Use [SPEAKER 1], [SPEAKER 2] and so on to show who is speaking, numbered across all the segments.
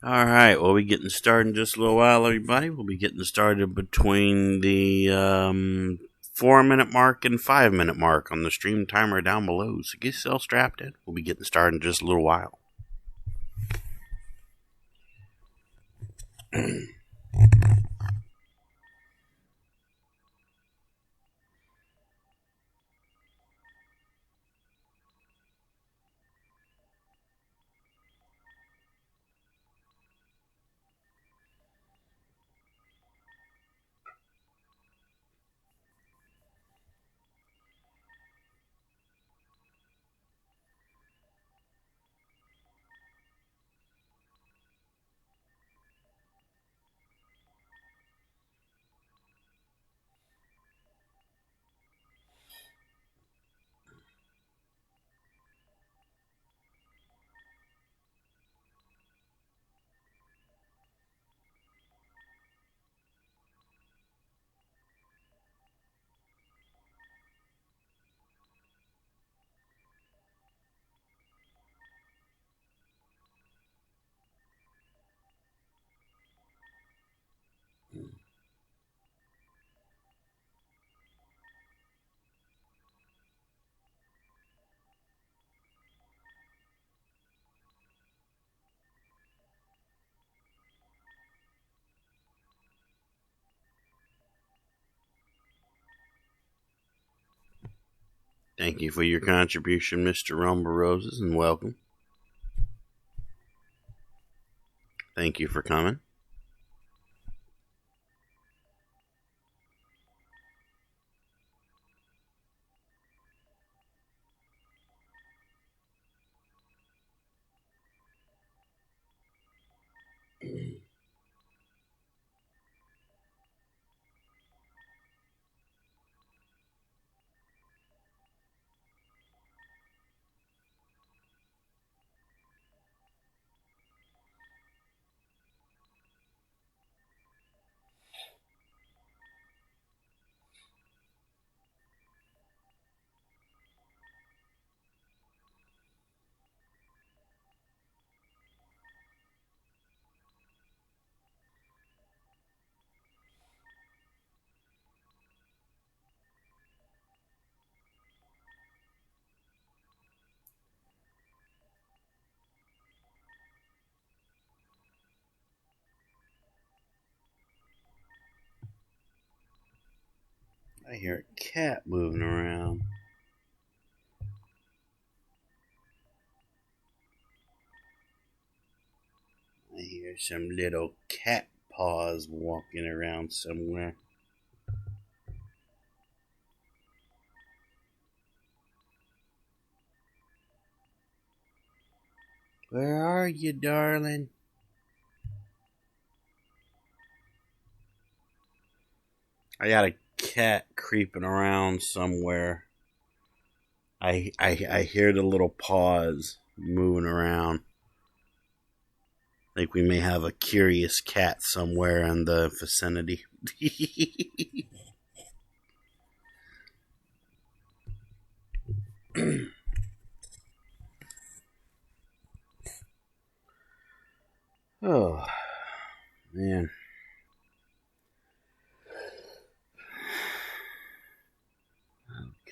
[SPEAKER 1] Alright, we'll be getting started in just a little while, everybody. We'll be getting started between the 4-minute mark and 5-minute mark on the stream timer down below. So get yourself strapped in. We'll be getting started in just a little while. Thank you for your contribution, Mr. Rumble Roses, and welcome. Thank you for coming. I hear a cat moving around. I hear some little cat paws walking around somewhere. Where are you, darling? I got a cat creeping around somewhere. I hear the little paws moving around. I think we may have a curious cat somewhere in the vicinity. Oh, man.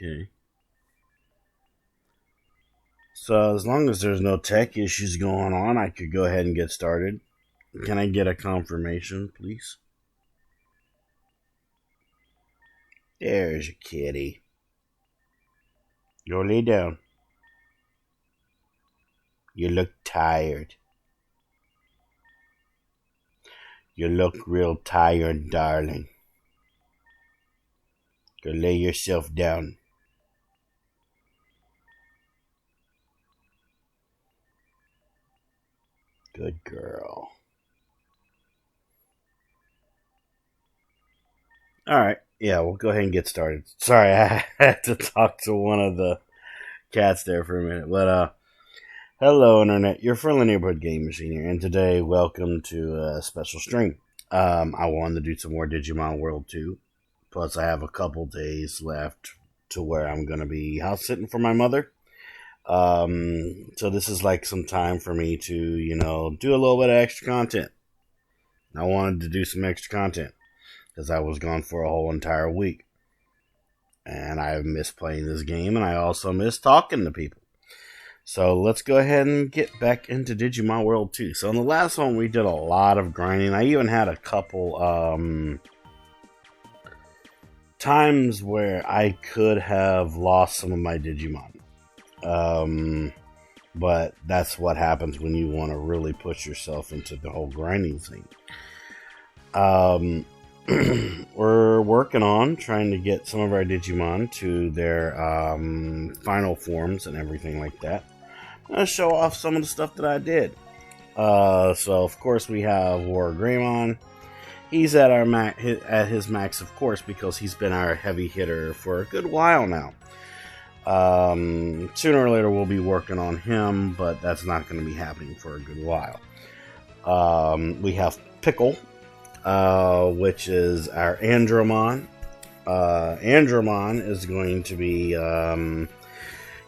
[SPEAKER 1] Okay. So as long as there's no tech issues going on, I could go ahead and get started. Can I get a confirmation, please? There's your kitty. Go lay down. You look tired. You look real tired, darling. Go lay yourself down. Good girl. Alright, yeah, we'll go ahead and get started. Sorry, I had to talk to one of the cats there for a minute. But, hello, Internet. Your friendly neighborhood game machine here. And today, welcome to a special stream. I wanted to do some more Digimon World 2. Plus, I have a couple days left to where I'm going to be house sitting for my mother. So this is like some time for me to, you know, do a little bit of extra content. I wanted to do some extra content because I was gone for a whole entire week. And I miss playing this game, and I also miss talking to people. So let's go ahead and get back into Digimon World 2. So in the last one, we did a lot of grinding. I even had a couple times where I could have lost some of my Digimon. But that's what happens when you want to really push yourself into the whole grinding thing. We're working on trying to get some of our Digimon to their final forms and everything like that. I'm going to show off some of the stuff that I did. So of course we have Wargreymon. He's at his max, of course, because he's been our heavy hitter for a good while now. Sooner or later we'll be working on him, but that's not going to be happening for a good while. We have Pickle, which is our Andromon. Andromon is going to be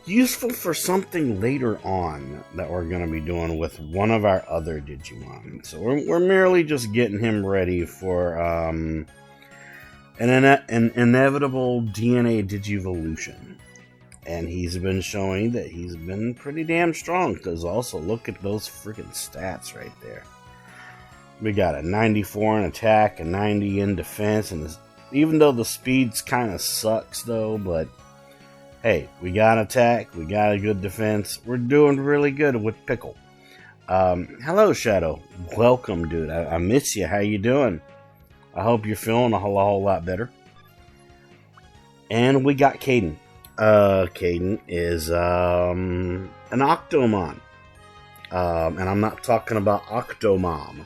[SPEAKER 1] useful for something later on that we're going to be doing with one of our other Digimon. So we're merely just getting him ready for an inevitable DNA Digivolution. And he's been showing that he's been pretty damn strong, because also look at those freaking stats right there. We got a 94 in attack, a 90 in defense, and even though the speed's kind of sucks though, but hey, we got attack, we got a good defense. We're doing really good with Pickle. Hello, Shadow. Welcome, dude. I miss you. How you doing? I hope you're feeling a whole lot better. And we got Caden. Caden is an Octomon. And I'm not talking about Octomom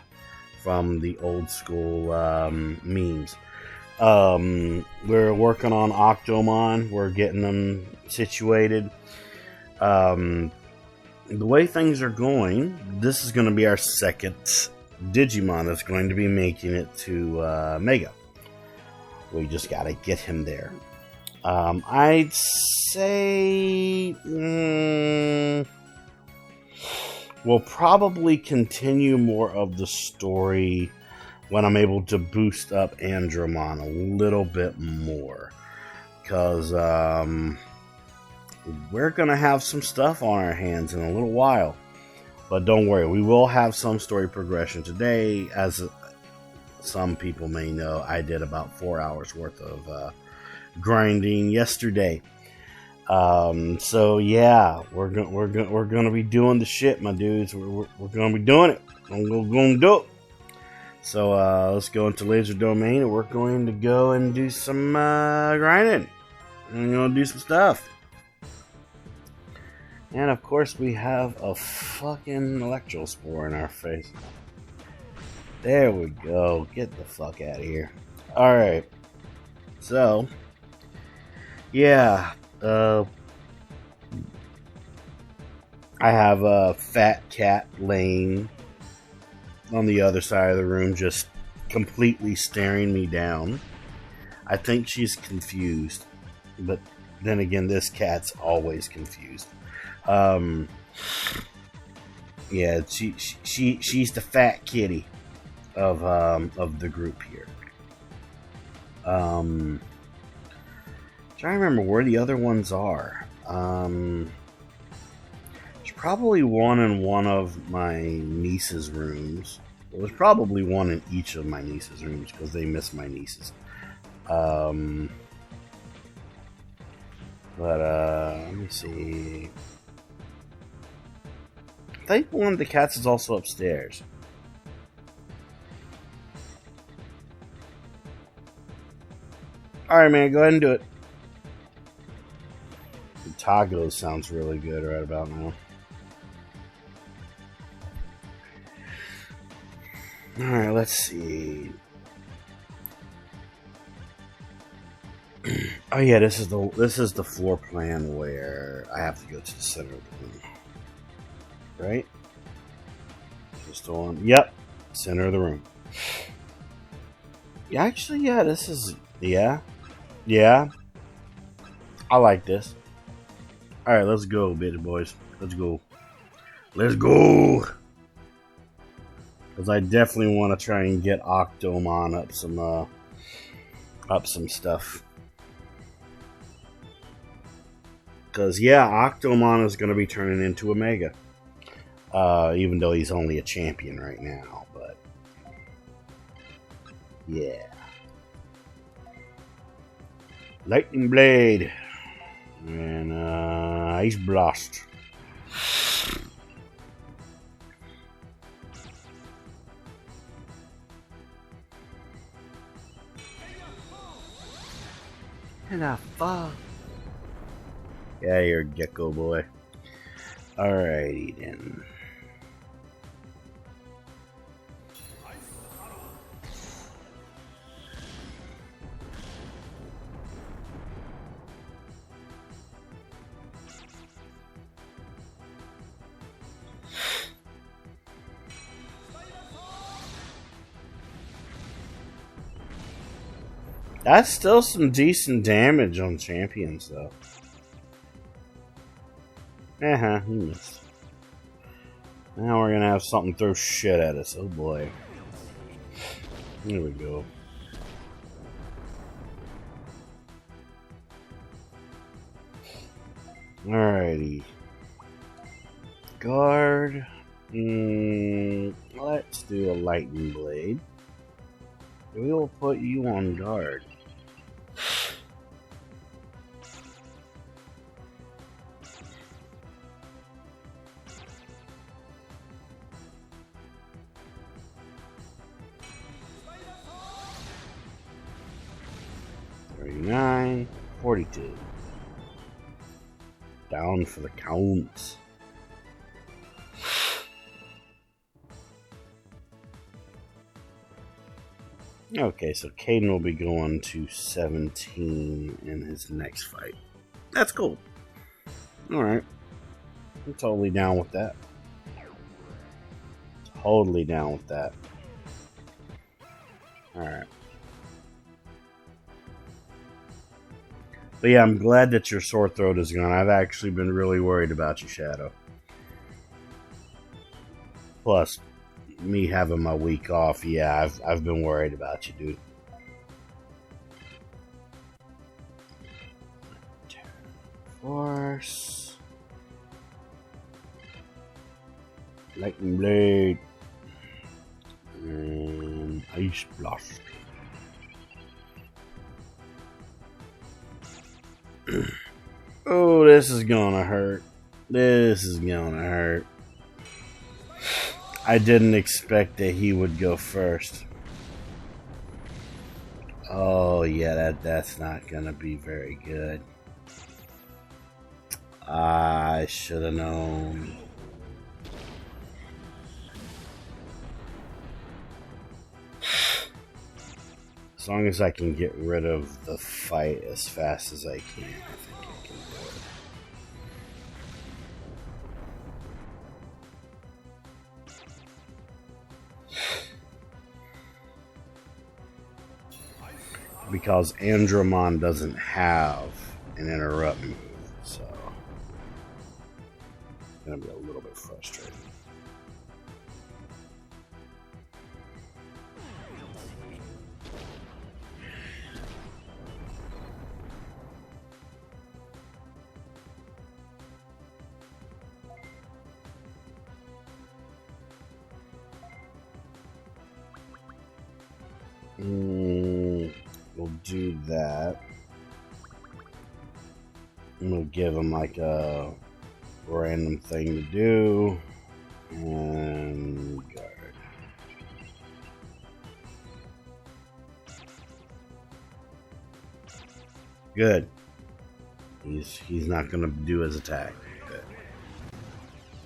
[SPEAKER 1] from the old school memes. We're working on Octomon. We're getting them situated. The way things are going, this is going to be our second Digimon that's going to be making it to Mega. We just got to get him there. I'd say we'll probably continue more of the story when I'm able to boost up Andromon a little bit more. Because we're going to have some stuff on our hands in a little while. But don't worry, we will have some story progression today. As some people may know, I did about 4 hours worth of grinding yesterday. So yeah, we're gonna be doing the shit, my dudes. We're gonna be doing it. We're gonna do it. So let's go into Laser Domain, and we're going to go and do some grinding. And we're gonna do some stuff. And of course, we have a fucking Electrospore in our face. There we go. Get the fuck out of here. All right. So yeah. I have a fat cat laying on the other side of the room, just completely staring me down. I think she's confused, but then again, this cat's always confused. Yeah, she's the fat kitty of the group here. Trying to remember where the other ones are. There's probably one in one of my niece's rooms. Well, there's probably one in each of my niece's rooms because they miss my nieces. But let me see. I think one of the cats is also upstairs. Alright, man, go ahead and do it. Tago sounds really good right about now. Alright, let's see. Oh yeah, this is the floor plan where I have to go to the center of the room. Right? Just on. Yep. Center of the room. Yeah, actually, yeah, this is. Yeah. Yeah. I like this. Alright, let's go, bitch boys. Let's go. Let's go! Because I definitely want to try and get Octomon up some stuff. Because, yeah, Octomon is going to be turning into a Mega. Even though he's only a champion right now, but... yeah. Lightning Blade. And, Ice Blast. And a fuck. Yeah, you're a gecko boy. Alrighty then. That's still some decent damage on champions, though. He missed. Now we're gonna have something throw shit at us. Oh boy. Here we go. Alrighty. Guard. Let's do a lightning blade. We will put you on guard. $39, $42. Down for the count. Okay, so Caden will be going to 17 in his next fight. That's cool. Alright. I'm totally down with that. Totally down with that. Alright. But yeah, I'm glad that your sore throat is gone. I've actually been really worried about you, Shadow. Plus, me having my week off, yeah, I've been worried about you, dude. Force. Lightning Blade. And Ice Blast. Oh, this is gonna hurt. This is gonna hurt. I didn't expect that he would go first. Oh yeah, that's not gonna be very good. I should have known. As long as I can get rid of the fight as fast as I can, I think I can do it. Because Andromon doesn't have an interrupt move, so it's gonna be a little bit frustrating. We'll do that. I'm gonna give him like a random thing to do. And guard. Good. He's not gonna do his attack.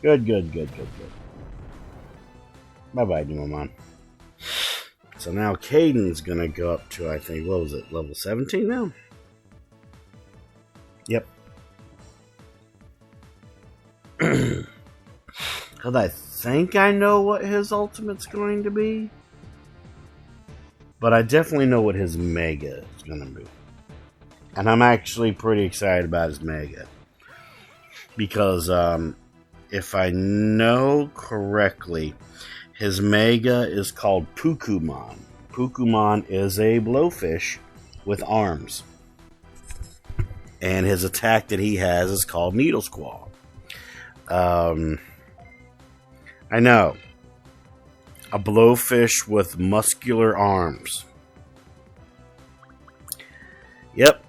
[SPEAKER 1] Good. Good. Bye bye, Digimon. So now Caden's gonna go up to, I think, what was it, level 17 now? Yep. Because I think I know what his ultimate's going to be. But I definitely know what his Mega is gonna be. And I'm actually pretty excited about his Mega. because if I know correctly, his mega is called Pukumon. Pukumon is a blowfish with arms. And his attack that he has is called Needle Squall. I know. A blowfish with muscular arms. Yep.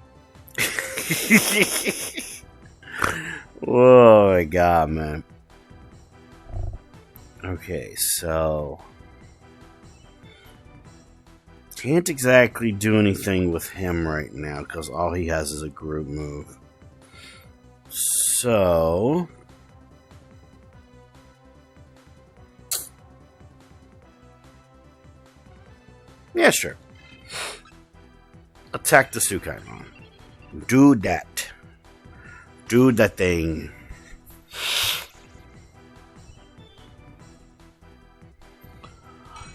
[SPEAKER 1] Oh my god, man. Okay, so can't exactly do anything with him right now because all he has is a group move. So yeah, sure. Attack the Sukaimon. Do that. Do that thing.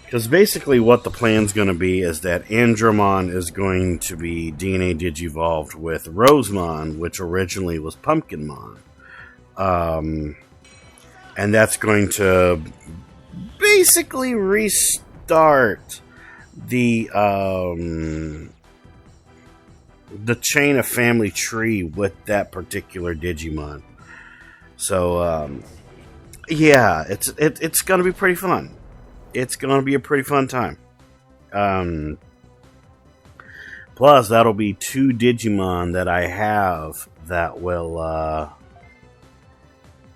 [SPEAKER 1] Because basically what the plan's going to be is that Andromon is going to be DNA Digivolved with Rosemon, which originally was Pumpkinmon. And that's going to basically restart the chain of family tree with that particular Digimon. So, yeah, it's going to be pretty fun. It's going to be a pretty fun time. Plus, that'll be 2 Digimon that I have that will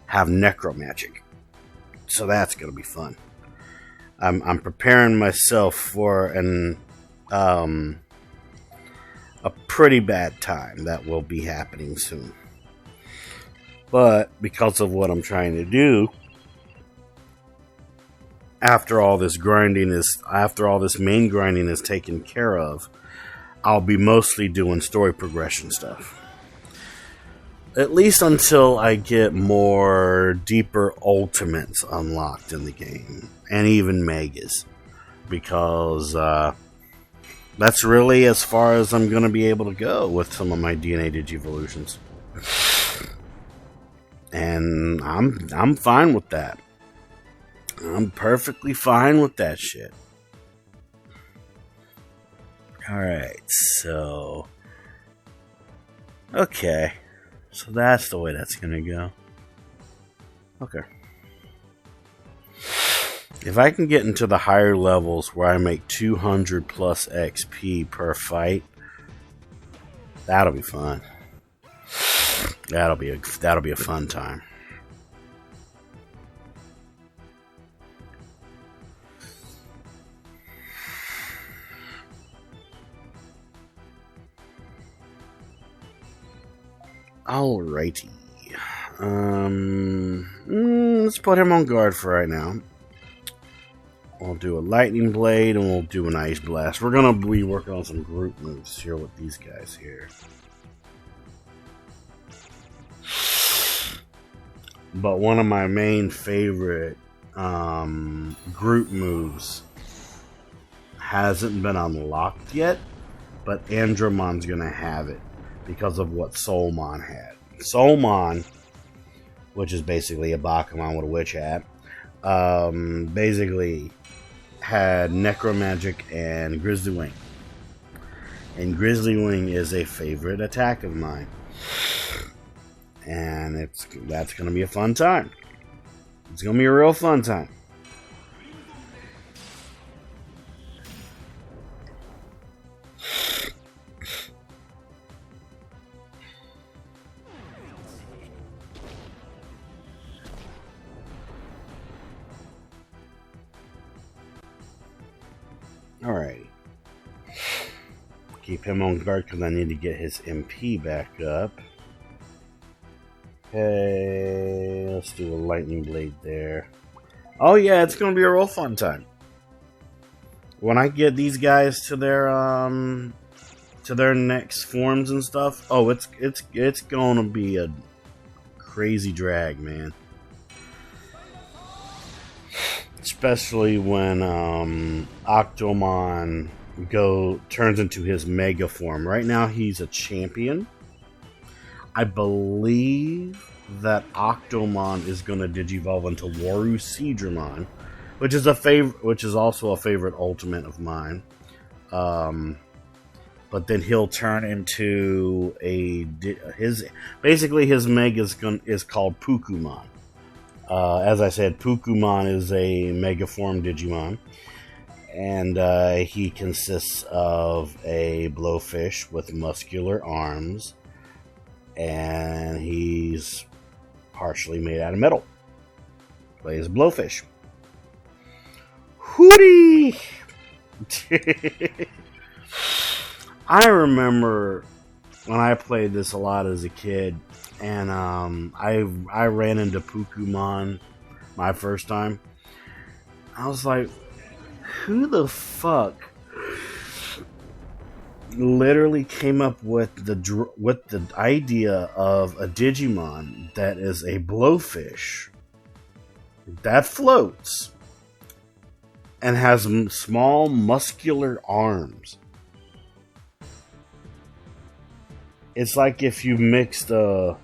[SPEAKER 1] have Necromagic. So that's going to be fun. I'm preparing myself for a pretty bad time that will be happening soon. But because of what I'm trying to do, after all this main grinding is taken care of, I'll be mostly doing story progression stuff. At least until I get more deeper ultimates unlocked in the game. And even megas. Because that's really as far as I'm going to be able to go with some of my DNA Digivolutions. And I'm fine with that. I'm perfectly fine with that shit. Alright, so... okay. So that's the way that's gonna go. Okay. If I can get into the higher levels where I make 200 plus XP per fight, that'll be fun. That'll be a fun time. Alrighty. Let's put him on guard for right now. We'll do a lightning blade and we'll do an ice blast. We're gonna be working on some group moves here with these guys here. But one of my main favorite group moves hasn't been unlocked yet, but Andromon's gonna have it because of what Soulmon had. Soulmon, which is basically a Bakumon with a witch hat, basically had Necromagic and Grizzly Wing. And Grizzly Wing is a favorite attack of mine. And that's going to be a fun time. It's going to be a real fun time. Alrighty. Keep him on guard because I need to get his MP back up. Okay, let's do a lightning blade there. Oh yeah, it's gonna be a real fun time. When I get these guys to their next forms and stuff, oh, it's gonna be a crazy drag, man. Especially when Octomon turns into his mega form. Right now he's a champion. I believe that Octomon is going to digivolve into Waruseedramon, which is also a favorite ultimate of mine. But then he'll turn into his mega is called Pukumon. As I said, Pukumon is a mega form Digimon, and he consists of a blowfish with muscular arms, and he's partially made out of metal. But he's a blowfish. Hootie! I remember when I played this a lot as a kid, and I ran into Pukumon my first time. I was like, who the fuck literally came up with the idea of a Digimon that is a blowfish that floats and has small muscular arms? It's like if you mixed a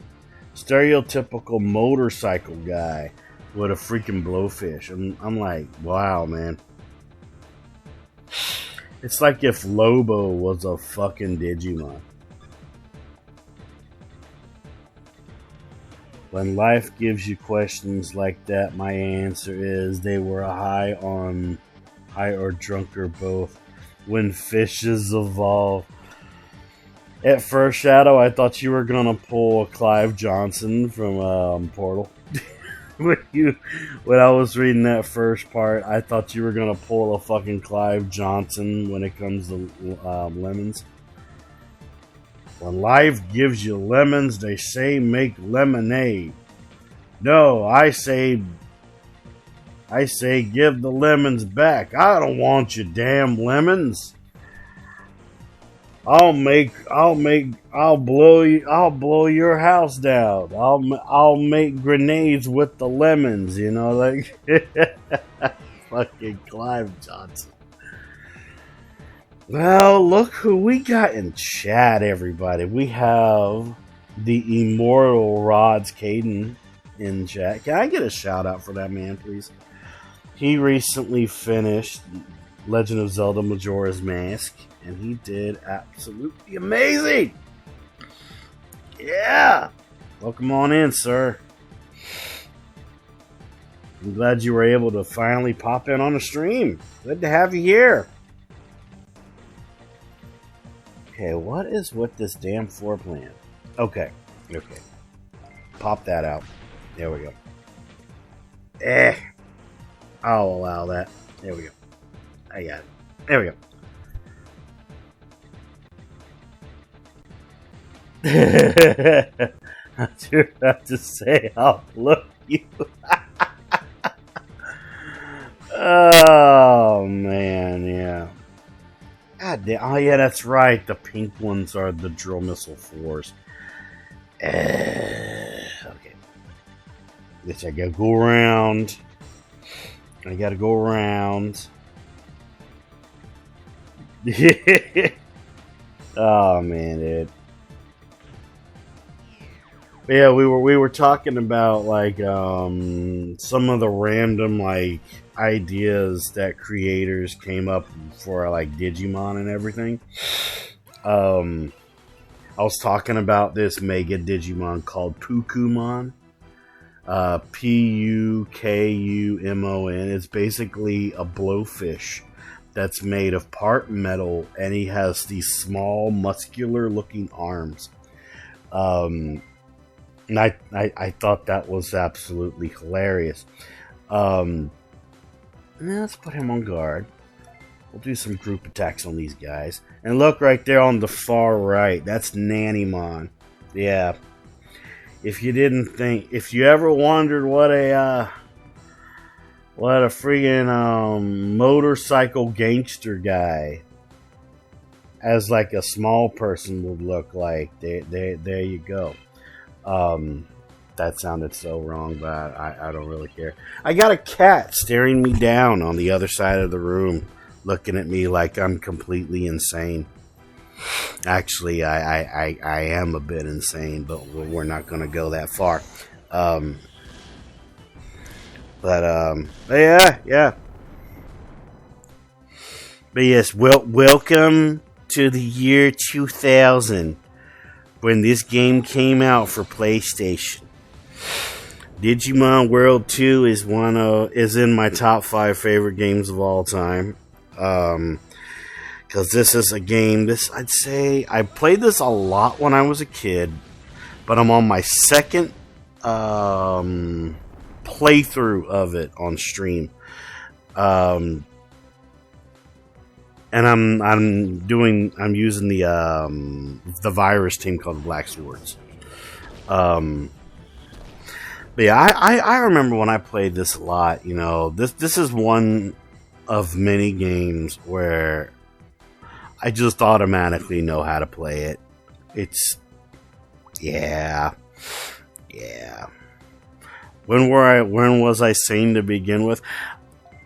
[SPEAKER 1] stereotypical motorcycle guy with a freaking blowfish. I'm like, wow, man. It's like if Lobo was a fucking Digimon. When life gives you questions like that, my answer is they were high or drunk or both when fishes evolve. At first, Shadow, I thought you were gonna pull a Clive Johnson from Portal. When I was reading that first part, I thought you were gonna pull a fucking Clive Johnson when it comes to lemons. When life gives you lemons, they say make lemonade. No, I say give the lemons back. I don't want your damn lemons. I'll blow your house down. I'll make grenades with the lemons, you know, like fucking Clive Johnson. Well, look who we got in chat, everybody. We have the immortal Rods Caden in chat. Can I get a shout out for that man, please? He recently finished Legend of Zelda Majora's Mask, and he did absolutely amazing. Yeah. Welcome on in, sir. I'm glad you were able to finally pop in on the stream. Good to have you here. Okay, what is with this damn floor plan? Okay. Pop that out. There we go. I'll allow that. There we go. I got it. There we go. I do have to say, I'll look you. Oh, man, yeah. God damn. Oh, yeah, that's right. The pink ones are the drill missile 4s. Okay. Guess I gotta go around. Oh, man, dude. Yeah, we were talking about like some of the random like ideas that creators came up for like Digimon and everything. I was talking about this mega Digimon called Pukumon. Pukumon. It's basically a blowfish that's made of part metal, and he has these small muscular looking arms. And I thought that was absolutely hilarious. Let's put him on guard. We'll do some group attacks on these guys. And look right there on the far right. That's Nannymon. Yeah. If you ever wondered what a freaking motorcycle gangster guy as like a small person would look like, there you go. That sounded so wrong, but I don't really care. I got a cat staring me down on the other side of the room, looking at me like I'm completely insane. Actually, I am a bit insane, but we're not going to go that far. Um, but yeah. But yes, welcome to the year 2000 when this game came out for PlayStation. Digimon World 2 is in my top 5 favorite games of all time. Because this is a game, I'd say I played this a lot when I was a kid, but I'm on my second playthrough of it on stream. And I'm using the virus team called Black Swords. But yeah, I remember when I played this a lot. You know, this is one of many games where I just automatically know how to play it. It's yeah. When was I sane to begin with?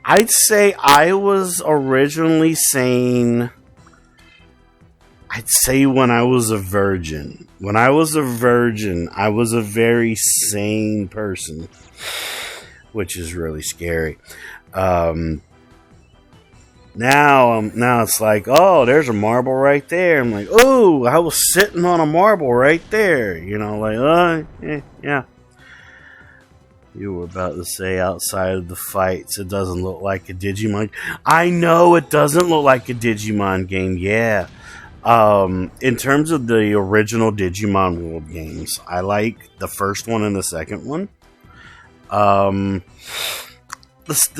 [SPEAKER 1] I'd say I was originally sane. I'd say when I was a virgin. When I was a virgin, I was a very sane person, which is really scary. Now it's like, oh, there's a marble right there. I'm like, oh, I was sitting on a marble right there. You know, like, yeah. You were about to say outside of the fights, it doesn't look like a Digimon. I know it doesn't look like a Digimon game, yeah. In terms of the original Digimon World games, I like the first one and the second one. The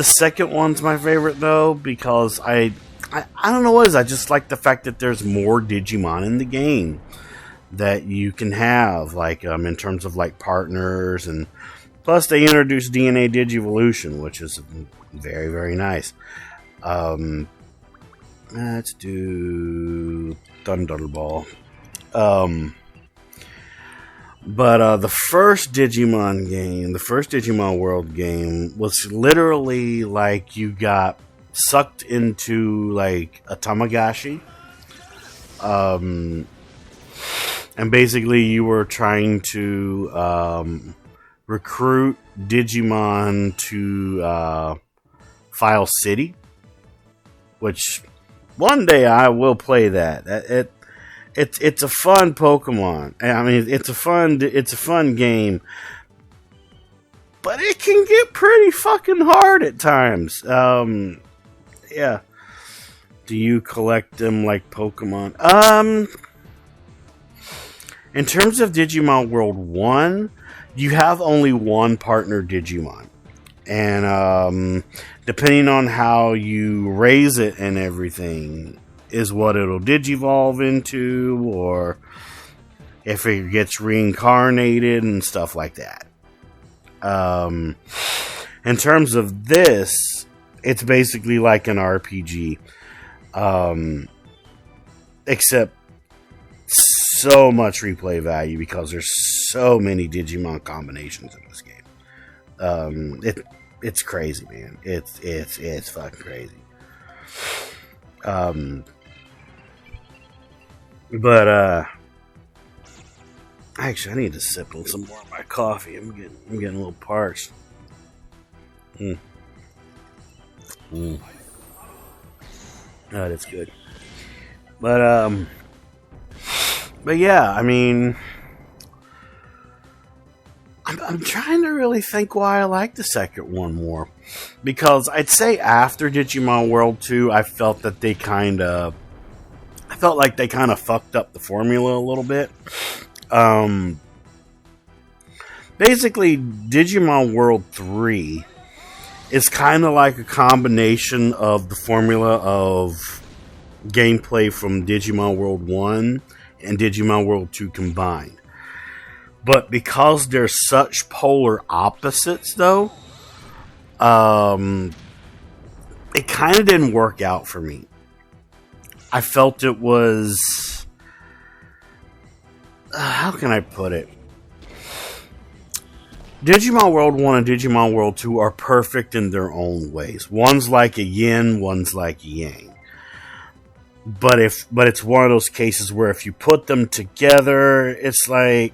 [SPEAKER 1] second one's my favorite though, because I don't know what it is. I just like the fact that there's more Digimon in the game that you can have, like in terms of like partners, and plus they introduced DNA Digivolution, which is very, very nice. Let's do Thunderball. But the first Digimon game, the first Digimon World game, was literally like you got sucked into like a Tamagotchi. And basically you were trying to recruit Digimon to File City, which one day I will play that. It's a fun Pokemon. I mean, it's a fun game, but it can get pretty fucking hard at times. Yeah. Do you collect them like Pokemon? In terms of Digimon World 1, you have only one partner Digimon. And depending on how you raise it and everything is what it'll digivolve into, or if it gets reincarnated and stuff like that. In terms of this, it's basically like an RPG. Except so much replay value because there's so many Digimon combinations in this game. It's crazy, man. It's fucking crazy. But actually, I need to sip on some more of my coffee. I'm getting a little parched. Oh, that's good. But yeah, I mean, I'm trying to really think why I like the second one more, because I'd say after Digimon World 2, I felt like they kind of fucked up the formula a little bit. Basically, Digimon World 3 is kind of like a combination of the formula of gameplay from Digimon World 1 and Digimon World 2 combined. But because they're such polar opposites, though, it kind of didn't work out for me. I felt it was... how can I put it? Digimon World 1 and Digimon World 2 are perfect in their own ways. One's like a yin, one's like a yang. But it's one of those cases where if you put them together, it's like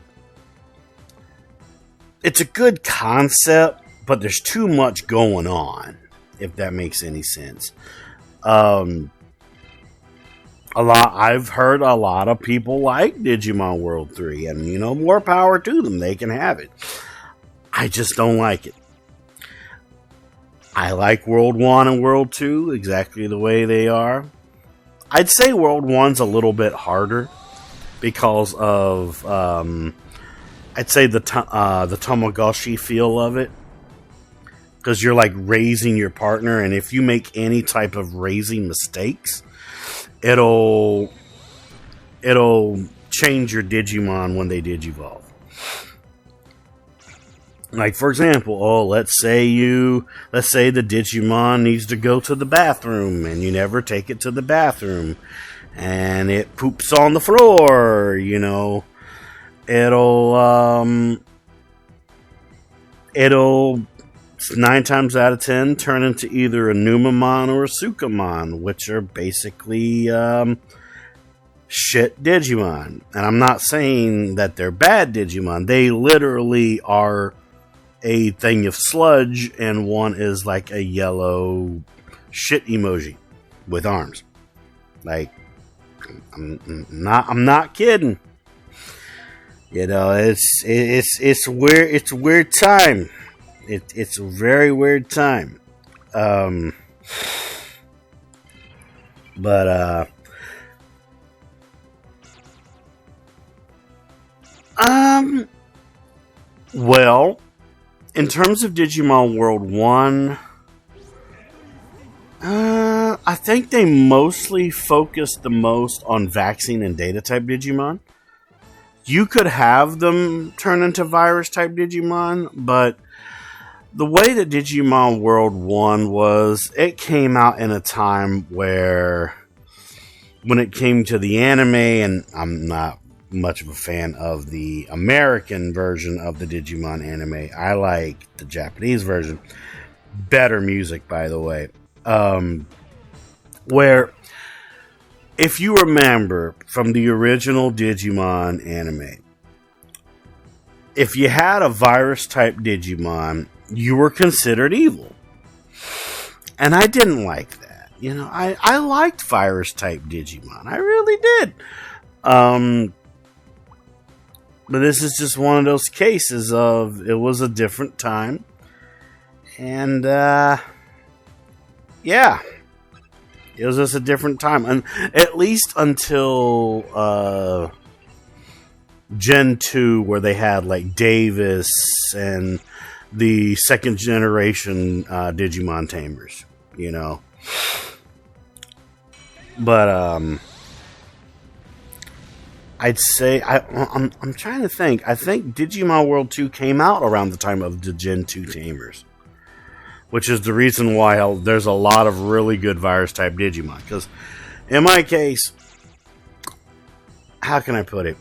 [SPEAKER 1] it's a good concept, but there's too much going on, if that makes any sense. I've heard a lot of people like Digimon World 3, and more power to them. They can have it. I just don't like it. I like World 1 and World 2 exactly the way they are. I'd say World 1's a little bit harder because of, I'd say the Tamagotchi feel of it. Because you're like raising your partner, and if you make any type of raising mistakes, it'll change your Digimon when they Digivolve. Like, for example, let's say the Digimon needs to go to the bathroom, and you never take it to the bathroom, and it poops on the floor, it'll 9 times out of 10 turn into either a Numamon or a Sukamon, which are basically shit Digimon. And I'm not saying that they're bad Digimon. They literally are a thing of sludge, and one is like a yellow shit emoji with arms. Like, I'm not kidding. It's weird. It's a weird time. It's a very weird time. Well, in terms of Digimon World 1, I think they mostly focused the most on vaccine and data type Digimon. You could have them turn into virus type Digimon, but the way that Digimon World 1 was, it came out in a time where, when it came to the anime, and I'm not much of a fan of the American version of the Digimon anime. I like the Japanese version. Better music, by the way. Where, if you remember from the original Digimon anime, if you had a virus type Digimon, you were considered evil. And I didn't like that. I liked virus type Digimon. I really did. But this is just one of those cases of, it was a different time. And, yeah. It was just a different time. And at least until, Gen 2, where they had, like, Davis and the second generation, Digimon Tamers, But, I'd say, I'm trying to think. I think Digimon World 2 came out around the time of the Gen 2 Tamers. Which is the reason why there's a lot of really good virus-type Digimon. Because, in my case, how can I put it?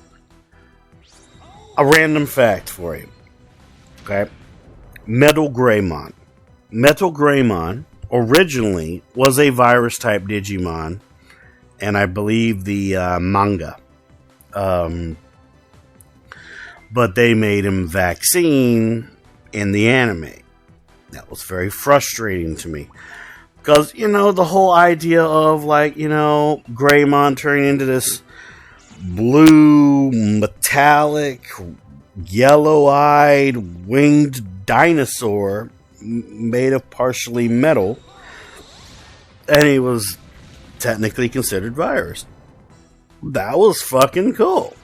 [SPEAKER 1] A random fact for you. Okay? Metal Greymon. Metal Greymon originally was a virus-type Digimon. And I believe the manga. But they made him vaccine in the anime. That was very frustrating to me. Because, the whole idea of, Greymon turning into this blue, metallic, yellow-eyed, winged dinosaur made of partially metal. And he was technically considered virus. That was fucking cool.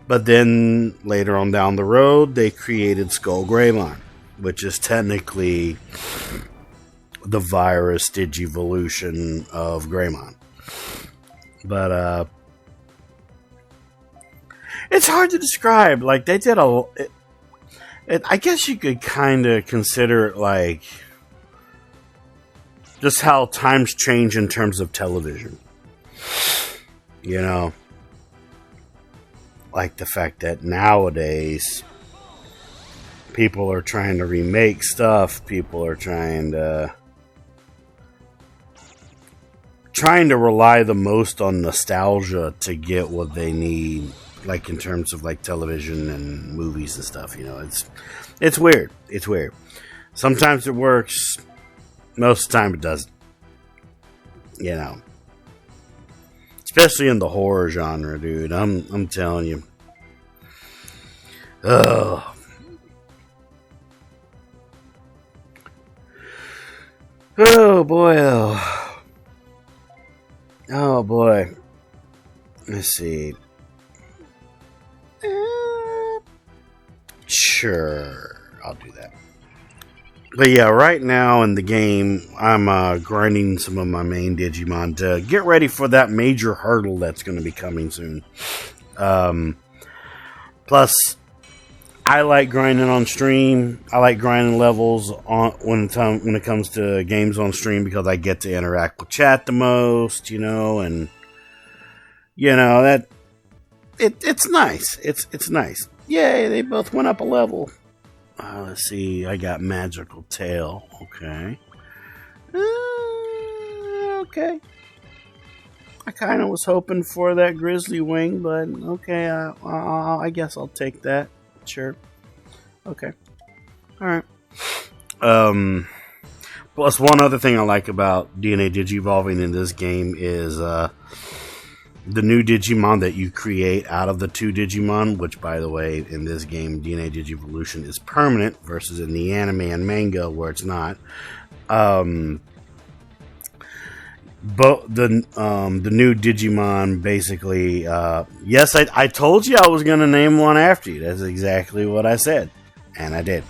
[SPEAKER 1] But then, later on down the road, they created Skull Greymon, which is technically the virus digivolution of Greymon. But, it's hard to describe. Like, they did I guess you could kind of consider it like just how times change in terms of television. Like the fact that nowadays people are trying to remake stuff. People are trying to rely the most on nostalgia to get what they need like in terms of like television and movies and stuff. It's weird. It's weird. Sometimes it works. Most of the time it doesn't. Especially in the horror genre, dude. I'm telling you. Oh. Oh boy. Oh boy. Let's see. Sure, I'll do that. But yeah, right now in the game, I'm grinding some of my main Digimon to get ready for that major hurdle that's going to be coming soon. Plus, I like grinding on stream. I like grinding levels when it comes to games on stream because I get to interact with chat the most, and that it's nice. It's nice. Yay! They both went up a level. Let's see. I got Magical Tail. Okay. Okay. I kind of was hoping for that Grizzly Wing, but okay. I guess I'll take that. Sure. Okay. Alright. Plus, one other thing I like about DNA Digivolving in this game is the new Digimon that you create out of the two Digimon, which, by the way, in this game, DNA Digivolution is permanent versus in the anime and manga where it's not. But the new Digimon basically, yes, I told you I was going to name one after you. That's exactly what I said, and I did.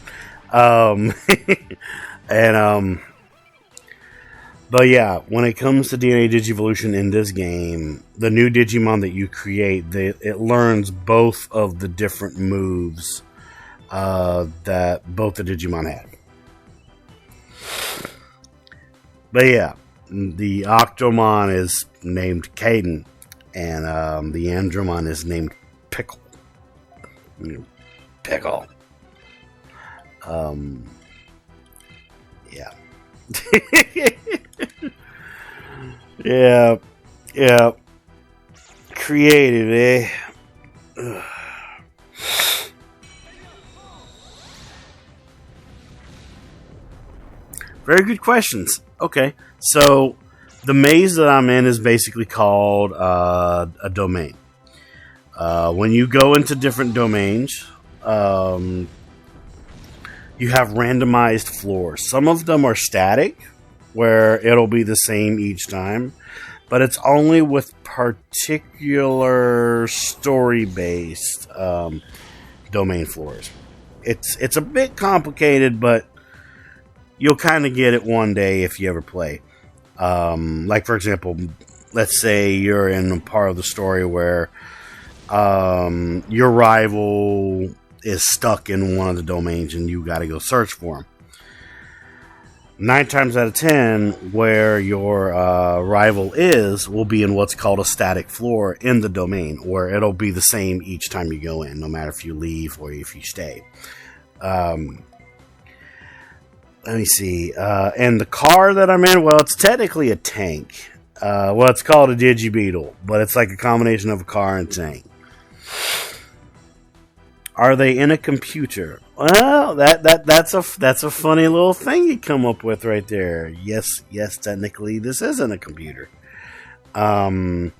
[SPEAKER 1] But yeah, when it comes to DNA Digivolution in this game, the new Digimon that you create, it learns both of the different moves that both the Digimon had. But yeah, the Octomon is named Caden, and the Andromon is named Pickle. Pickle. Yeah. Yeah. Creative, eh? Ugh. Very good questions. Okay, so the maze that I'm in is basically called a domain. When you go into different domains, you have randomized floors. Some of them are static, where it'll be the same each time, but it's only with particular story-based domain floors. It's a bit complicated, but you'll kind of get it one day if you ever play. Like, for example, let's say you're in a part of the story where your rival is stuck in one of the domains and you got to go search for him. 9 times out of 10, where your rival will be in what's called a static floor in the domain, where it'll be the same each time you go in, no matter if you leave or if you stay. Let me see. And the car that I'm in, well, it's technically a tank. Well, it's called a Digibeetle, but it's like a combination of a car and tank. Are they in a computer? Well, that's a funny little thing you come up with right there. Yes, technically this isn't a computer. But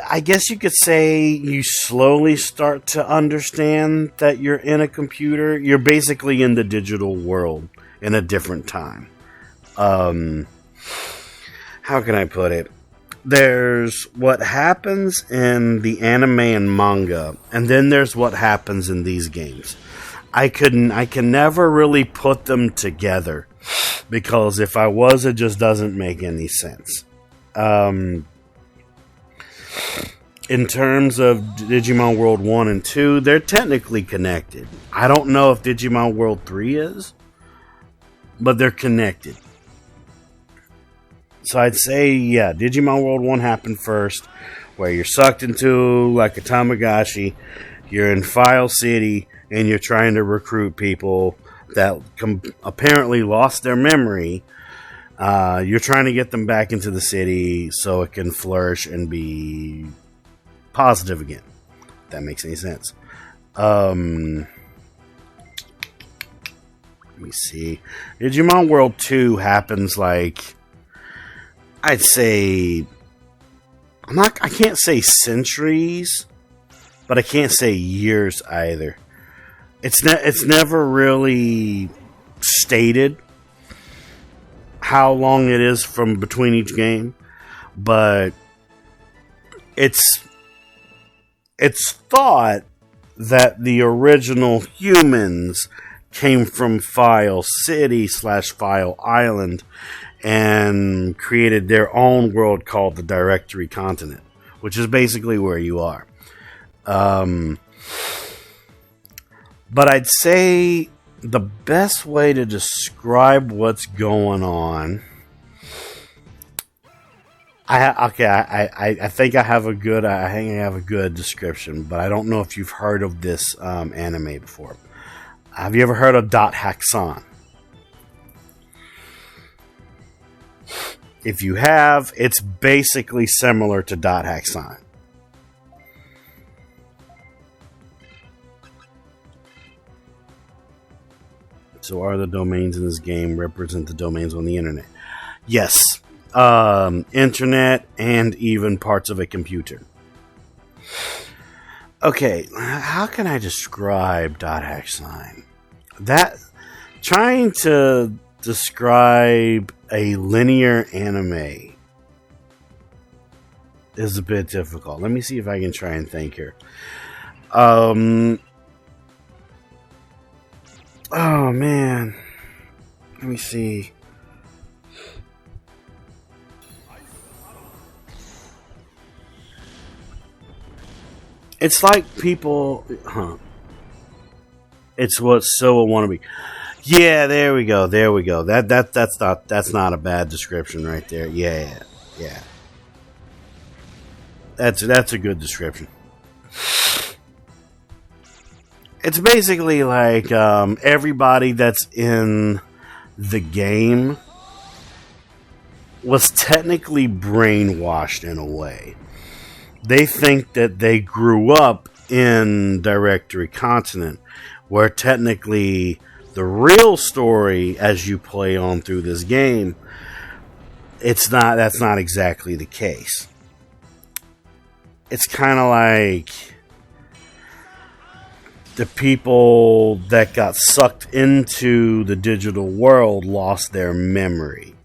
[SPEAKER 1] I guess you could say you slowly start to understand that you're in a computer. You're basically in the digital world in a different time. How can I put it? There's what happens in the anime and manga, and then there's what happens in these games. I can never really put them together, because if I was, it just doesn't make any sense. In terms of Digimon World 1 and 2, they're technically connected. I don't know if Digimon World 3 is, but they're connected. So I'd say, yeah, Digimon World 1 happened first, where you're sucked into like a Tamagotchi, you're in File City, and you're trying to recruit people that apparently lost their memory. You're trying to get them back into the city so it can flourish and be positive again. that makes any sense. Let me see. Digimon World 2 happens like, I'd say, I can't say centuries, but I can't say years either. It's never really stated how long it is from between each game, but it's thought that the original humans came from File City / File Island and created their own world called the Directory Continent, which is basically where you are. But I'd say the best way to describe what's going on, I think I have a good description, but I don't know if you've heard of this anime before. Have you ever heard of Dot Hack-san? If you have, it's basically similar to Dot Hack-san. So are the domains in this game represent the domains on the internet? Yes. Internet and even parts of a computer. Okay, how can I describe Dot Hack-san? Trying to describe a linear anime is a bit difficult. Let me see if I can try and think here. Oh man, let me see. It's like people, it's what Soa wannabe. Yeah, there we go. That's not a bad description right there. Yeah. That's a good description. It's basically like everybody that's in the game was technically brainwashed in a way. They think that they grew up in Directory Continent, where technically the real story, as you play on through this game, that's not exactly the case. It's kind of like the people that got sucked into the digital world lost their memory.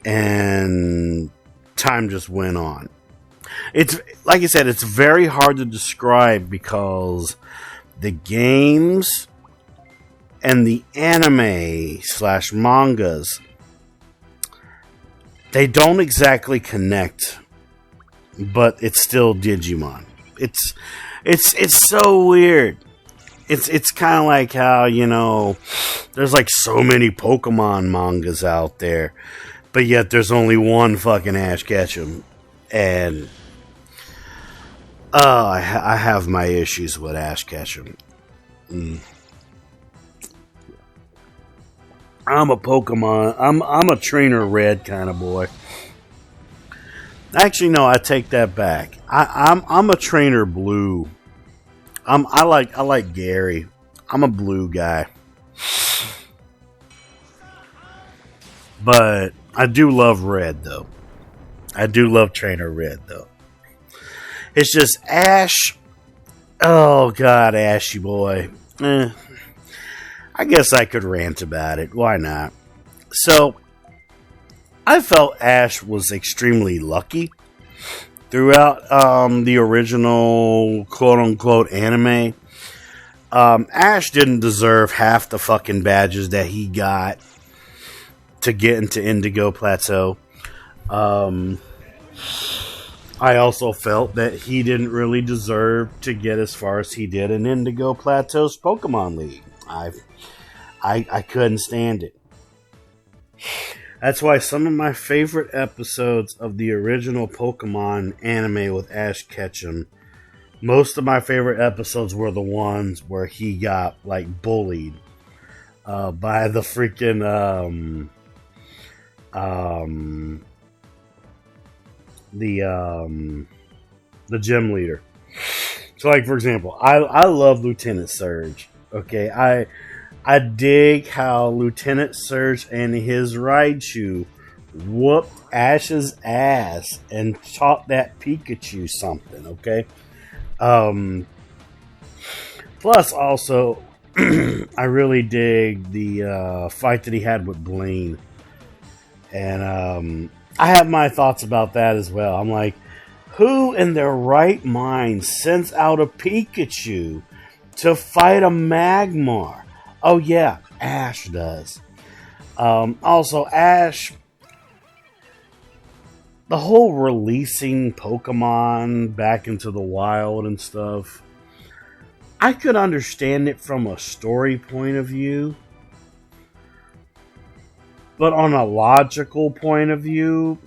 [SPEAKER 1] And time just went on. It's like I said, it's very hard to describe because the games and the anime / mangas, they don't exactly connect, but it's still Digimon. It's so weird. It's kind of like how, there's like so many Pokemon mangas out there, but yet there's only one fucking Ash Ketchum. And I have my issues with Ash Ketchum. I'm a Pokemon. I'm a Trainer Red kind of boy. Actually, no, I take that back. I'm a Trainer Blue. I like Gary. I'm a blue guy. But I do love Red though. I do love Trainer Red though. It's just Ash. Oh God, Ashy boy. I guess I could rant about it. Why not? So, I felt Ash was extremely lucky throughout the original quote-unquote anime. Ash didn't deserve half the fucking badges that he got to get into Indigo Plateau. I also felt that he didn't really deserve to get as far as he did in Indigo Plateau's Pokemon League. I couldn't stand it. That's why some of my favorite episodes of the original Pokemon anime with Ash Ketchum, most of my favorite episodes were the ones where he got like bullied by the freaking the gym leader. So, like for example, I love Lieutenant Surge. Okay, I dig how Lieutenant Surge and his Raichu whooped Ash's ass and taught that Pikachu something. Okay, um, plus also I really dig the fight that he had with Blaine, and I have my thoughts about that as well. I'm like, who in their right mind sends out a Pikachu to fight a Magmar? Oh yeah, Ash does. Also, Ash, the whole releasing Pokemon back into the wild and stuff, I could understand it from a story point of view, but on a logical point of view,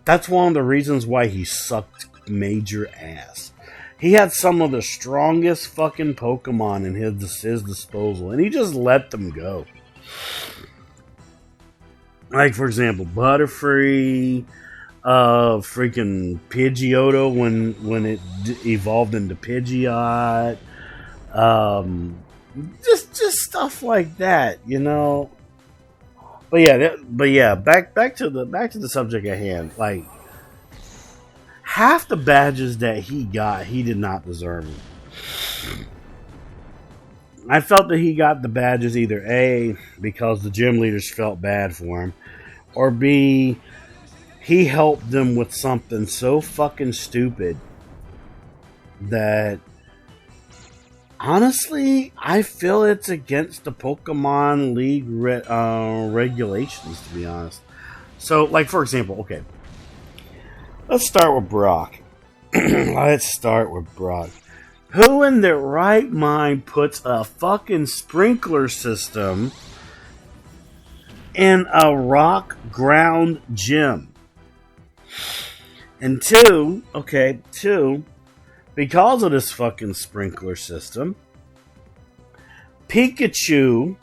[SPEAKER 1] that's one of the reasons why he sucked major ass. He had some of the strongest fucking Pokemon in his disposal, and he just let them go. Like, for example, Butterfree, freaking Pidgeotto when it evolved into Pidgeot, just stuff like that, you know. But yeah, back to the subject at hand. Like, half the badges that he got, he did not deserve them. I felt that he got the badges either A, because the gym leaders felt bad for him, or B, he helped them with something so fucking stupid that, honestly, I feel it's against the Pokemon League regulations, to be honest. So, like, for example, okay, let's start with Brock. Who in their right mind puts a fucking sprinkler system in a rock ground gym? And two, because of this fucking sprinkler system, Pikachu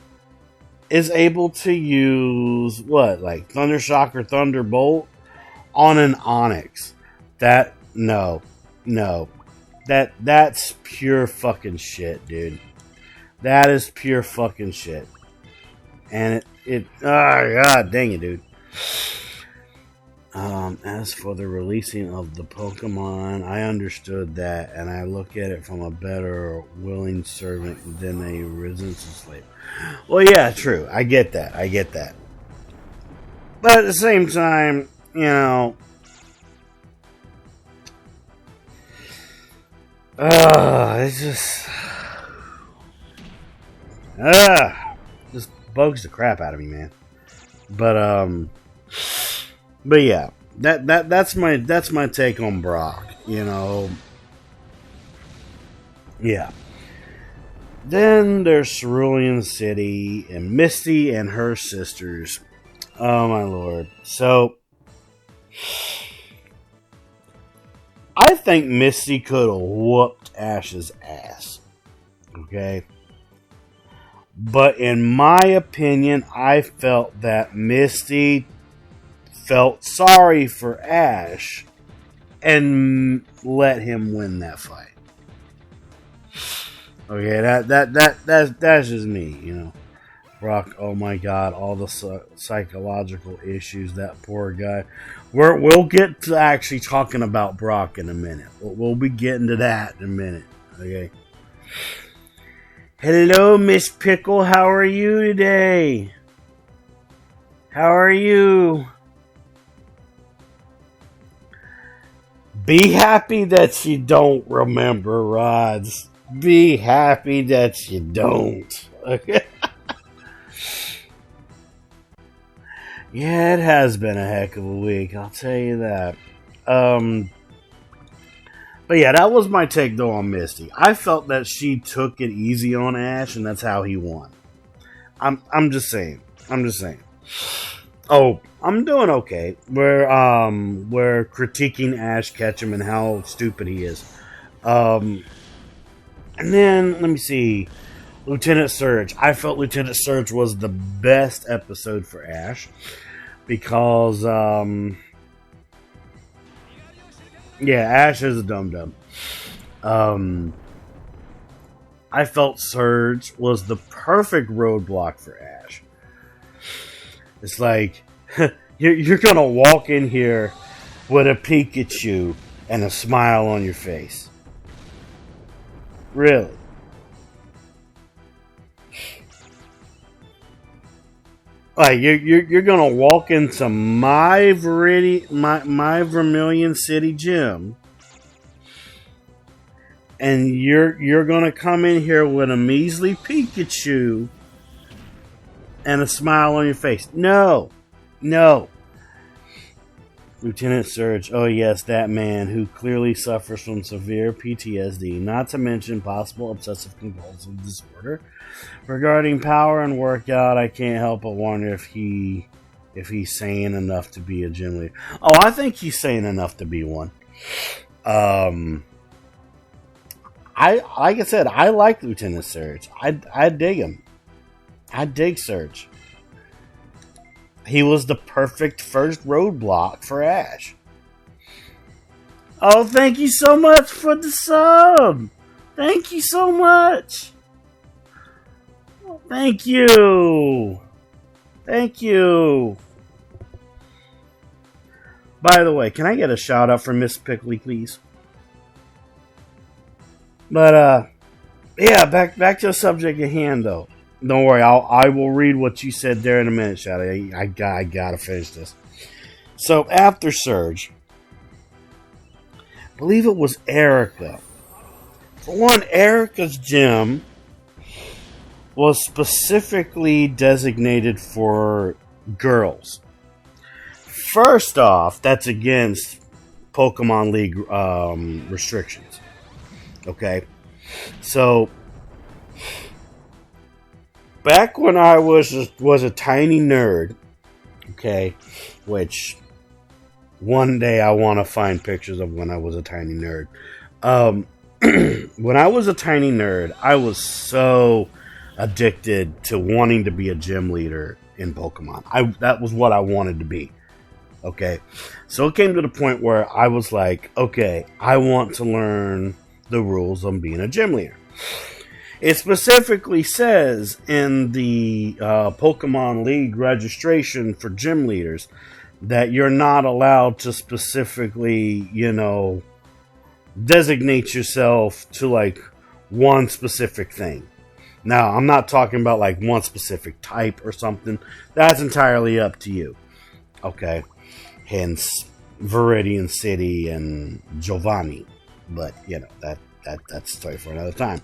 [SPEAKER 1] is able to use like Thundershock or Thunderbolt on an Onix. That's pure fucking shit, dude. That is pure fucking shit. And god dang it, dude. As for the releasing of the Pokemon, I understood that, and I look at it from a better willing servant than a resistant slave. Well, yeah, true. I get that. But at the same time, you know, it just bugs the crap out of me, man. But yeah, that's my take on Brock. You know, yeah. Then there's Cerulean City and Misty and her sisters. Oh my lord! So I think Misty could have whooped Ash's ass. Okay. But in my opinion, I felt that Misty felt sorry for Ash and let him win that fight. Okay, that's just me, you know. Brock, oh my god, all the psychological issues, that poor guy. We'll get to actually talking about Brock in a minute. We'll be getting to that in a minute. Okay. Hello, Miss Pickle. How are you today? How are you? Be happy that you don't remember, Rods. Be happy that you don't. Okay. Yeah, it has been a heck of a week, I'll tell you that. But yeah, that was my take though on Misty. I felt that she took it easy on Ash, and that's how he won. I'm just saying. Oh, I'm doing okay. We're critiquing Ash Ketchum and how stupid he is. And then let me see. Lieutenant Surge. I felt Lieutenant Surge was the best episode for Ash because yeah, Ash is a dum-dum. I felt Surge was the perfect roadblock for Ash. It's like, you're going to walk in here with a Pikachu and a smile on your face. Really? Like, you're going to walk into my Vermilion City gym, and you're going to come in here with a measly Pikachu and a smile on your face. No. Lieutenant Surge, oh yes, that man who clearly suffers from severe PTSD, not to mention possible obsessive compulsive disorder. Regarding power and workout, I can't help but wonder if he's sane enough to be a gym leader. Oh, I think he's sane enough to be one. Like I said, I like Lieutenant Surge. I dig him. I dig Surge. He was the perfect first roadblock for Ash. Oh, thank you so much for the sub. Thank you so much. Thank you. Thank you. By the way, can I get a shout out for Miss Pickley, please? But, yeah, back to the subject at hand, though. Don't worry, I will read what you said there in a minute, Shadow. I gotta finish this. So, after Surge, I believe it was Erica. For one, Erica's gym was specifically designated for girls. First off, that's against Pokemon League restrictions. Okay? So, back when I was a tiny nerd, okay, which one day I want to find pictures of when I was a tiny nerd. When I was a tiny nerd, I was so addicted to wanting to be a gym leader in Pokemon. That was what I wanted to be. Okay, so it came to the point where I was like, okay, I want to learn the rules on being a gym leader. It specifically says in the Pokemon League registration for gym leaders that you're not allowed to specifically, designate yourself to like one specific thing. Now, I'm not talking about like one specific type or something. That's entirely up to you. Okay. Hence, Viridian City and Giovanni. But, that's a story for another time.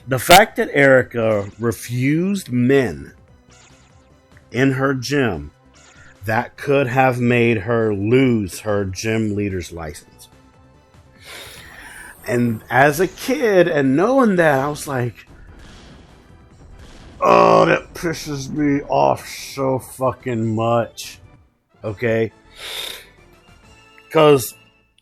[SPEAKER 1] The fact that Erica refused men in her gym, that could have made her lose her gym leader's license. And as a kid, and knowing that, I was like, oh, that pisses me off so fucking much. Okay? Because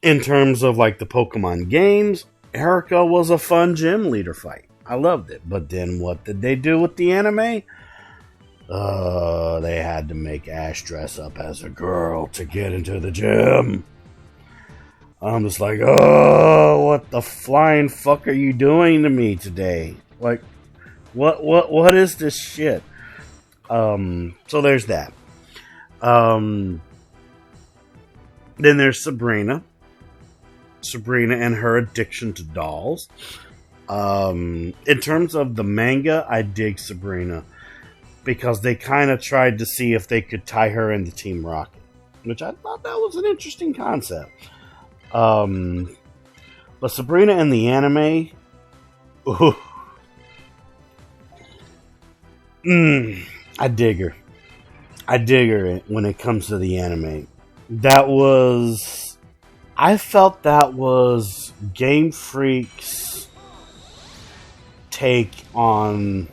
[SPEAKER 1] in terms of like the Pokemon games, Erica was a fun gym leader fight. I loved it. But then what did they do with the anime? They had to make Ash dress up as a girl to get into the gym. I'm just like, oh, what the flying fuck are you doing to me today? Like, what is this shit? So there's that. Then there's Sabrina. Sabrina and her addiction to dolls. In terms of the manga, I dig Sabrina because they kind of tried to see if they could tie her into Team Rocket, which I thought that was an interesting concept. But Sabrina in the anime, ooh, I dig her. I dig her when it comes to the anime. I felt that was Game Freak's take on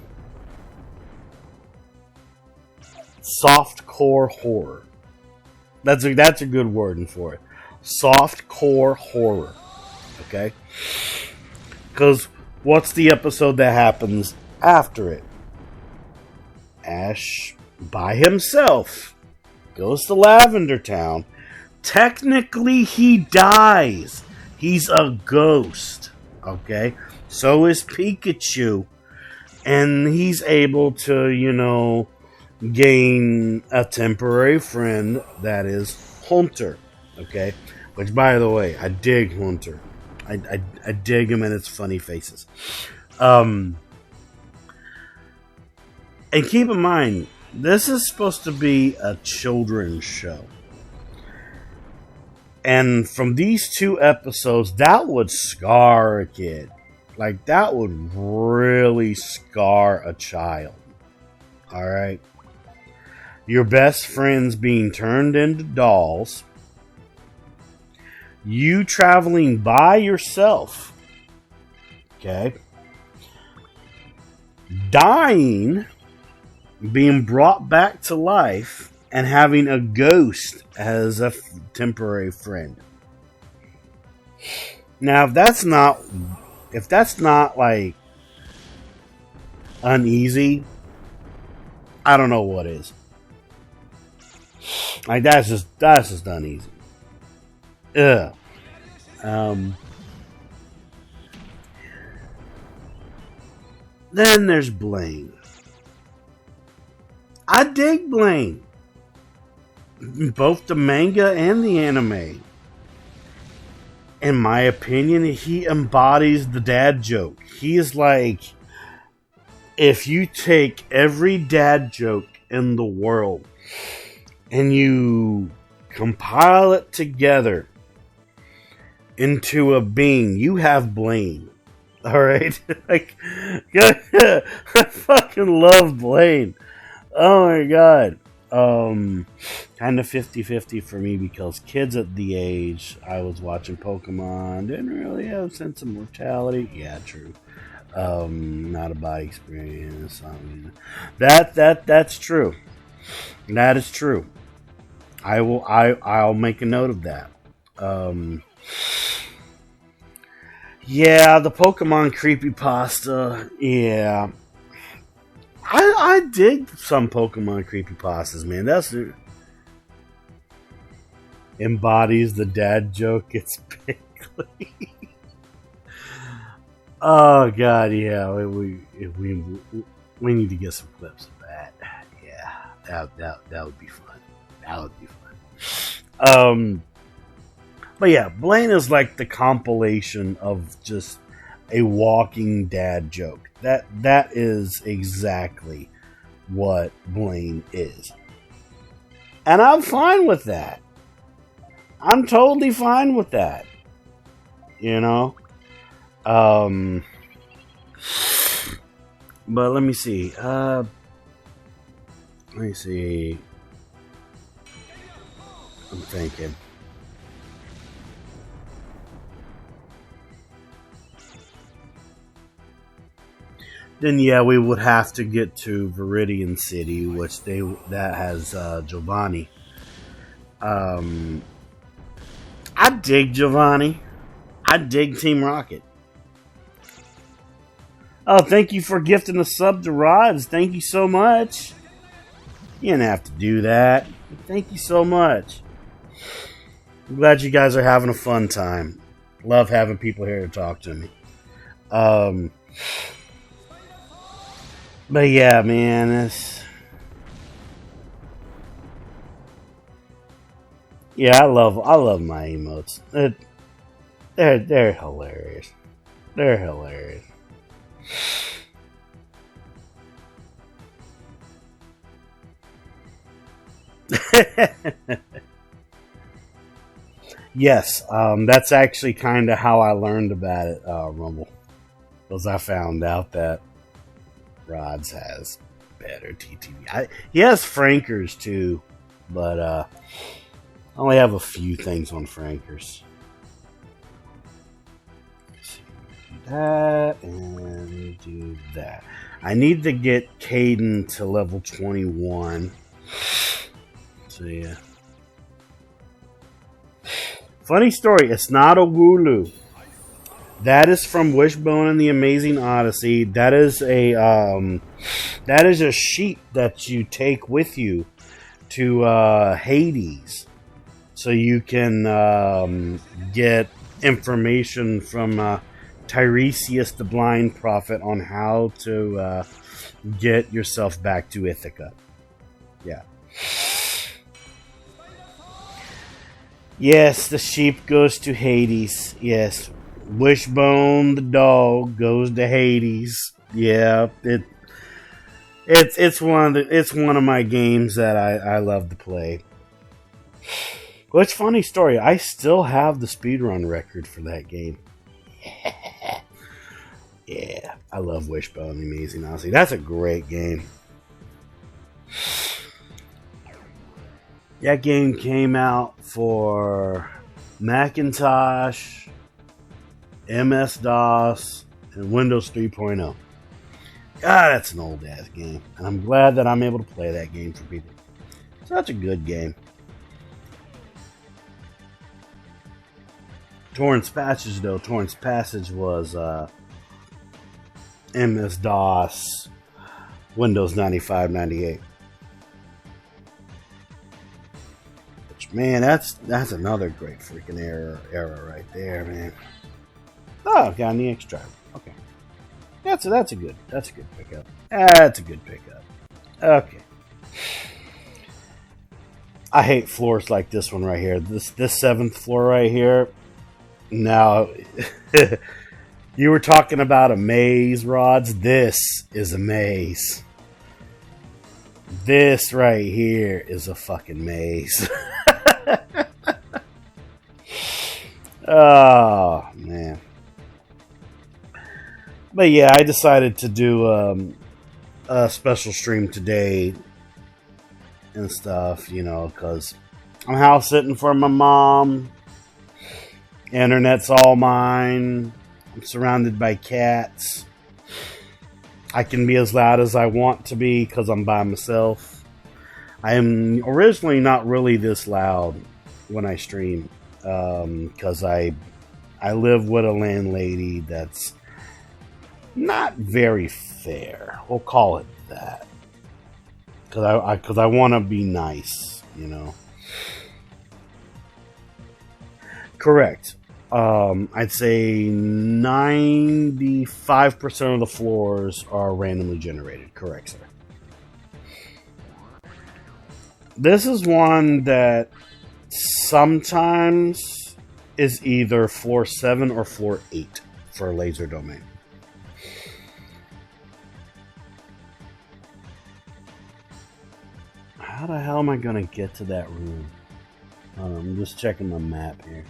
[SPEAKER 1] softcore horror. That's a good wording for it. Softcore horror. Okay? Because what's the episode that happens after it? Ash, by himself, goes to Lavender Town. Technically, he dies. He's a ghost. Okay? So is Pikachu. And he's able to, you know, gain a temporary friend that is Haunter. Okay? Which, by the way, I dig Haunter. I dig him and its funny faces. And keep in mind, this is supposed to be a children's show. And from these 2 episodes, that would scar a kid. Like, that would really scar a child. Alright? Your best friends being turned into dolls. You traveling by yourself. Okay? Dying, being brought back to life, and having a ghost as a temporary friend. Now, if that's not like uneasy, I don't know what is. Like, that's just uneasy. Ugh. Then there's Blaine. I dig Blaine. Both the manga and the anime. In my opinion, he embodies the dad joke. He is like, if you take every dad joke in the world and you compile it together into a being, you have Blaine. Alright? Like, I fucking love Blaine. Oh my god. Kind of 50-50 for me, because kids at the age I was watching Pukumon didn't really have a sense of mortality. Yeah, true. Not a body experience. That's true. That is true. I'll make a note of that. Yeah, the Pokemon creepypasta. Yeah. I dig some Pokemon creepypastas, man. That's it. Embodies the dad joke. It's Piggly. Oh god, yeah. We need to get some clips of that. Yeah, that would be fun. That would be fun. But yeah, Blaine is like the compilation of just a walking dad joke. That is exactly what Blaine is. And I'm fine with that. I'm totally fine with that. You know? But let me see. I'm thinking. Then yeah, we would have to get to Viridian City, which that has Giovanni. I dig Giovanni. I dig Team Rocket. Oh, thank you for gifting a sub to Rods. Thank you so much. You didn't have to do that. Thank you so much. I'm glad you guys are having a fun time. Love having people here to talk to me. But yeah, man, yeah, I love my emotes. They're hilarious. They're hilarious. Yes, that's actually kind of how I learned about it, Rumble. Because I found out that Rods has better TTV. He has Frankers too, but I only have a few things on Frankers. Do that and do that. I need to get Caden to level 21. So yeah. Funny story, it's not a Wooloo. That is from Wishbone and the Amazing Odyssey. That is a sheep that you take with you to Hades, so you can get information from Tiresias the Blind Prophet on how to get yourself back to Ithaca. Yeah. Yes, the sheep goes to Hades. Yes. Wishbone the dog goes to Hades. Yeah, it's one of my games that I love to play. Well, it's a funny story. I still have the speedrun record for that game. Yeah, I love Wishbone the Amazing Odyssey. That's a great game. That game came out for Macintosh, MS-DOS, and Windows 3.0. God, that's an old-ass game. And I'm glad that I'm able to play that game for people. Such a good game. Torrance Passage, though. Torrance Passage was MS-DOS, Windows 95, 98. Which, man, that's another great freaking era right there, man. Oh, got an EX driver. Okay, that's a good pickup. That's a good pickup. Okay. I hate floors like this one right here. This 7th floor right here. Now, you were talking about a maze, Rods. This is a maze. This right here is a fucking maze. Oh, man. But yeah, I decided to do a special stream today and stuff, you know, because I'm house sitting for my mom. Internet's all mine. I'm surrounded by cats. I can be as loud as I want to be because I'm by myself. I am originally not really this loud when I stream because I live with a landlady that's not very fair. We'll call it that. Because I want to be nice, you know. Correct. I'd say 95% of the floors are randomly generated. Correct, sir. This is one that sometimes is either floor 7 or floor 8 for Laser Domain. How the hell am I going to get to that room? I'm just checking my map here.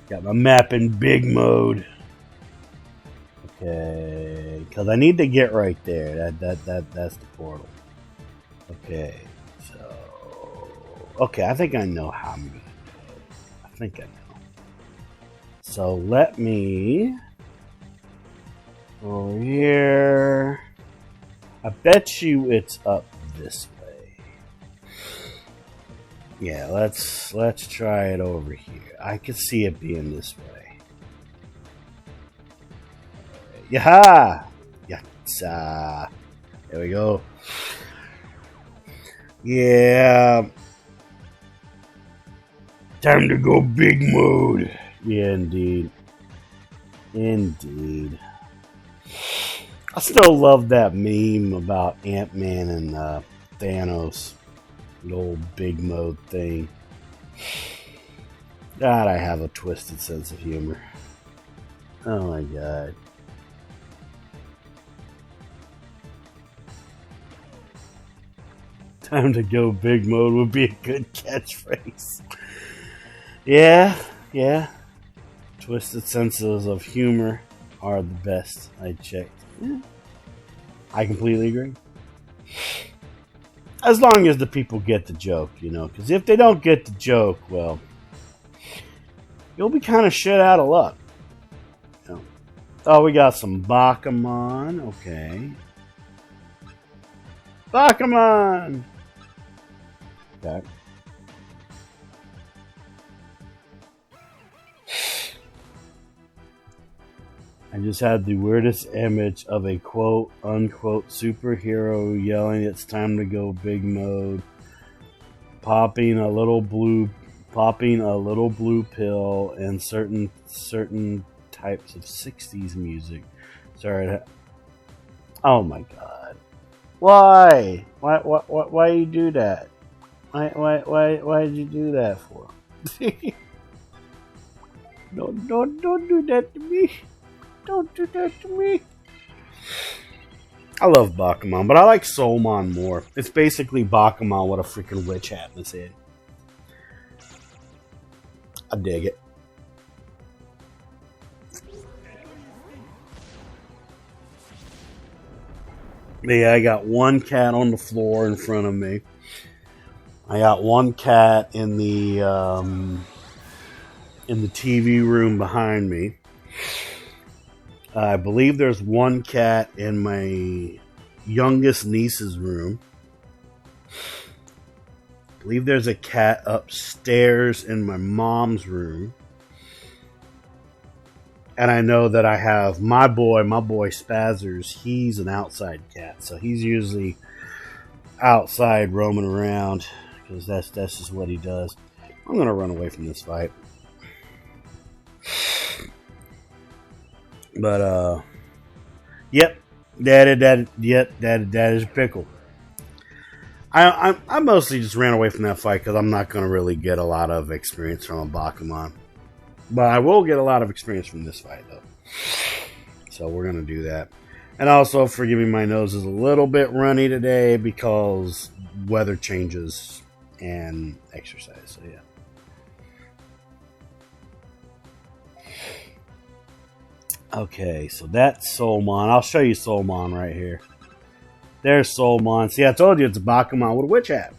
[SPEAKER 1] Got my map in big mode. Okay, because I need to get right there. That's the portal. Okay, so I think I know how I'm gonna do it. I think I know. So let me over here. I bet you it's up this way. Yeah, let's try it over here. I could see it being this way. Yaha! Yatsa! There we go. Yeah. Time to go big mode. Yeah, indeed. Indeed. I still love that meme about Ant-Man and Thanos. The old big mode thing. God, I have a twisted sense of humor. Oh my god. Time to go big mode would be a good catchphrase. Yeah. Twisted senses of humor are the best. I checked. Yeah. I completely agree. As long as the people get the joke, you know. Because if they don't get the joke, well, you'll be kind of shit out of luck. You know. Oh, we got some Pukumon. Okay. Pukumon! Okay. I just had the weirdest image of a quote unquote superhero yelling it's time to go big mode, popping a little blue pill, and certain types of 60s music. Sorry. Oh my god. Why? Why you do that? Why did you do that for? Don't do that to me. Don't do that to me. I love Pukumon, but I like Soulmon more. It's basically Pukumon with a freaking witch hat in his head. I dig it. Yeah, I got one cat on the floor in front of me. I got one cat in the TV room behind me. I believe there's one cat in my youngest niece's room. I believe there's a cat upstairs in my mom's room. And I know that I have my boy Spazzers. He's an outside cat, so he's usually outside roaming around because that's just what he does. I'm gonna run away from this fight. But yep, that is Pickle. I mostly just ran away from that fight because I'm not gonna really get a lot of experience from a Pukumon. But I will get a lot of experience from this fight, though. So we're going to do that. And also, forgive me, my nose is a little bit runny today because weather changes and exercise. So, yeah. Okay, so that's Soulmon. I'll show you Soulmon right here. There's Soulmon. See, I told you it's a Pukumon with a witch hat.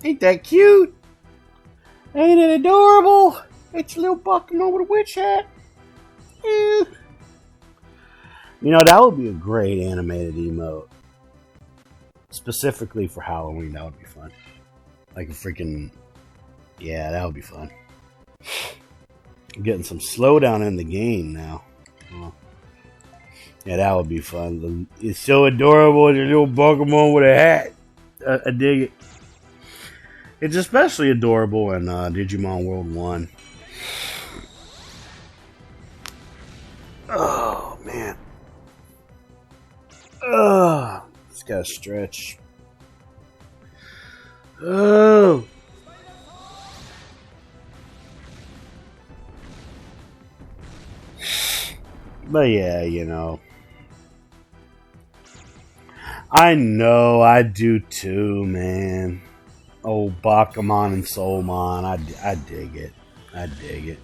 [SPEAKER 1] Ain't that cute? Ain't it adorable? It's a little Pukumon with a witch hat. You know, that would be a great animated emote. Specifically for Halloween, that would be fun. Like a freaking... Yeah, that would be fun. I'm getting some slowdown in the game now. Oh. Yeah, that would be fun. It's so adorable, it's a little Pukumon with a hat. I dig it. It's especially adorable in Digimon World 1. Oh, man. Just gotta stretch. Oh. But yeah, you know. I know, I do too, man. Oh, Pukumon and Soulmon. I dig it. I dig it.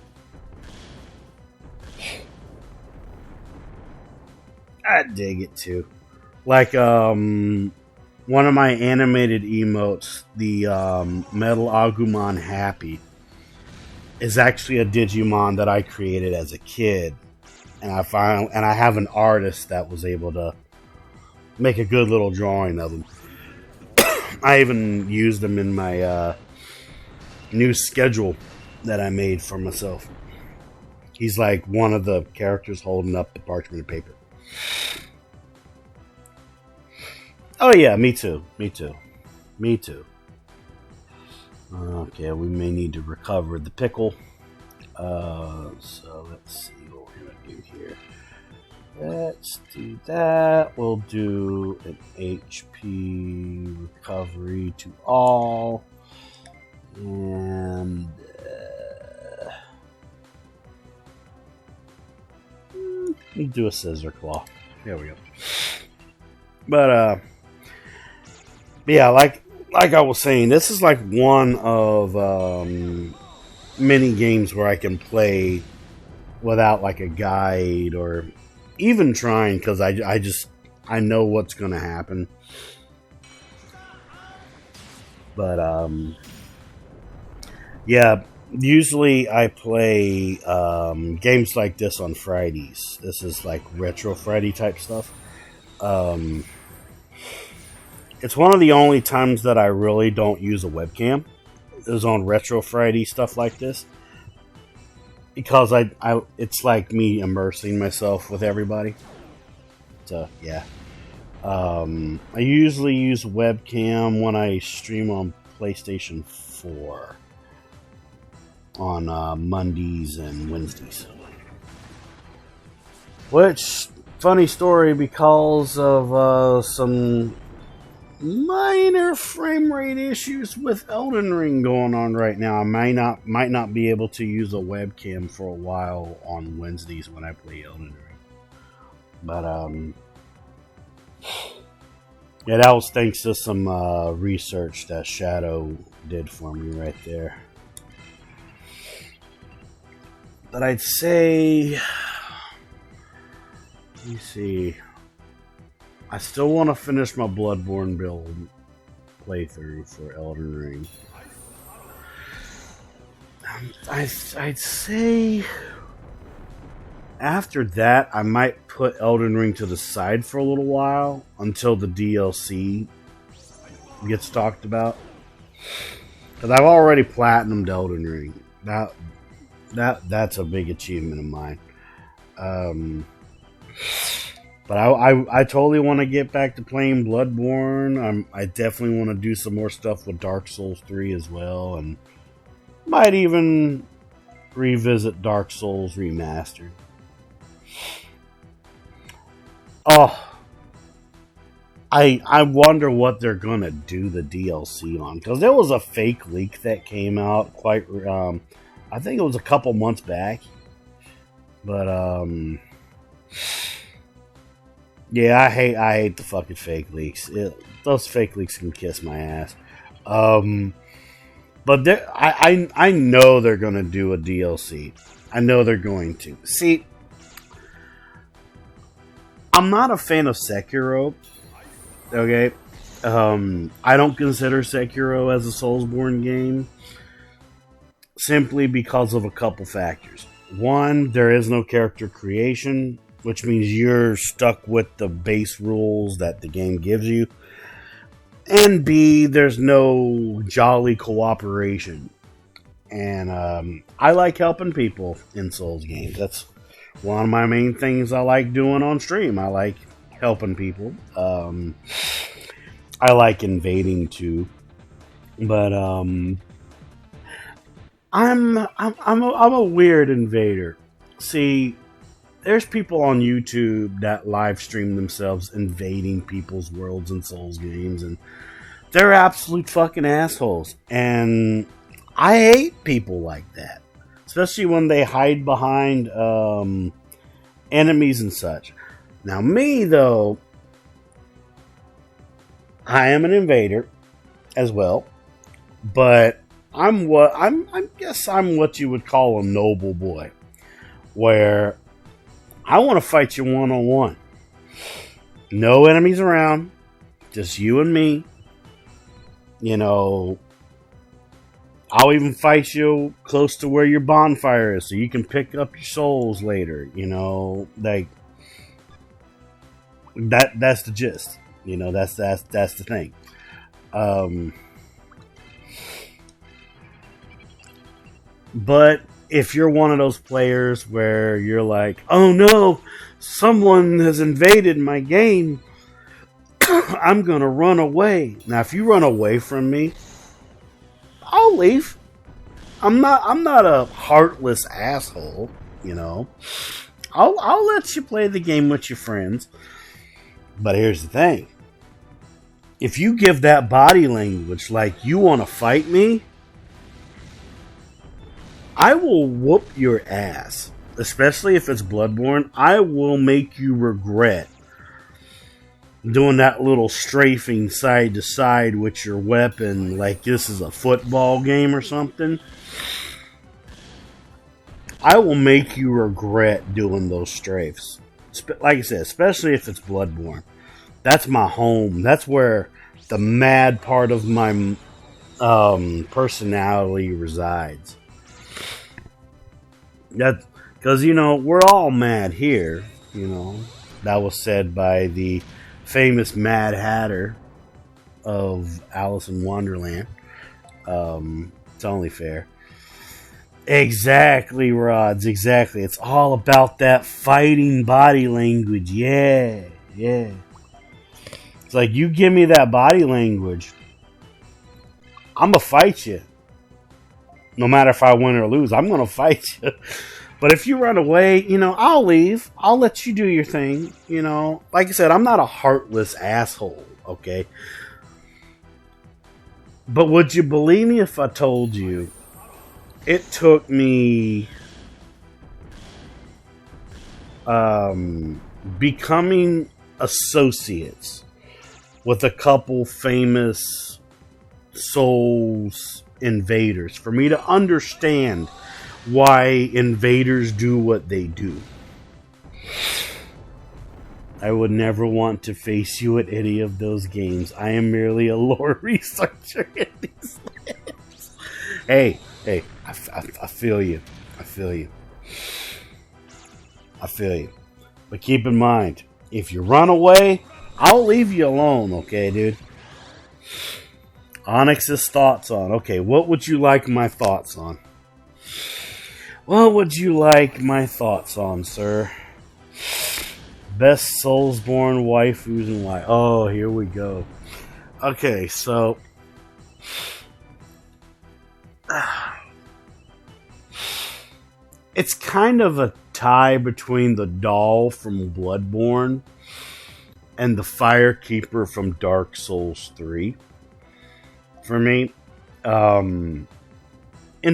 [SPEAKER 1] I dig it too. Like one of my animated emotes, the Metal Agumon Happy, is actually a Digimon that I created as a kid, and I have an artist that was able to make a good little drawing of him. I even used them in my new schedule that I made for myself. He's like one of the characters holding up the parchment paper. Oh yeah, me too. Me too. Me too. Okay, we may need to recover the pickle. So let's see what we're gonna do here. Let's do that. We'll do an HP recovery to all. And we'll do a scissor claw. There we go. But yeah, like I was saying, this is like one of many games where I can play without like a guide or even trying, because I know what's gonna happen. But yeah, usually I play games like this on Fridays. This is like Retro Friday type stuff. It's one of the only times that I really don't use a webcam is on Retro Friday stuff like this, because it's like me immersing myself with everybody. So yeah, I usually use webcam when I stream on PlayStation 4 on Mondays and Wednesdays. Which, funny story, because of some minor frame rate issues with Elden Ring going on right now, I might not be able to use a webcam for a while on Wednesdays when I play Elden Ring. But yeah, that was thanks to some research that Shadow did for me right there. But I'd say, let me see. I still want to finish my Bloodborne build playthrough for Elden Ring. I'd say after that, I might put Elden Ring to the side for a little while until the DLC gets talked about. Because I've already platinumed Elden Ring. That's a big achievement of mine. But I totally want to get back to playing Bloodborne. I definitely want to do some more stuff with Dark Souls 3 as well, and might even revisit Dark Souls Remastered. Oh, I wonder what they're gonna do the DLC on, because there was a fake leak that came out I think it was a couple months back, but yeah, I hate the fucking fake leaks. Those fake leaks can kiss my ass. But I know they're gonna do a DLC. I know they're going to. See, I'm not a fan of Sekiro. Okay, I don't consider Sekiro as a Soulsborne game simply because of a couple factors. One, there is no character creation, which means you're stuck with the base rules that the game gives you. And B, there's no jolly cooperation. And I like helping people in Souls games. That's one of my main things I like doing on stream. I like helping people. I like invading too. But I'm a weird invader. See, there's people on YouTube that live stream themselves invading people's worlds in Souls games, and they're absolute fucking assholes. And I hate people like that, especially when they hide behind enemies and such. Now, me though, I am an invader as well, but I guess I'm what you would call a noble boy, where I want to fight you one-on-one. No enemies around, just you and me. You know, I'll even fight you close to where your bonfire is, so you can pick up your souls later. You know, like that's the gist. You know, that's the thing. But if you're one of those players where you're like, oh no, someone has invaded my game, I'm gonna run away. Now, if you run away from me, I'll leave. I'm not a heartless asshole, you know. I'll let you play the game with your friends. But here's the thing. If you give that body language like you want to fight me, I will whoop your ass. Especially if it's Bloodborne. I will make you regret doing that little strafing side to side with your weapon like this is a football game or something. I will make you regret doing those strafes. Like I said, especially if it's Bloodborne. That's my home. That's where the mad part of my personality resides. That, because, you know, we're all mad here. You know, that was said by the famous Mad Hatter of Alice in Wonderland. It's only fair. Exactly, Rods. Exactly. It's all about that fighting body language. Yeah. It's like, you give me that body language, I'm going to fight you. No matter if I win or lose, I'm going to fight you. But if you run away, I'll leave. I'll let you do your thing. Like I said, I'm not a heartless asshole, okay? But would you believe me if I told you it took me becoming associates with a couple famous Souls invaders for me to understand why invaders do what they do. I would never want to face you at any of those games. I am merely a lore researcher in these lives. Hey, I feel you. I feel you. But keep in mind, if you run away, I'll leave you alone, okay, dude? Onyx's thoughts on. Okay, what would you like my thoughts on? What would you like my thoughts on, sir? Best Soulsborne waifus and why? Oh, here we go. Okay, so it's kind of a tie between the doll from Bloodborne and the Firekeeper from Dark Souls 3. For me, in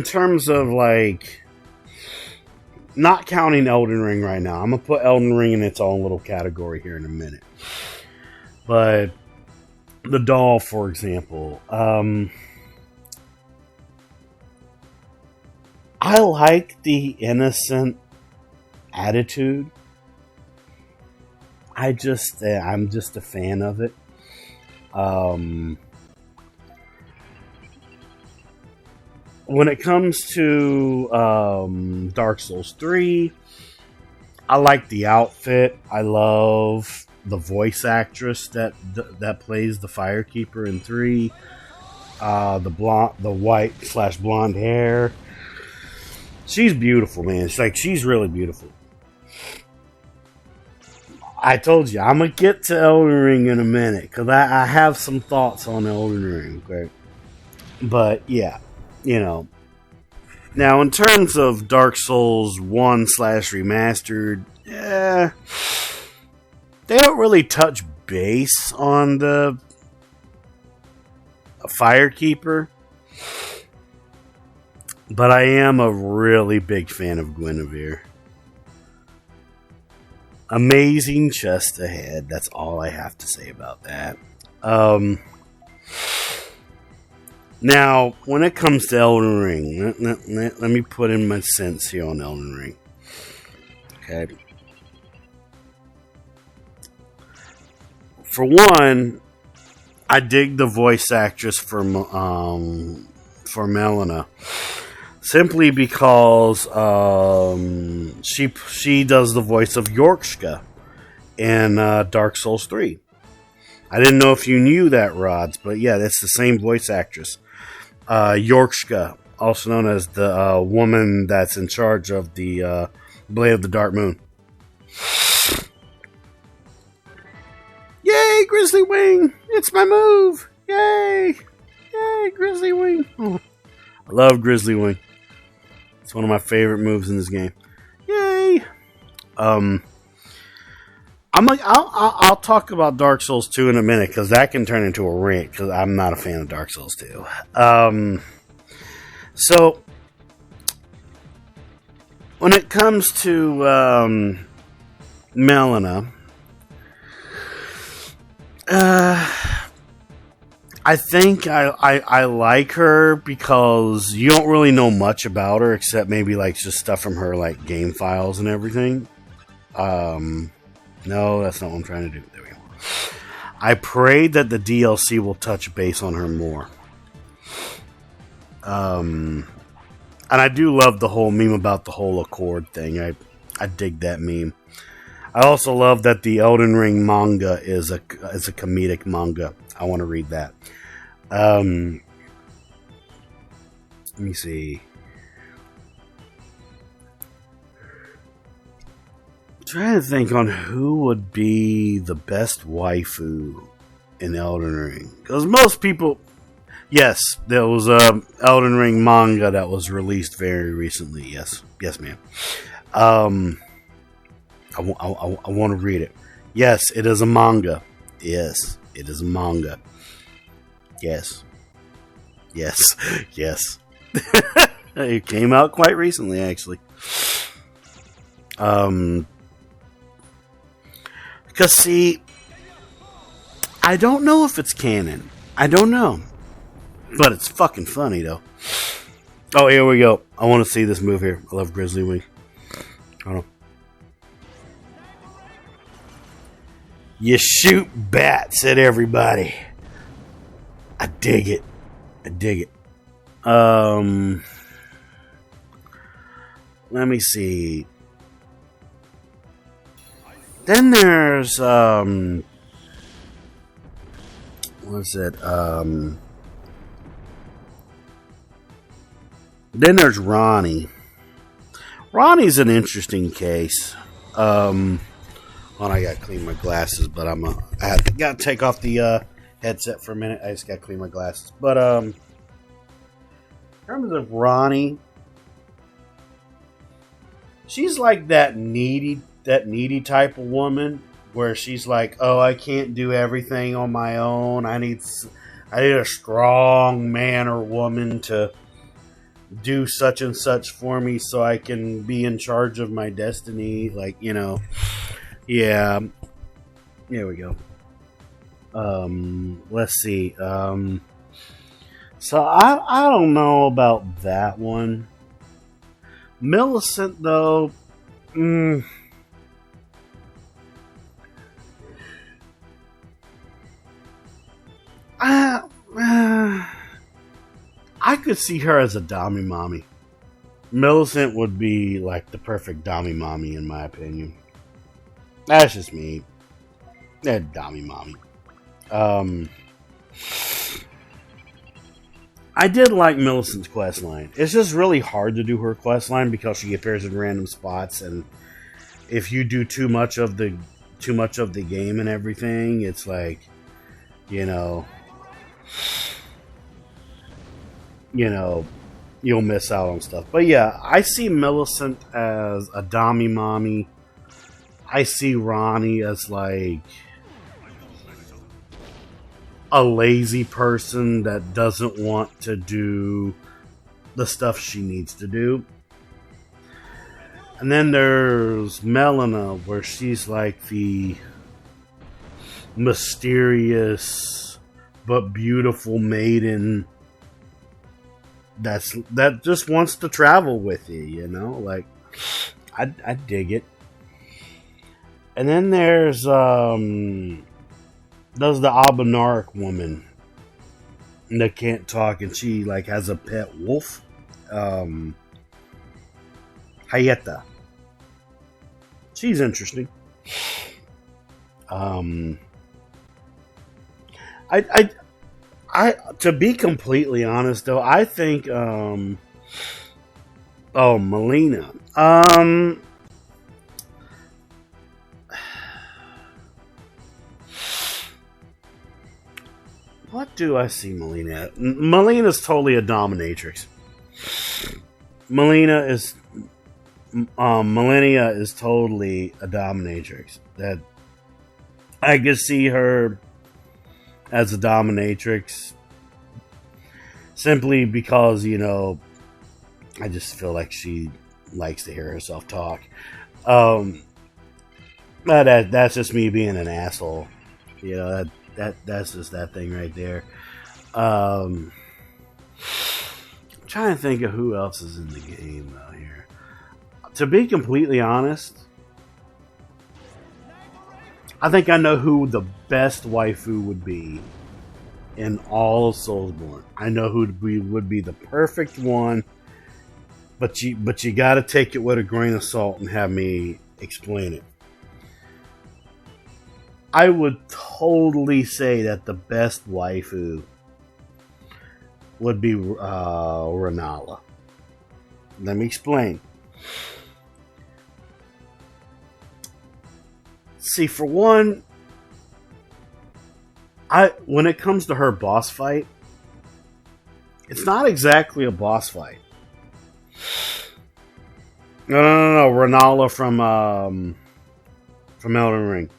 [SPEAKER 1] terms of like, not counting Elden Ring right now. I'm going to put Elden Ring in its own little category here in a minute. But the doll, for example, I like the innocent attitude. I'm just a fan of it. When it comes to Dark Souls 3, I like the outfit. I love the voice actress that plays the Firekeeper in 3. The white / blonde hair. She's beautiful, man. She's really beautiful. I told you, I'm going to get to Elden Ring in a minute, because I have some thoughts on Elden Ring, okay? But, yeah. Now in terms of Dark Souls 1 / remastered, they don't really touch base on the Firekeeper, but I am a really big fan of Guinevere. Amazing chest ahead. That's all I have to say about that. Now, when it comes to Elden Ring, let me put in my sense here on Elden Ring. Okay. For one, I dig the voice actress for Melina, simply because she does the voice of Yorkshka in Dark Souls 3. I didn't know if you knew that, Rods, but yeah, that's the same voice actress. Yorkshka, also known as the woman that's in charge of the Blade of the Dark Moon. Yay, Grizzly Wing! It's my move! Yay! Yay, Grizzly Wing! Oh, I love Grizzly Wing. It's one of my favorite moves in this game. Yay! I'll talk about Dark Souls 2 in a minute, because that can turn into a rant, because I'm not a fan of Dark Souls 2. So, when it comes to Melina, I think I like her because you don't really know much about her, except maybe like just stuff from her like game files and everything. No, that's not what I'm trying to do. There we go. I pray that the DLC will touch base on her more. And I do love the whole meme about the whole Accord thing. I dig that meme. I also love that the Elden Ring manga is a comedic manga. I want to read that. Let me see. Trying to think on who would be the best waifu in Elden Ring, because most people, yes, there was a Elden Ring manga that was released very recently. Yes, ma'am. I want to read it. Yes, it is a manga. Yes, it is a manga. Yes. Yes. Yes. It came out quite recently, actually. Because, see, I don't know if it's canon. I don't know. But it's fucking funny, though. Oh, here we go. I want to see this move here. I love Grizzly Wing. Hold on. You shoot bats at everybody. I dig it. I dig it. Let me see. Then there's what's it? Then there's Ronnie. Ronnie's an interesting case. Well, I gotta clean my glasses, but I gotta take off the headset for a minute. I just gotta clean my glasses. But in terms of Ronnie, she's like that needy type of woman where she's like, oh, I can't do everything on my own. I need a strong man or woman to do such and such for me so I can be in charge of my destiny. Like, you know, yeah. Here we go. Let's see. So I don't know about that one. Millicent, though, I could see her as a Dami Mommy. Millicent would be like the perfect Dami Mommy, in my opinion. That's just me. That Dami Mommy. I did like Millicent's questline. It's just really hard to do her questline because she appears in random spots, and if you do too much of the game and everything, it's like, you'll miss out on stuff. But yeah, I see Millicent as a Dami Mommy. I see Ronnie as like a lazy person that doesn't want to do the stuff she needs to do. And then there's Melina, where she's like the mysterious but beautiful maiden that just wants to travel with you, like I dig it. And then there's the Abanaric woman that can't talk, and she like has a pet wolf, Hayeta. She's interesting. I to be completely honest though, I think Melina. What do I see Melina? Melina's totally a dominatrix. Melina is Millennia is totally a dominatrix. That I could see her as a dominatrix simply because, I just feel like she likes to hear herself talk. But that's just me being an asshole. That's just that thing right there. I'm trying to think of who else is in the game though here. To be completely honest, I think I know who the best waifu would be in all of Soulsborne. I know who would be the perfect one, but you got to take it with a grain of salt and have me explain it. I would totally say that the best waifu would be Renala. Let me explain. See, for one, when it comes to her boss fight, it's not exactly a boss fight. No. Renala from Elden Ring.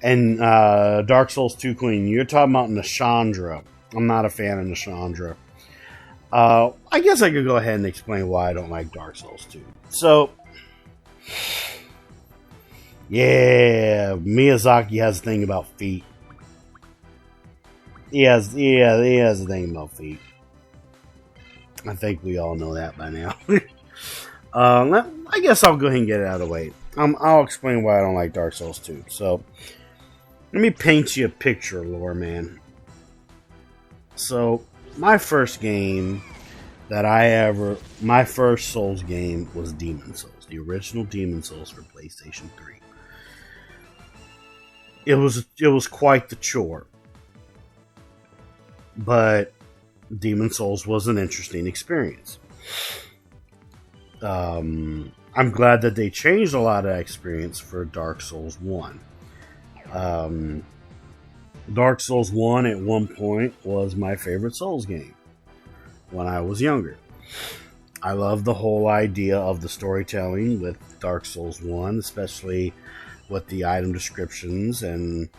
[SPEAKER 1] And Dark Souls 2 Queen. You're talking about Nashandra. I'm not a fan of Nashandra. I guess I could go ahead and explain why I don't like Dark Souls 2. So, yeah, Miyazaki has a thing about feet. He has a thing about feet. I think we all know that by now. I guess I'll go ahead and get it out of the way. I'll explain why I don't like Dark Souls 2. So, let me paint you a picture, lore man. So, my first Souls game was Demon Souls, the original Demon Souls for PlayStation 3. It was quite the chore, but Demon Souls was an interesting experience. I'm glad that they changed a lot of that experience for Dark Souls 1. Dark Souls 1 at one point was my favorite Souls game when I was younger. I love the whole idea of the storytelling with Dark Souls 1, especially with the item descriptions and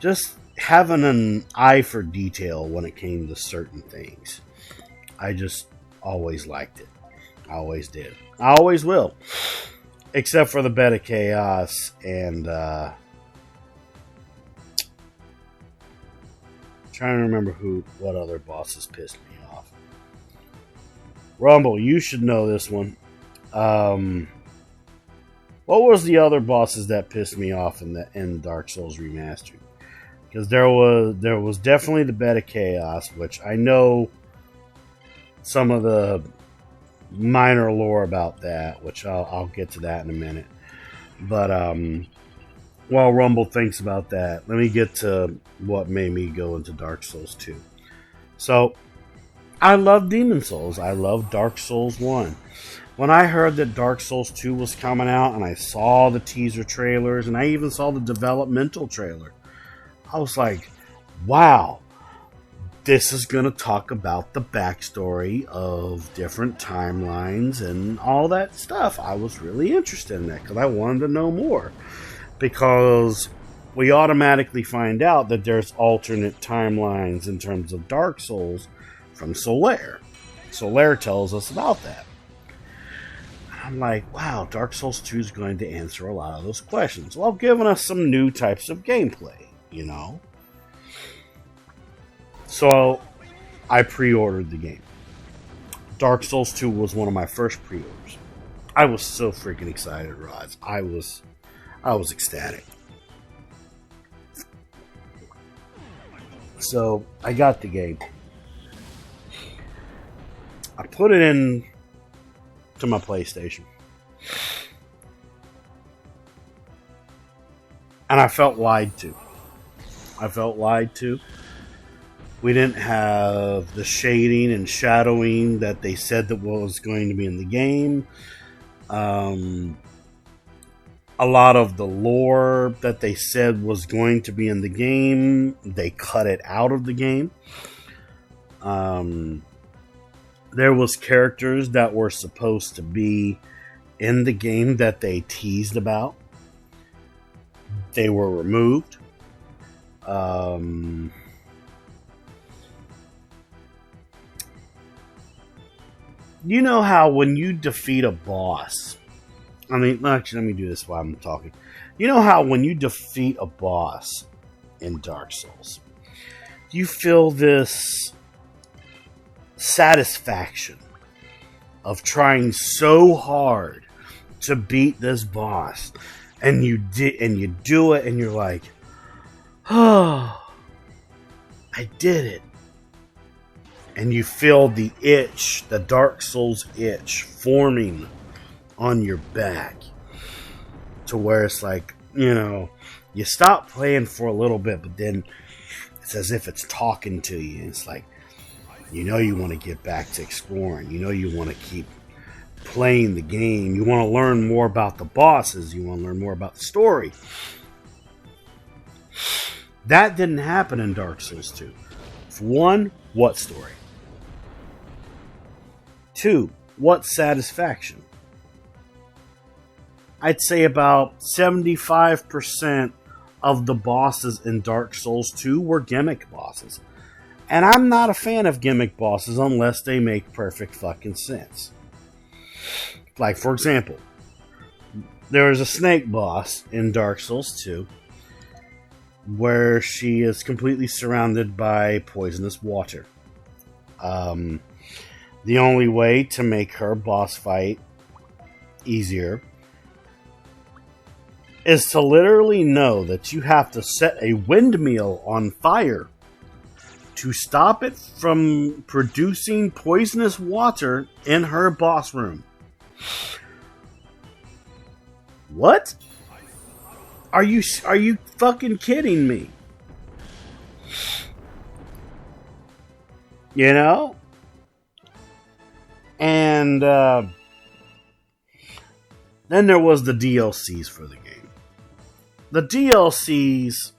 [SPEAKER 1] just having an eye for detail when it came to certain things. I just always liked it. I always did. I always will. Except for the Bed of Chaos and trying to remember what other bosses pissed me off. Rumble, you should know this one. What was the other bosses that pissed me off in Dark Souls Remastered? Because there was definitely the Bed of Chaos, which I know some of the minor lore about that, which I'll get to that in a minute. But while Rumble thinks about that, let me get to what made me go into Dark Souls 2. So, I love Demon Souls. I love Dark Souls 1. When I heard that Dark Souls 2 was coming out, and I saw the teaser trailers, and I even saw the developmental trailer, I was like, wow, this is going to talk about the backstory of different timelines and all that stuff. I was really interested in that because I wanted to know more. Because we automatically find out that there's alternate timelines in terms of Dark Souls from Solaire. Solaire tells us about that. I'm like, wow, Dark Souls 2 is going to answer a lot of those questions while giving us some new types of gameplay, you know? So, I pre-ordered the game. Dark Souls 2 was one of my first pre-orders. I was so freaking excited, Roz. I was ecstatic. So, I got the game. I put it in to my PlayStation. And I felt lied to. We didn't have the shading and shadowing that they said that was going to be in the game. A lot of the lore that they said was going to be in the game, they cut it out of the game. There was characters that were supposed to be in the game that they teased about. They were removed. You know how when you defeat a boss... actually, let me do this while I'm talking. You know how when you defeat a boss in Dark Souls, you feel this satisfaction of trying so hard to beat this boss, and you do it, and you're like, oh, I did it. And you feel the itch, the Dark Souls itch, forming on your back, to where it's like, you stop playing for a little bit, but then it's as if it's talking to you. It's like, you want to get back to exploring. You want to keep playing the game. You want to learn more about the bosses. You want to learn more about the story. That didn't happen in Dark Souls 2. For one, what story? 2. What satisfaction? I'd say about 75% of the bosses in Dark Souls 2 were gimmick bosses. And I'm not a fan of gimmick bosses unless they make perfect fucking sense. Like, for example, there is a snake boss in Dark Souls 2 where she is completely surrounded by poisonous water. The only way to make her boss fight easier is to literally know that you have to set a windmill on fire to stop it from producing poisonous water in her boss room. What? Are you fucking kidding me? You know? And then there was the DLCs for the game. The DLCs,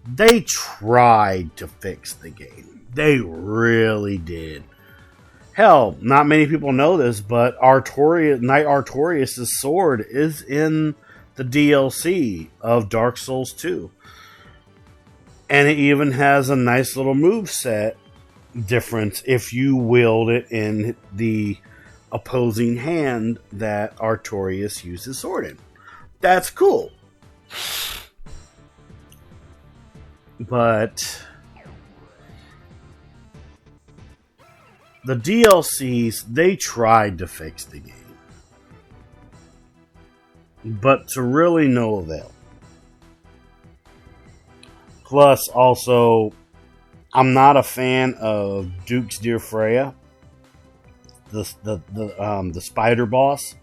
[SPEAKER 1] they tried to fix the game. They really did. Hell, not many people know this, but Knight Artorias' sword is in the DLC of Dark Souls 2. And it even has a nice little moveset difference if you wield it in the opposing hand that Artorias used his sword in. That's cool. But the DLCs, they tried to fix the game. But to really no avail. Plus, also, I'm not a fan of Duke's Dear Freya, the spider boss.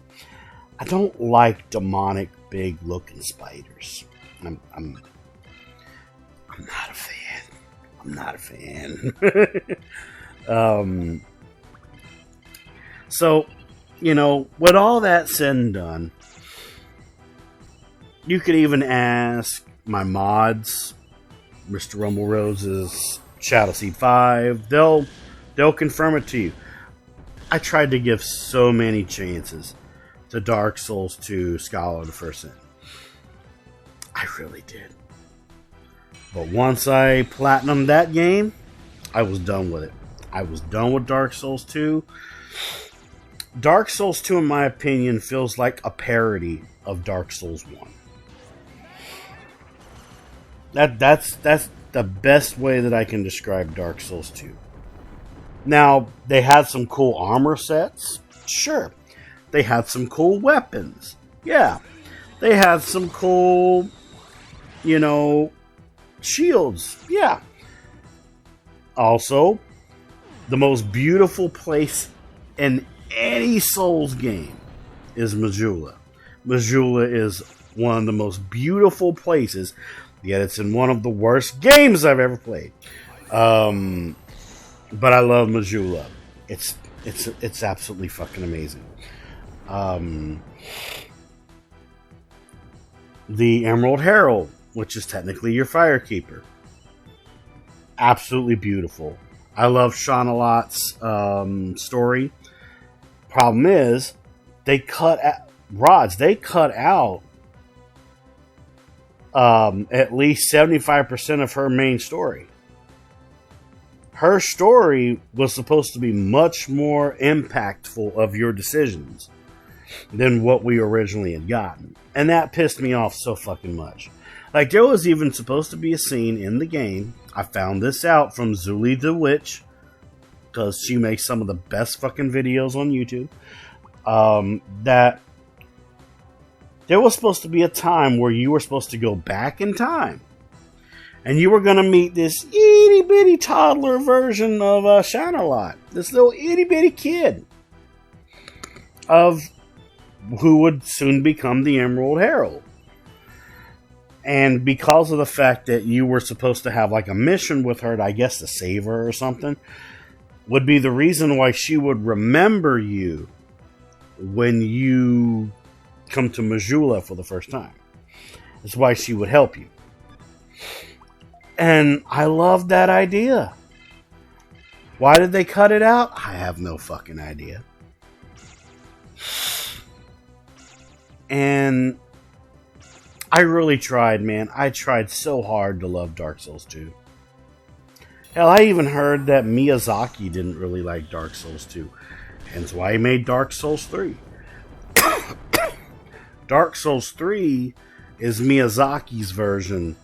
[SPEAKER 1] I don't like demonic, big-looking spiders. I'm not a fan. I'm not a fan. So, you know, with all that said and done, you could even ask my mods, Mr. Rumble Rose's Shadowseed 5. They'll confirm it to you. I tried to give so many chances to Dark Souls 2 Scholar of the First Sin. I really did. But once I platinumed that game, I was done with it. I was done with Dark Souls 2. Dark Souls 2, in my opinion, feels like a parody of Dark Souls 1. That's the best way that I can describe Dark Souls 2. Now, they had some cool armor sets. Sure. They had some cool weapons. Yeah. They had some cool, shields. Yeah. Also, the most beautiful place in any Souls game is Majula. Majula is one of the most beautiful places, yet it's in one of the worst games I've ever played. But I love Majula. It's absolutely fucking amazing. The Emerald Herald, which is technically your Firekeeper. Absolutely beautiful. I love Shaunalot's story. Problem is, they cut out at least 75% of her main story. Her story was supposed to be much more impactful of your decisions than what we originally had gotten. And that pissed me off so fucking much. Like, there was even supposed to be a scene in the game. I found this out from Zuli the Witch, because she makes some of the best fucking videos on YouTube. That there was supposed to be a time where you were supposed to go back in time. And you were going to meet this itty bitty toddler version of Shaunalot. This little itty bitty kid. Of who would soon become the Emerald Herald. And because of the fact that you were supposed to have like a mission with her, I guess to save her or something, would be the reason why she would remember you when you come to Majula for the first time. That's why she would help you. And I love that idea. Why did they cut it out? I have no fucking idea. And I really tried, man. I tried so hard to love Dark Souls 2. Hell, I even heard that Miyazaki didn't really like Dark Souls 2. Hence why he made Dark Souls 3. Dark Souls 3 is Miyazaki's version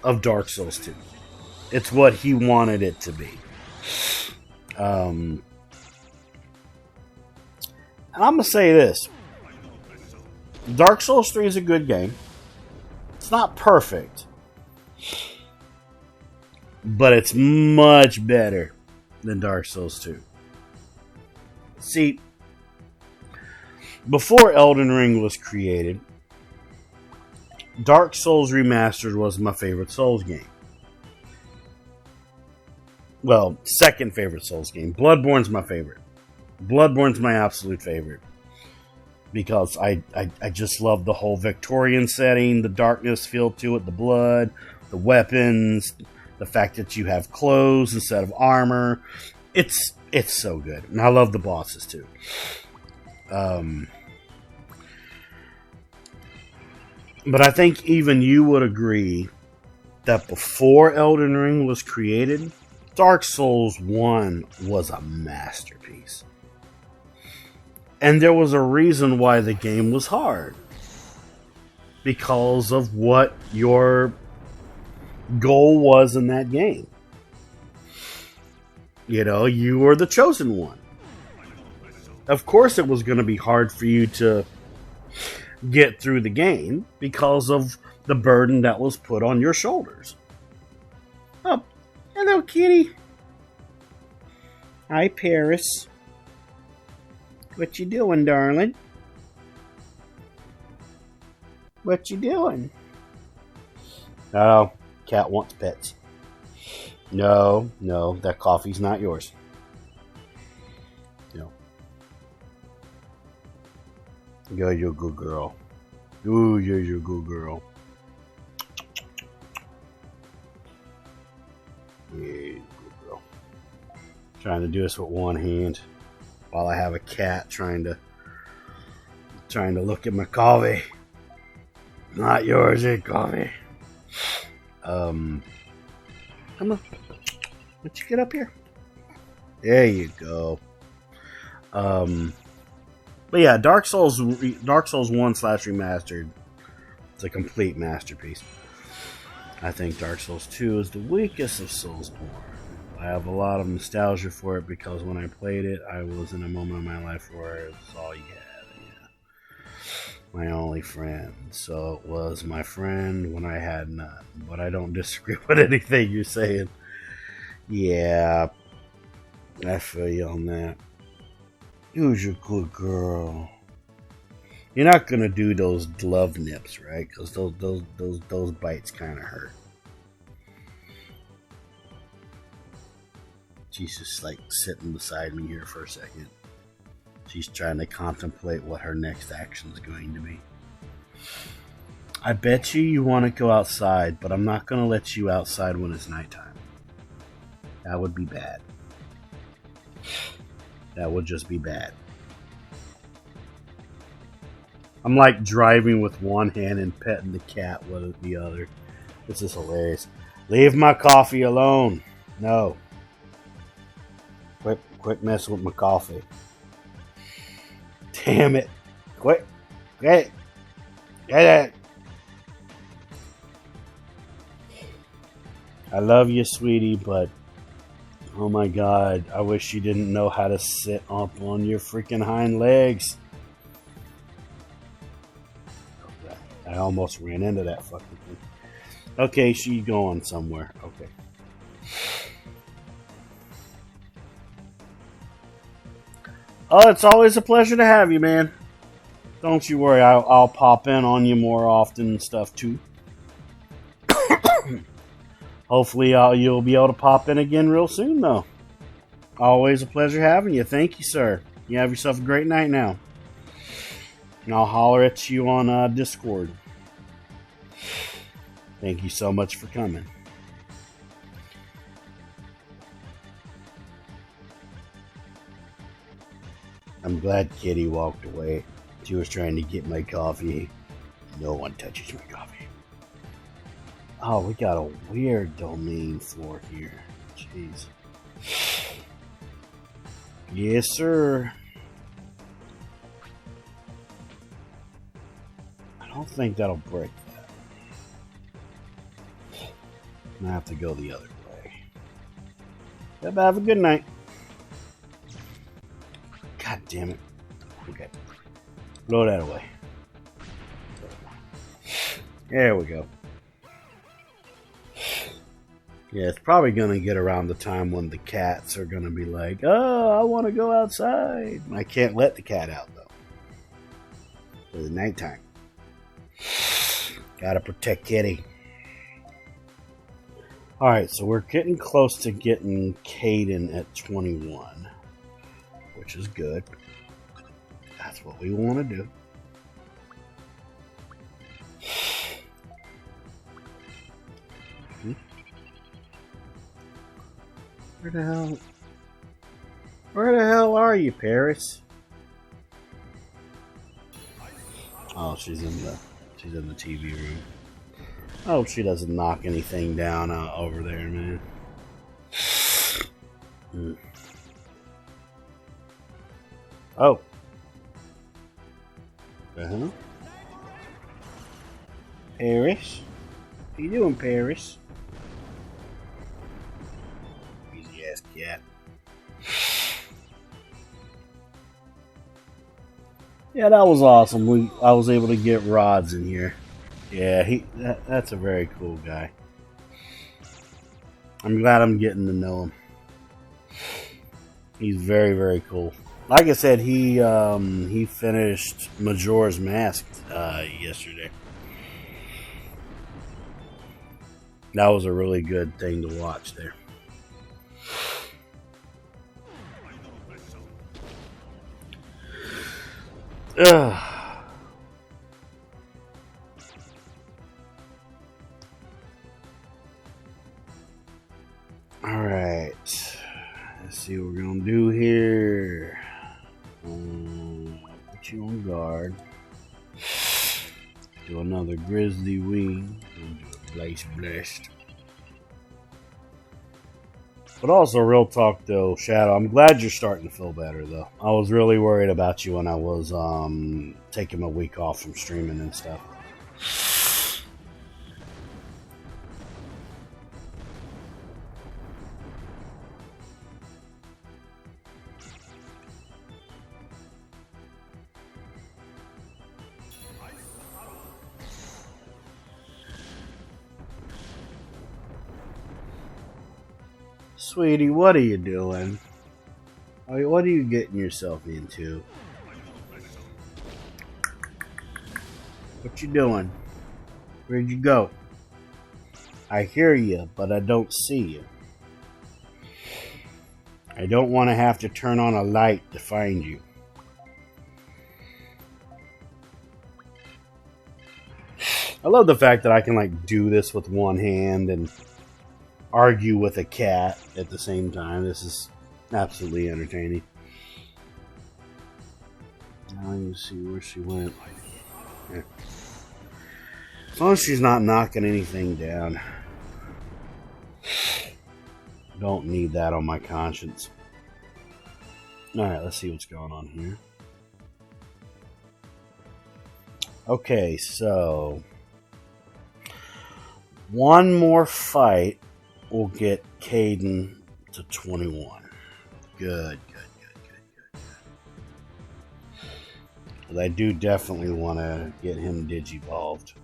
[SPEAKER 1] of Dark Souls 2. It's what he wanted it to be. And I'm going to say this. Dark Souls 3 is a good game. It's not perfect. But it's much better than Dark Souls 2. See, before Elden Ring was created, Dark Souls Remastered was my favorite Souls game. Well, second favorite Souls game. Bloodborne's my favorite. Bloodborne's my absolute favorite. Because I just love the whole Victorian setting, the darkness feel to it, the blood, the weapons, the fact that you have clothes instead of armor. It's so good. And I love the bosses too. But I think even you would agree that before Elden Ring was created, Dark Souls 1 was a masterpiece. And there was a reason why the game was hard. Because of what your goal was in that game. You know, you were the chosen one. Of course it was going to be hard for you to get through the game because of the burden that was put on your shoulders. Oh, hello, kitty. Hi, Paris. What you doing, darling? What you doing? Oh, cat wants pets. No, that coffee's not yours. No. You're a good girl. Ooh, you're a good girl. Yeah, good girl. Trying to do this with one hand while I have a cat trying to look at my coffee. Not yours, coffee. Come on. Let's you get up here. There you go. But yeah, Dark Souls 1 / Remastered. It's a complete masterpiece. I think Dark Souls 2 is the weakest of Soulsborne. I have a lot of nostalgia for it because when I played it, I was in a moment of my life where it was all you had. Yeah. My only friend. So it was my friend when I had none. But I don't disagree with anything you're saying. Yeah, I feel you on that. Who's your good girl? You're not gonna do those glove nips, right? Because those bites kind of hurt. She's just like sitting beside me here for a second. She's trying to contemplate what her next action is going to be. I bet you want to go outside, but I'm not gonna let you outside when it's nighttime. That would be bad. That would just be bad. I'm like driving with one hand and petting the cat with the other. This is hilarious. Leave my coffee alone. No. Quit messing with my coffee. Damn it. Quit. Get it. I love you, sweetie, but oh my god, I wish you didn't know how to sit up on your freaking hind legs. I almost ran into that fucking thing. Okay, she's going somewhere. Okay. Oh, it's always a pleasure to have you, man. Don't you worry, I'll pop in on you more often and stuff, too. Hopefully you'll be able to pop in again real soon, though. Always a pleasure having you. Thank you, sir. You have yourself a great night now. And I'll holler at you on Discord. Thank you so much for coming. I'm glad Kitty walked away. She was trying to get my coffee. No one touches my coffee. Oh, we got a weird domain floor here. Jeez. Yes, sir. I don't think that'll break that. I'm gonna have to go the other way. Yep, have a good night. God damn it. Okay. Blow that away. There we go. Yeah, it's probably going to get around the time when the cats are going to be like, oh, I want to go outside. I can't let the cat out, though. It's nighttime. Gotta protect Kitty. Alright, so we're getting close to getting Caden at 21. Which is good. That's what we want to do. Where the hell are you, Paris? Oh, she's in the TV room. I hope she doesn't knock anything down over there, man. Oh. Paris? What you doing, Paris? Easy ass cat. Yeah, that was awesome. I was able to get Rods in here. Yeah, that's a very cool guy. I'm glad I'm getting to know him. He's very, very cool. Like I said, he finished Majora's Mask yesterday. That was a really good thing to watch there. Alright. Let's see what we're going to do here. Put you on guard. Do another Grizzly Wing. And do a Blaze Blessed. But also, real talk though, Shadow, I'm glad you're starting to feel better though. I was really worried about you when I was taking a week off from streaming and stuff. Sweetie, what are you doing? What are you getting yourself into? What you doing? Where'd you go? I hear you, but I don't see you. I don't want to have to turn on a light to find you. I love the fact that I can like do this with one hand and argue with a cat at the same time. This is absolutely entertaining. Now you see where she went. Yeah. As long as she's not knocking anything down. Don't need that on my conscience. Alright, let's see what's going on here. Okay, so one more fight will get Caden to 21. Good. But I do definitely want to get him digivolved.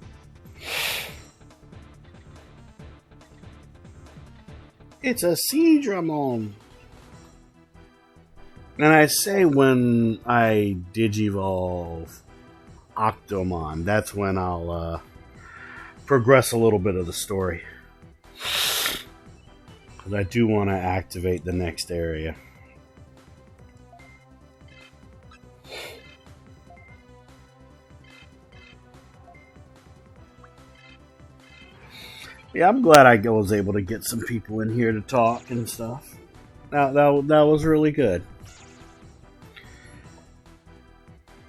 [SPEAKER 1] It's a Seedramon. And I say when I digivolve Octomon, that's when I'll progress a little bit of the story. Because I do want to activate the next area. Yeah, I'm glad I was able to get some people in here to talk and stuff. That was really good.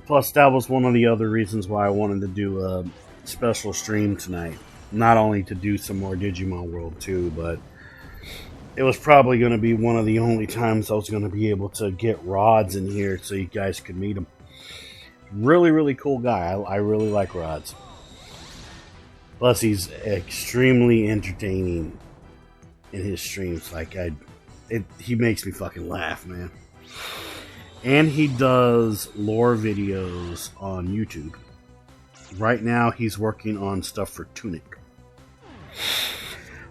[SPEAKER 1] Plus, that was one of the other reasons why I wanted to do a special stream tonight. Not only to do some more Digimon World 2, but it was probably going to be one of the only times I was going to be able to get Rods in here so you guys could meet him. Really, really cool guy. I really like Rods. Plus, he's extremely entertaining in his streams. Like, he makes me fucking laugh, man. And he does lore videos on YouTube. Right now, he's working on stuff for Tunic,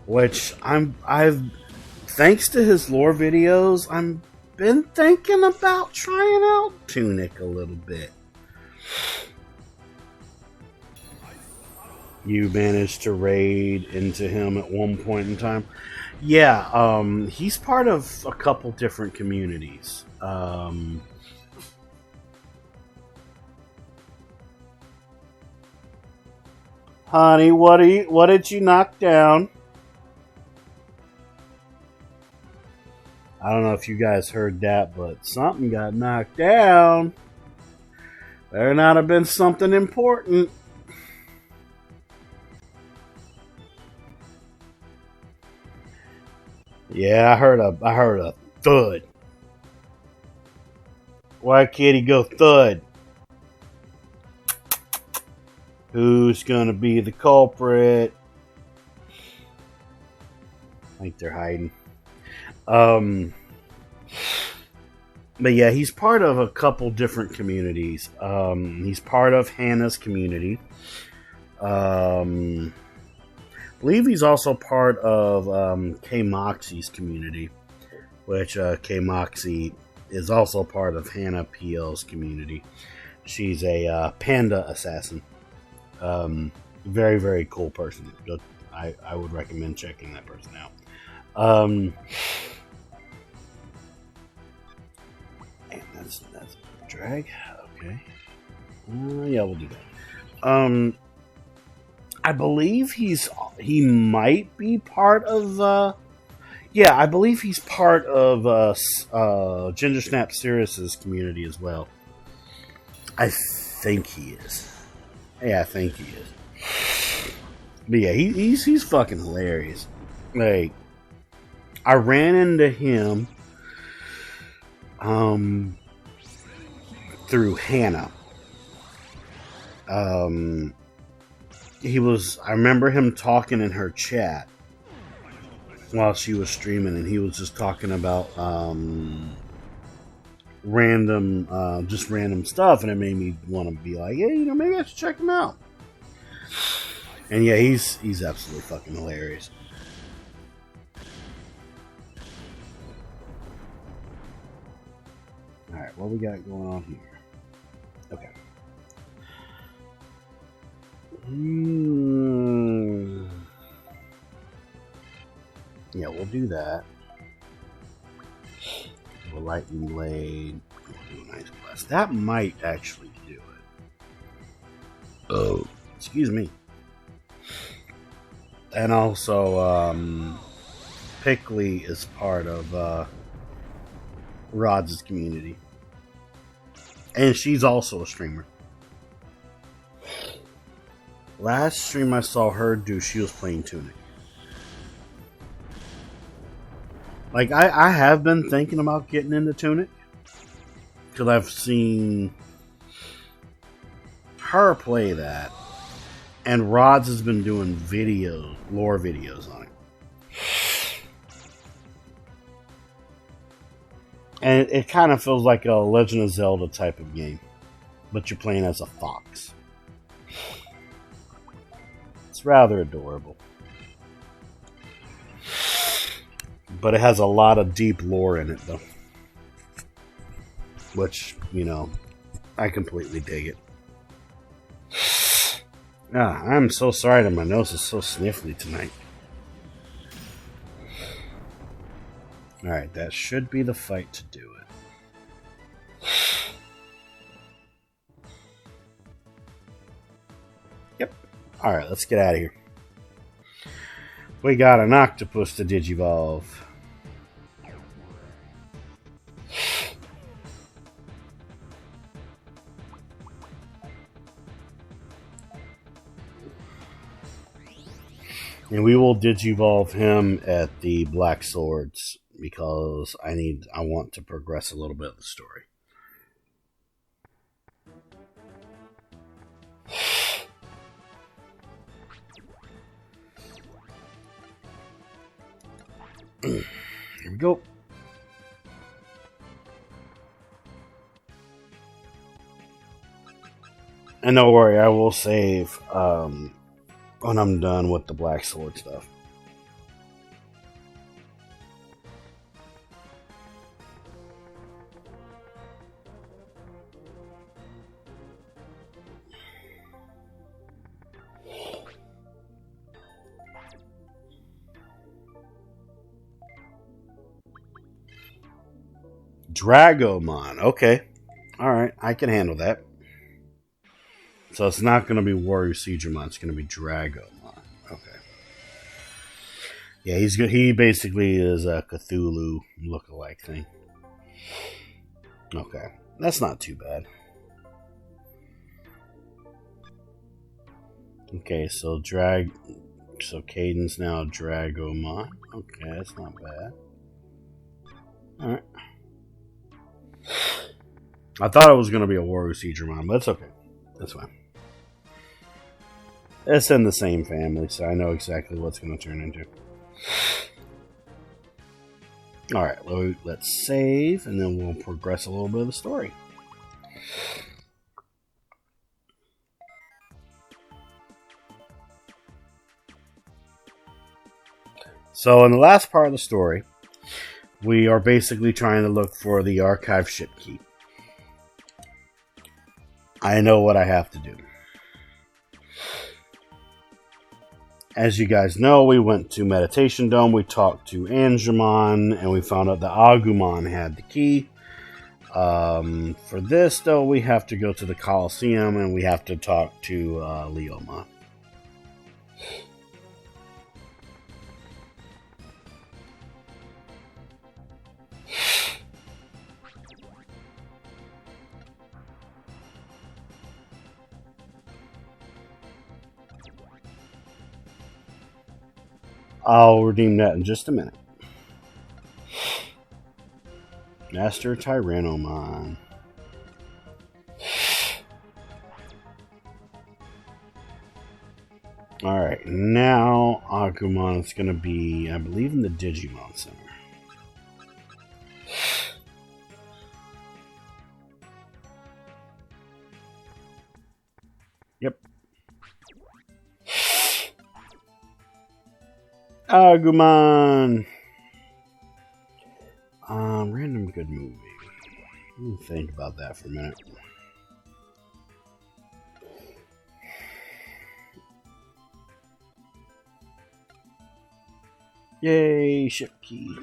[SPEAKER 1] which thanks to his lore videos, I've been thinking about trying out Tunic a little bit. You managed to raid into him at one point in time. Yeah, he's part of a couple different communities. Honey, what did you knock down? I don't know if you guys heard that, but something got knocked down. Better not have been something important. Yeah, I heard a thud. Why can't he go thud? Who's gonna be the culprit? I think they're hiding. But yeah, he's part of a couple different communities. He's part of Hannah's community. I believe he's also part of K-Moxie's community, which K-Moxie is also part of Hannah PL's community. She's a panda assassin. Very, very cool person. I would recommend checking that person out. And that's a drag. Okay. Yeah, we'll do that. I believe he might be part of. Yeah, I believe he's part of Ginger Snap Sirius's community as well. I think he is. Yeah, I think he is. But yeah, he's fucking hilarious. Like, I ran into him through Hannah. I remember him talking in her chat while she was streaming, and he was just talking about random stuff, and it made me want to be like, hey, maybe I should check him out. And yeah, he's absolutely fucking hilarious. Alright, what we got going on here? Okay. Yeah, we'll do that. A lightning blade. We'll do a nice blast. That might actually do it. Oh, excuse me. And also, Pickley is part of Rod's community, and she's also a streamer. Last stream I saw her do, she was playing Tunic. Like, I have been thinking about getting into Tunic, because I've seen her play that, and Rods has been doing lore videos on it. And it kind of feels like a Legend of Zelda type of game, but you're playing as a fox. It's rather adorable. But it has a lot of deep lore in it, though. Which, I completely dig it. I'm so sorry that my nose is so sniffly tonight. Alright, that should be the fight to do it. Yep. Alright, let's get out of here. We got an octopus to digivolve. And we will digivolve him at the Black Swords because I want to progress a little bit of the story. Here we go. And don't worry, I will save when I'm done with the Black Sword stuff. Dragomon. Okay. Alright, I can handle that. So it's not going to be Wargreymon, it's going to be Dragomon. Okay. Yeah, he basically is a Cthulhu look-alike thing. Okay. That's not too bad. Okay, so Caden's now Dragomon. Okay, that's not bad. Alright. I thought it was going to be a Wargreymon, but it's okay. That's fine. It's in the same family, so I know exactly what's going to turn into. Alright, let's save, and then we'll progress a little bit of the story. So in the last part of the story, we are basically trying to look for the archive ship key. I know what I have to do. As you guys know, we went to Meditation Dome, we talked to Angemon, and we found out that Agumon had the key. For this, though, we have to go to the Coliseum, and we have to talk to Leomon. I'll redeem that in just a minute. Master Tyranomon. Alright, now Agumon is going to be, I believe, in the Digimon Center. Yep. Agumon! Random good movie. Let me think about that for a minute. Yay, ship key.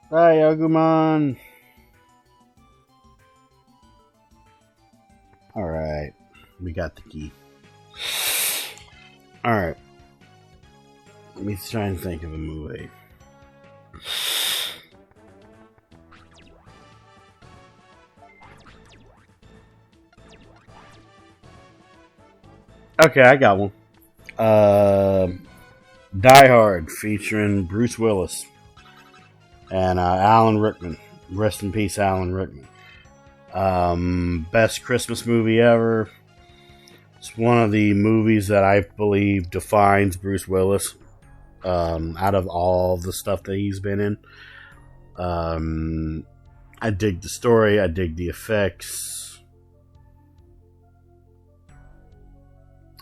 [SPEAKER 1] Bye, Agumon. Alright, we got the key. Alright. Let me try and think of a movie. Okay, I got one. Die Hard, featuring Bruce Willis and Alan Rickman. Rest in peace, Alan Rickman. Best Christmas movie ever. It's one of the movies that I believe defines Bruce Willis out of all the stuff that he's been in. I dig the story. I dig the effects.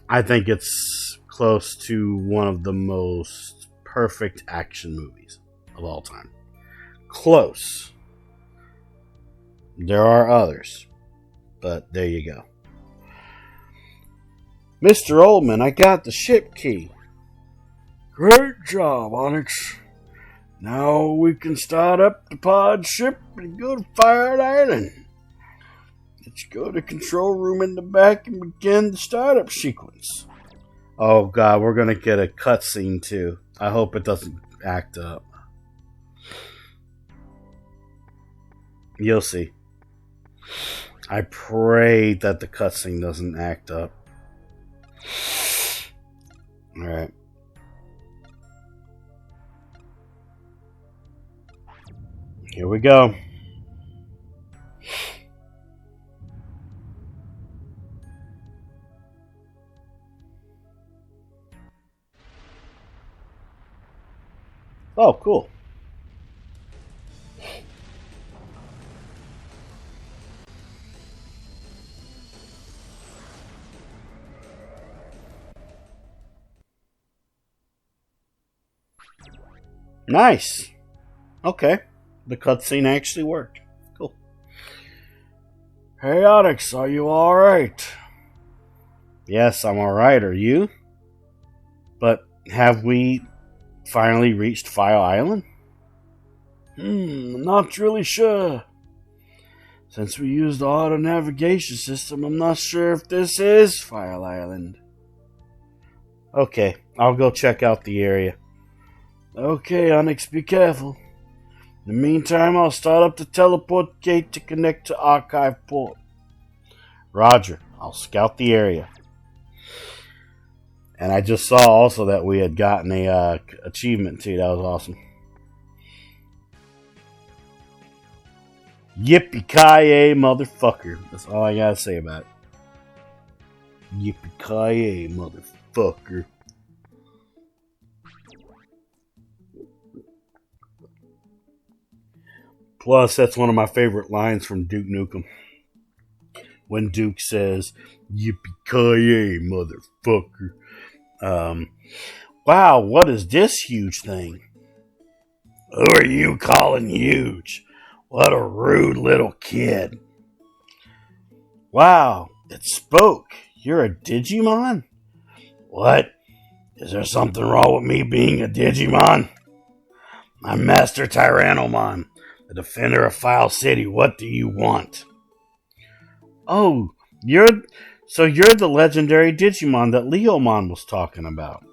[SPEAKER 1] I think it's close to one of the most perfect action movies of all time. Close. There are others, but there you go. Mr. Oldman, I got the ship key. Great job, Onyx. Now we can start up the pod ship and go to Fire Island. Let's go to the control room in the back and begin the startup sequence. Oh god, we're gonna get a cutscene too. I hope it doesn't act up. You'll see. I pray that the cutscene doesn't act up. Alright. Here we go. Oh, cool. Nice. Okay. The cutscene actually worked. Cool. Hey, Onyx, are you alright? Yes, I'm alright. Are you? But have we finally reached File Island? Not really sure. Since we used the auto navigation system, I'm not sure if this is File Island. Okay, I'll go check out the area. Okay, Onyx, be careful. In the meantime, I'll start up the teleport gate to connect to Archive Port. Roger, I'll scout the area. And I just saw also that we had gotten a achievement too. That was awesome. Yippee-ki-yay, motherfucker. That's all I gotta say about it. Yippee-ki-yay, motherfucker. Plus, that's one of my favorite lines from Duke Nukem. When Duke says, yippee-ki-yay, motherfucker. Wow, what is this huge thing? Who are you calling huge? What a rude little kid. Wow, it spoke. You're a Digimon? What? Is there something wrong with me being a Digimon? I'm Master Tyranomon, the defender of File City. What do you want? Oh, you're the legendary Digimon that Leomon was talking about.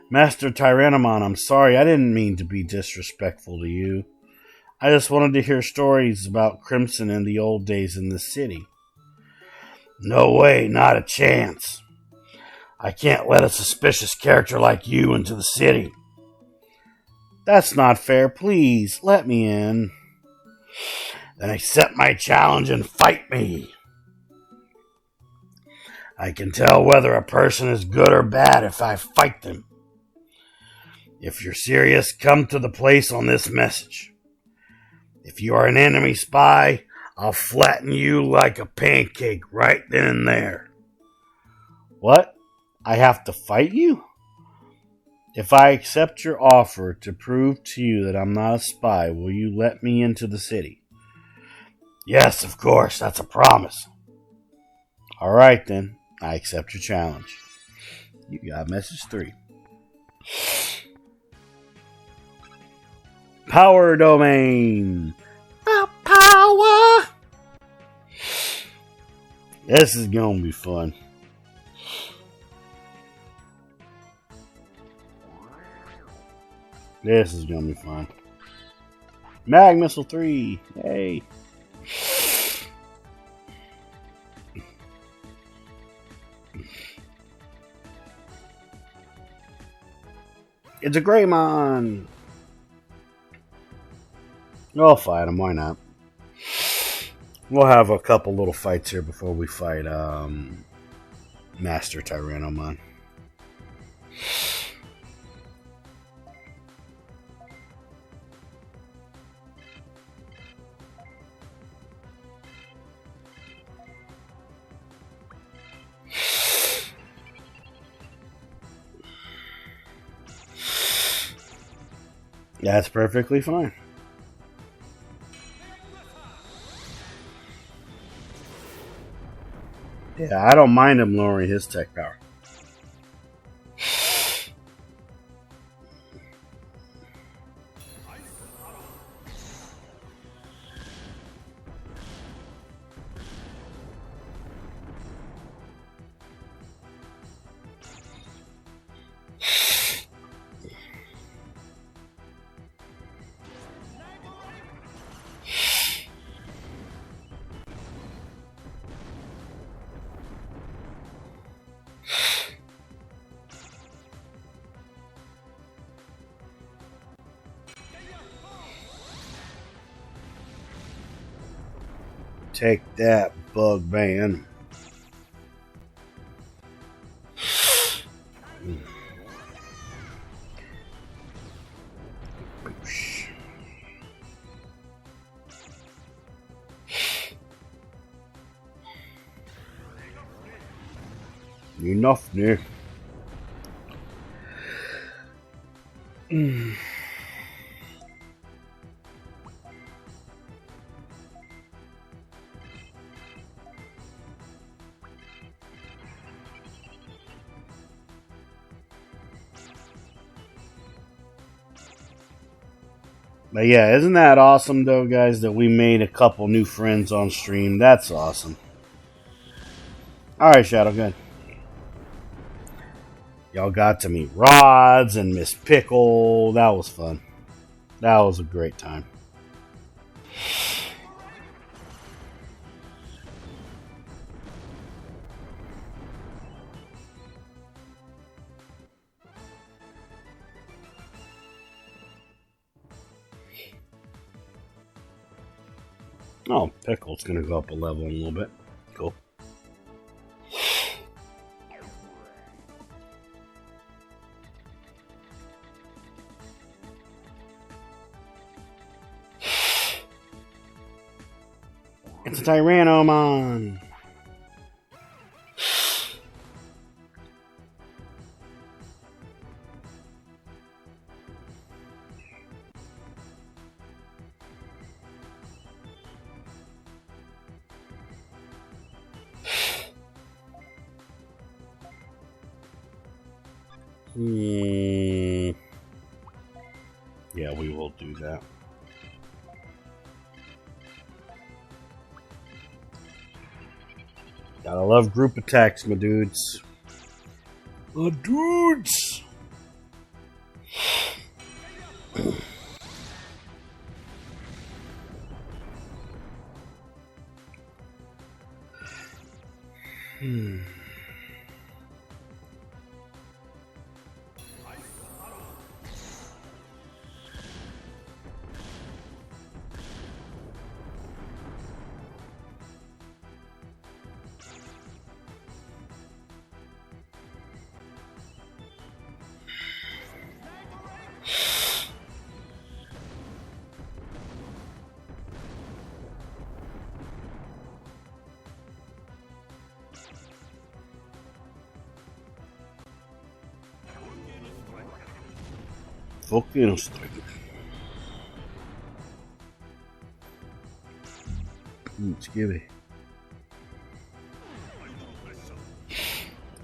[SPEAKER 1] Master Tyranomon, I'm sorry, I didn't mean to be disrespectful to you. I just wanted to hear stories about Crimson in the old days in the city. No way, not a chance. I can't let a suspicious character like you into the city. That's not fair. Please, let me in. Then accept my challenge and fight me. I can tell whether a person is good or bad if I fight them. If you're serious, come to the place on this message. If you are an enemy spy, I'll flatten you like a pancake right then and there. What? I have to fight you? If I accept your offer to prove to you that I'm not a spy, will you let me into the city? Yes, of course, that's a promise. Alright then, I accept your challenge. You got message 3. Power domain. Power. This is gonna be fun. This is gonna be fun. Mag Missile 3. Yay. It's a Greymon. I'll fight him, why not? We'll have a couple little fights here before we fight Master Tyranomon. That's perfectly fine. Yeah, I don't mind him lowering his tech power. Take that, bug man. Enough, ne? But yeah, isn't that awesome though, guys, that we made a couple new friends on stream? That's awesome. Alright, Shadow, good. Y'all got to meet Rods and Miss Pickle. That was fun. That was a great time. Oh, Pickle's gonna go up a level in a little bit. Cool. It's a Tyranomon! Yeah, we will do that. Gotta love group attacks, my dudes. My dudes! Volcano strike. Scary.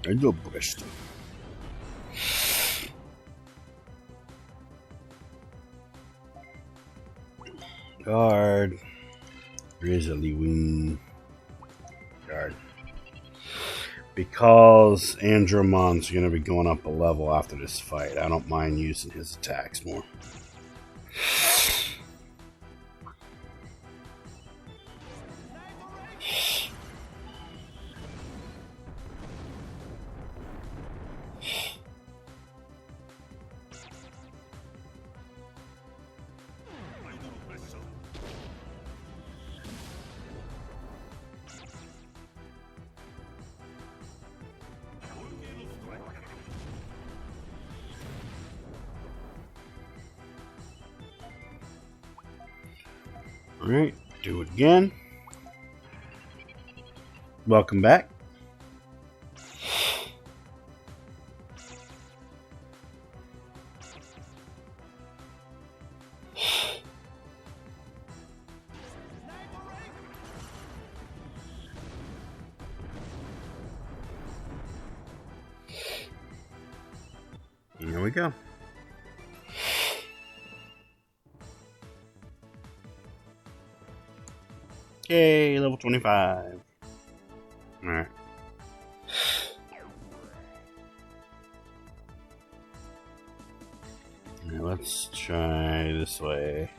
[SPEAKER 1] I know breast. Guard. Grizzly wing. Guard. Because Andromon's going to be going up a level after this fight, I don't mind using his attacks more. Alright, do it again. Welcome back. There we go. Yay, level 25. Alright. Now let's try this way.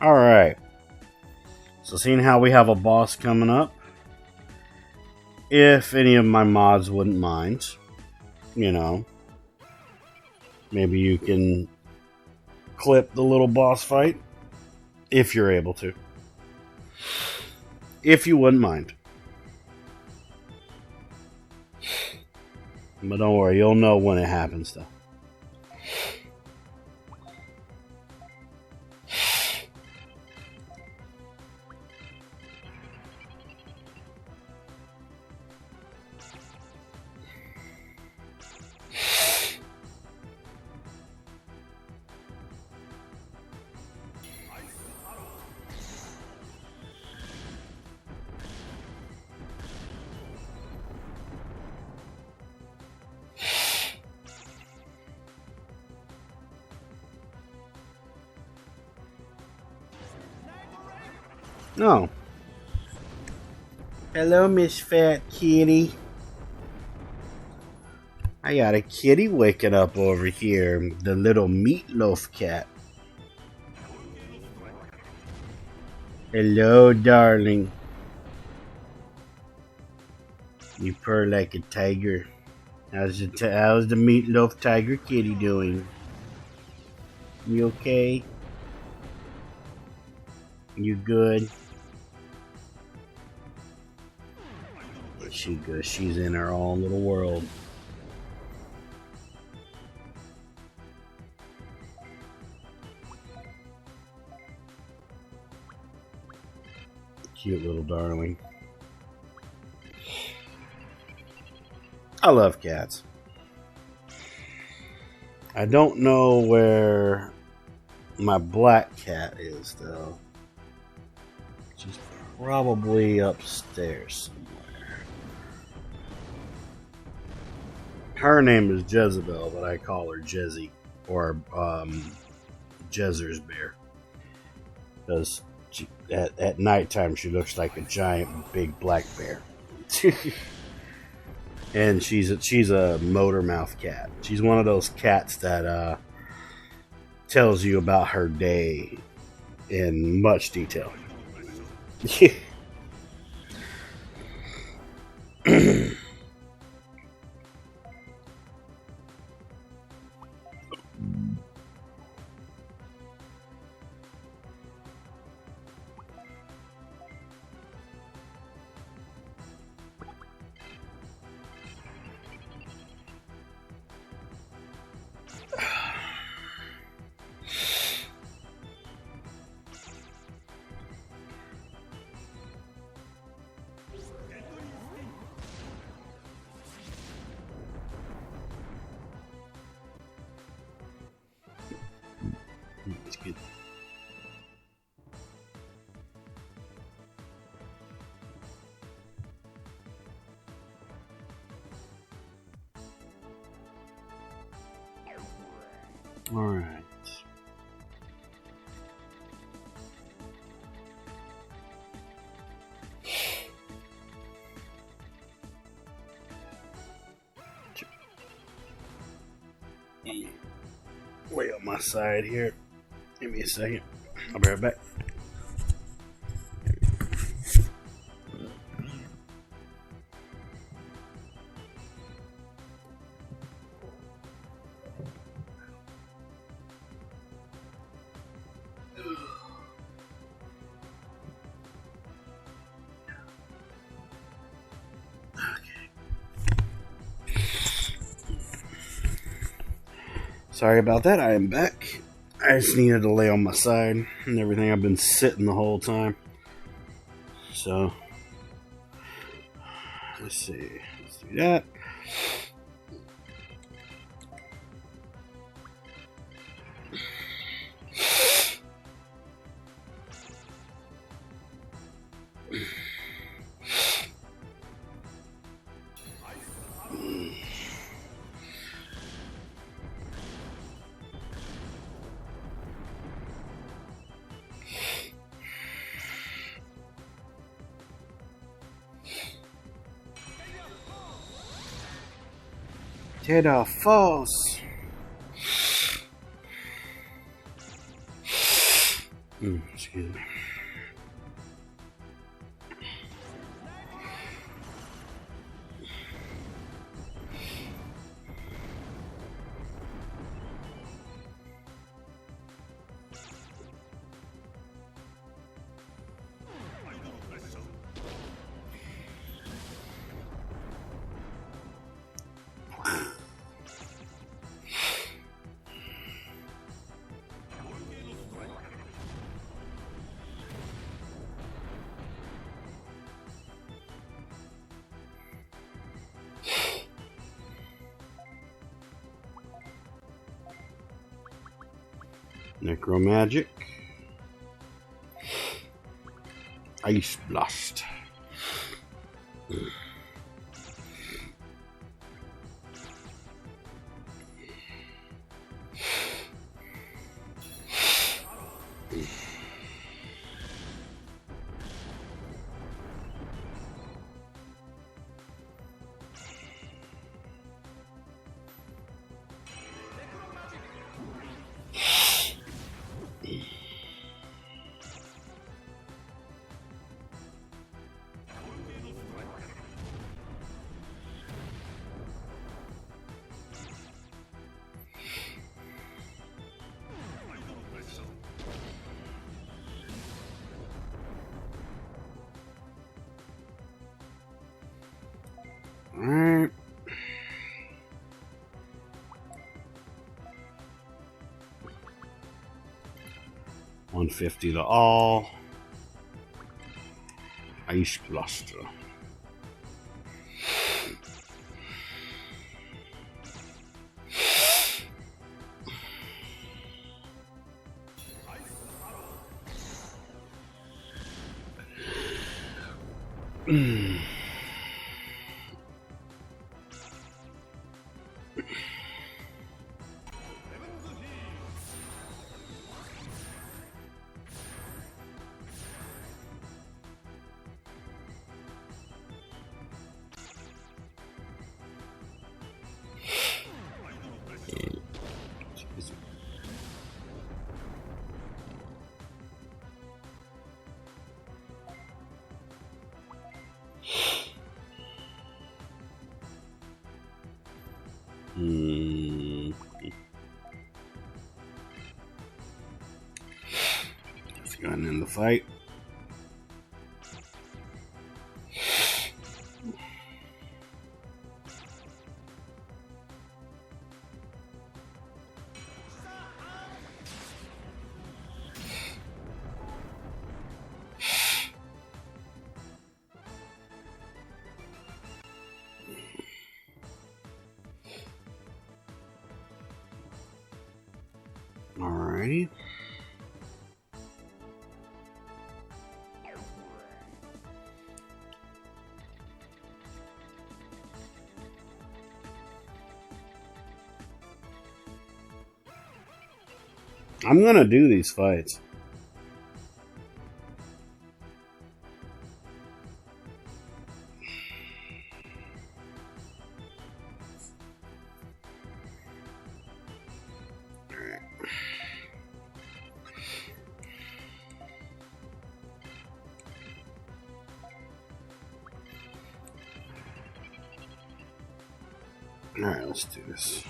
[SPEAKER 1] Alright. So seeing how we have a boss coming up, if any of my mods wouldn't mind, you know, Maybe you can clip the little boss fight if you're able to. If you wouldn't mind. But don't worry, you'll know when it happens though. Oh. Hello, Miss Fat Kitty. I got a kitty waking up over here. The little meatloaf cat. Hello, darling. You purr like a tiger. How's the meatloaf tiger kitty doing? You okay? You good? She good. She's in her own little world. Cute little darling. I love cats. I don't know where my black cat is though. She's probably upstairs somewhere. Her name is Jezebel, but I call her Jezzy, or Jezer's bear. Because at nighttime she looks like a giant big black bear. And she's a motor mouth cat. She's one of those cats that tells you about her day in much detail. It's good. All right. Way on my side here. Give me a second. I'll be right back. Sorry about that, I am back. I just needed to lay on my side and everything. I've been sitting the whole time. So, let's see. Let's do that. Teda false. Excuse me. Necromagic. Ice Blast. Alright. 150 to all. Ice Blaster. Let's go and end the fight. Alrighty. I'm gonna do these fights. Alright, let's do this.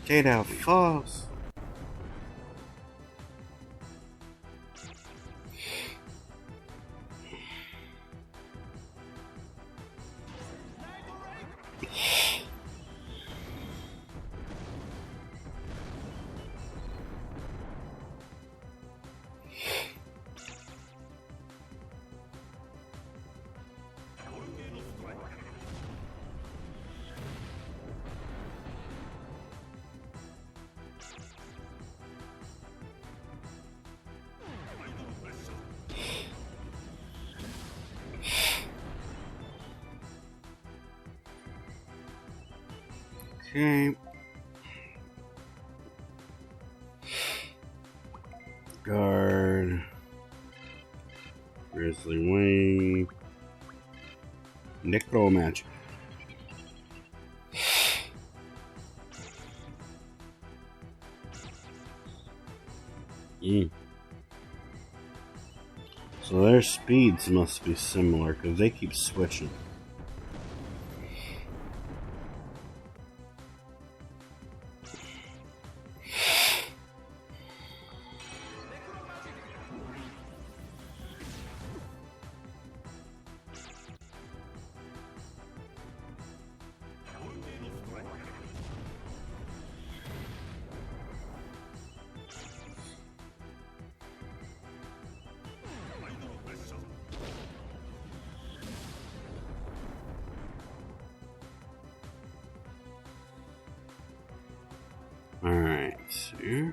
[SPEAKER 1] Get out fast. Okay. Guard. Grizzly Wing. Necromagic. So their speeds must be similar because they keep switching. see.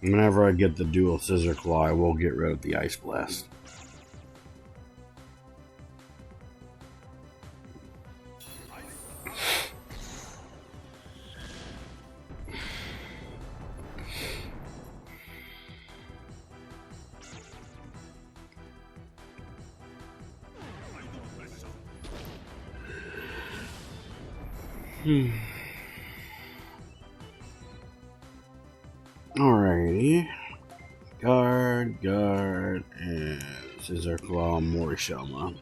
[SPEAKER 1] Whenever I get the dual scissor claw, I will get rid of the ice blast. Alrighty. Guard, and Scissor Claw Morishama.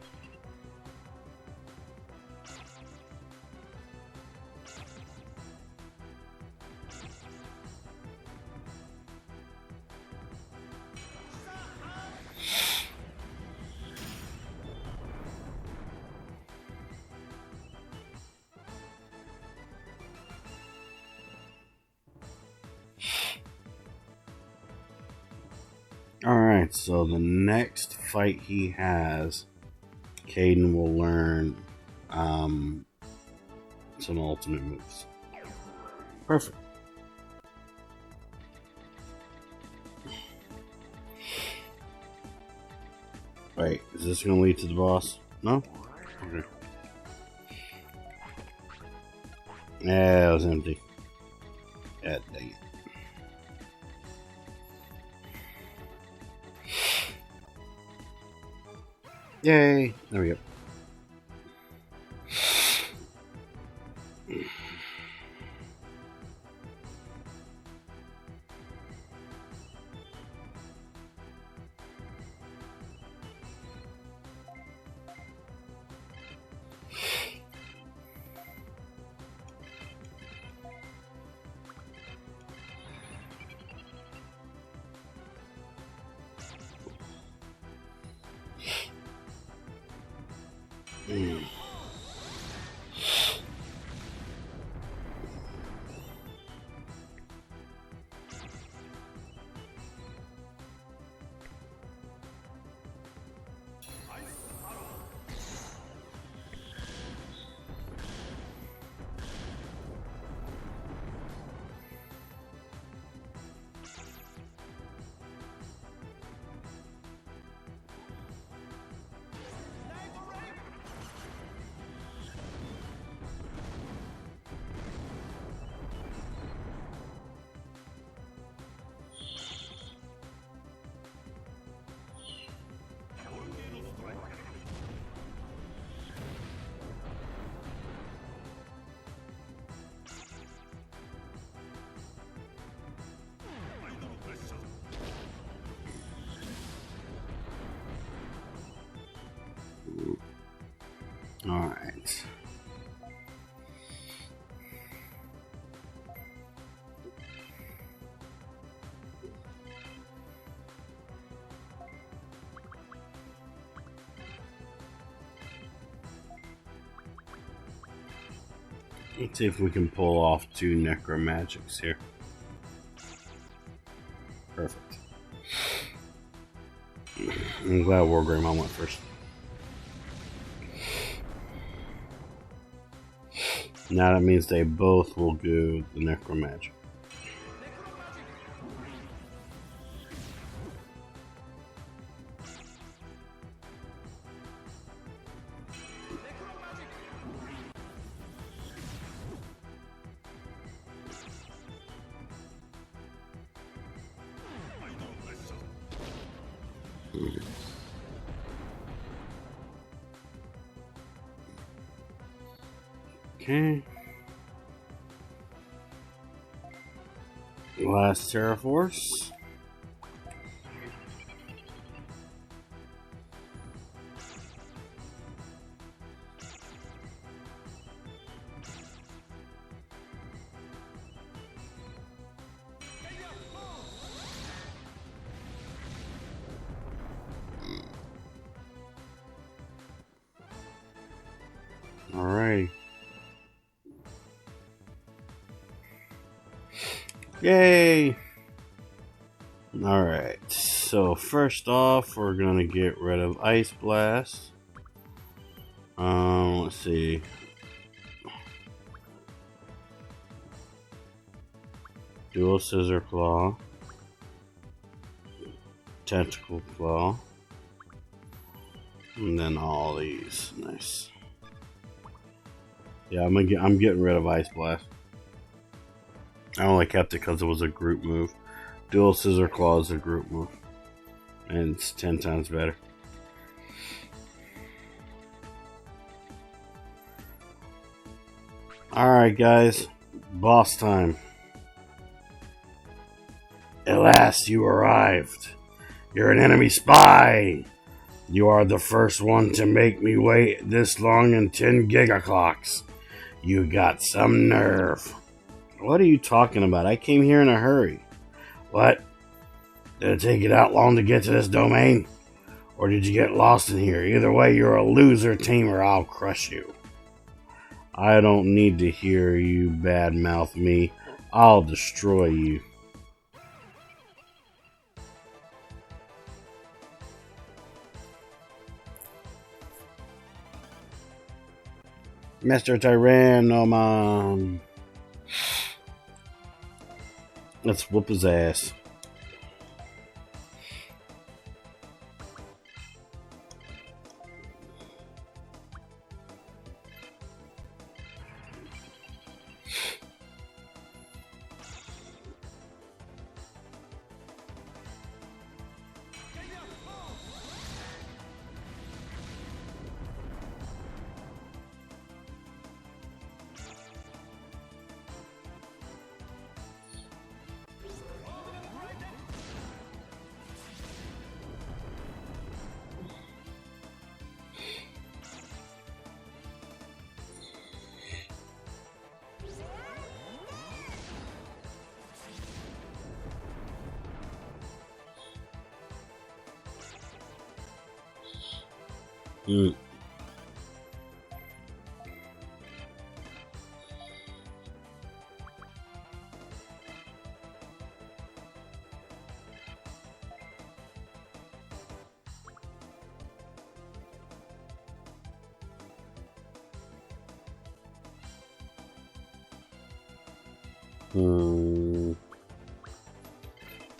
[SPEAKER 1] Alright, so the next fight he has, Caden will learn some ultimate moves. Perfect. Wait, is this going to lead to the boss? No? Okay. Yeah, it was empty. Yeah, dang it. Yay! There we go. Alright. Let's see if we can pull off 2 necromagics here. Perfect. I'm glad Wargreymon went first. Now that means they both will do the necromagic. Okay. Last Terraforce. Alright. Yay! Alright, so first off, we're gonna get rid of Ice Blast. Let's see. Dual Scissor Claw. Tentacle Claw. And then all these. Nice. Yeah, I'm getting rid of Ice Blast. I only kept it because it was a group move. Dual Scissor Claw is a group move. And it's 10 times better. Alright guys, boss time. At last you arrived. You're an enemy spy. You are the first one to make me wait this long in 10 gigaclocks. You got some nerve. What are you talking about? I came here in a hurry. What? Did it take you that long to get to this domain? Or did you get lost in here? Either way, you're a loser, tamer. I'll crush you. I don't need to hear you badmouth me. I'll destroy you. Mr. Tyranomon. Let's whoop his ass.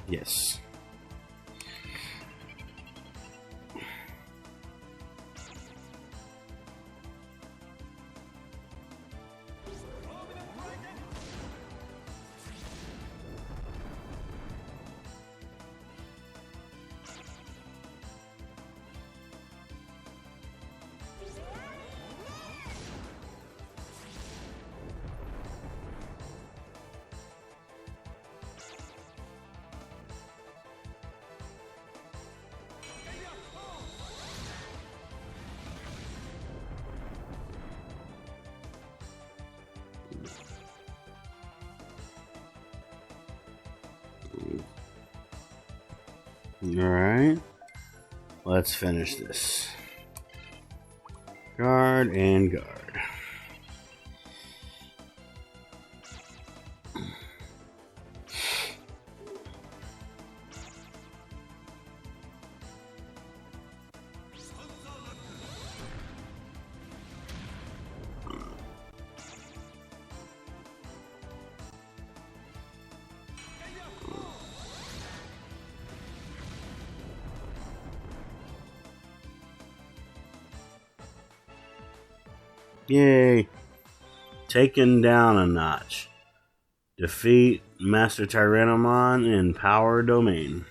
[SPEAKER 1] Yes. Alright, let's finish this. Guard and guard. Yay! Taken down a notch. Defeat Master Tyranomon in Power Domain.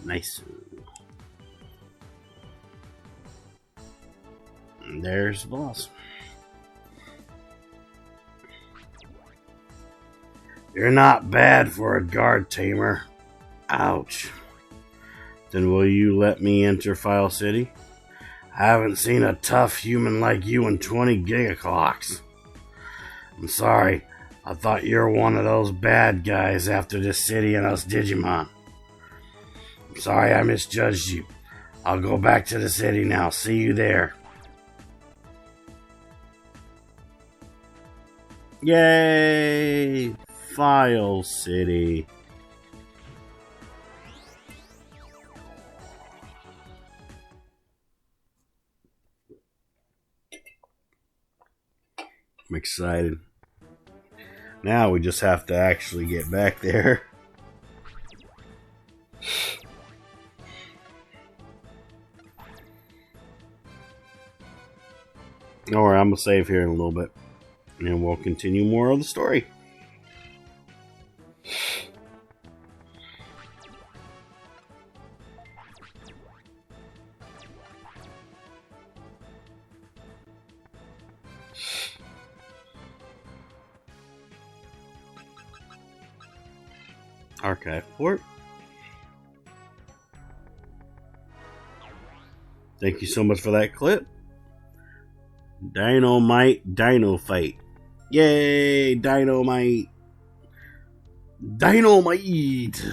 [SPEAKER 1] Nice. And there's the boss. You're not bad for a guard tamer. Ouch. Then will you let me enter File City? I haven't seen a tough human like you in 20 gigaclocks. I'm sorry. I thought you were one of those bad guys after this city and us Digimon. I'm sorry I misjudged you. I'll go back to the city now. See you there. Yay! File City. I'm excited. Now we just have to actually get back there. Alright, I'm going to save here in a little bit. And we'll continue more of the story. Archive port. Thank you so much for that clip. Dynamite Dino Fight. Yay! Dynamite! Dynamite!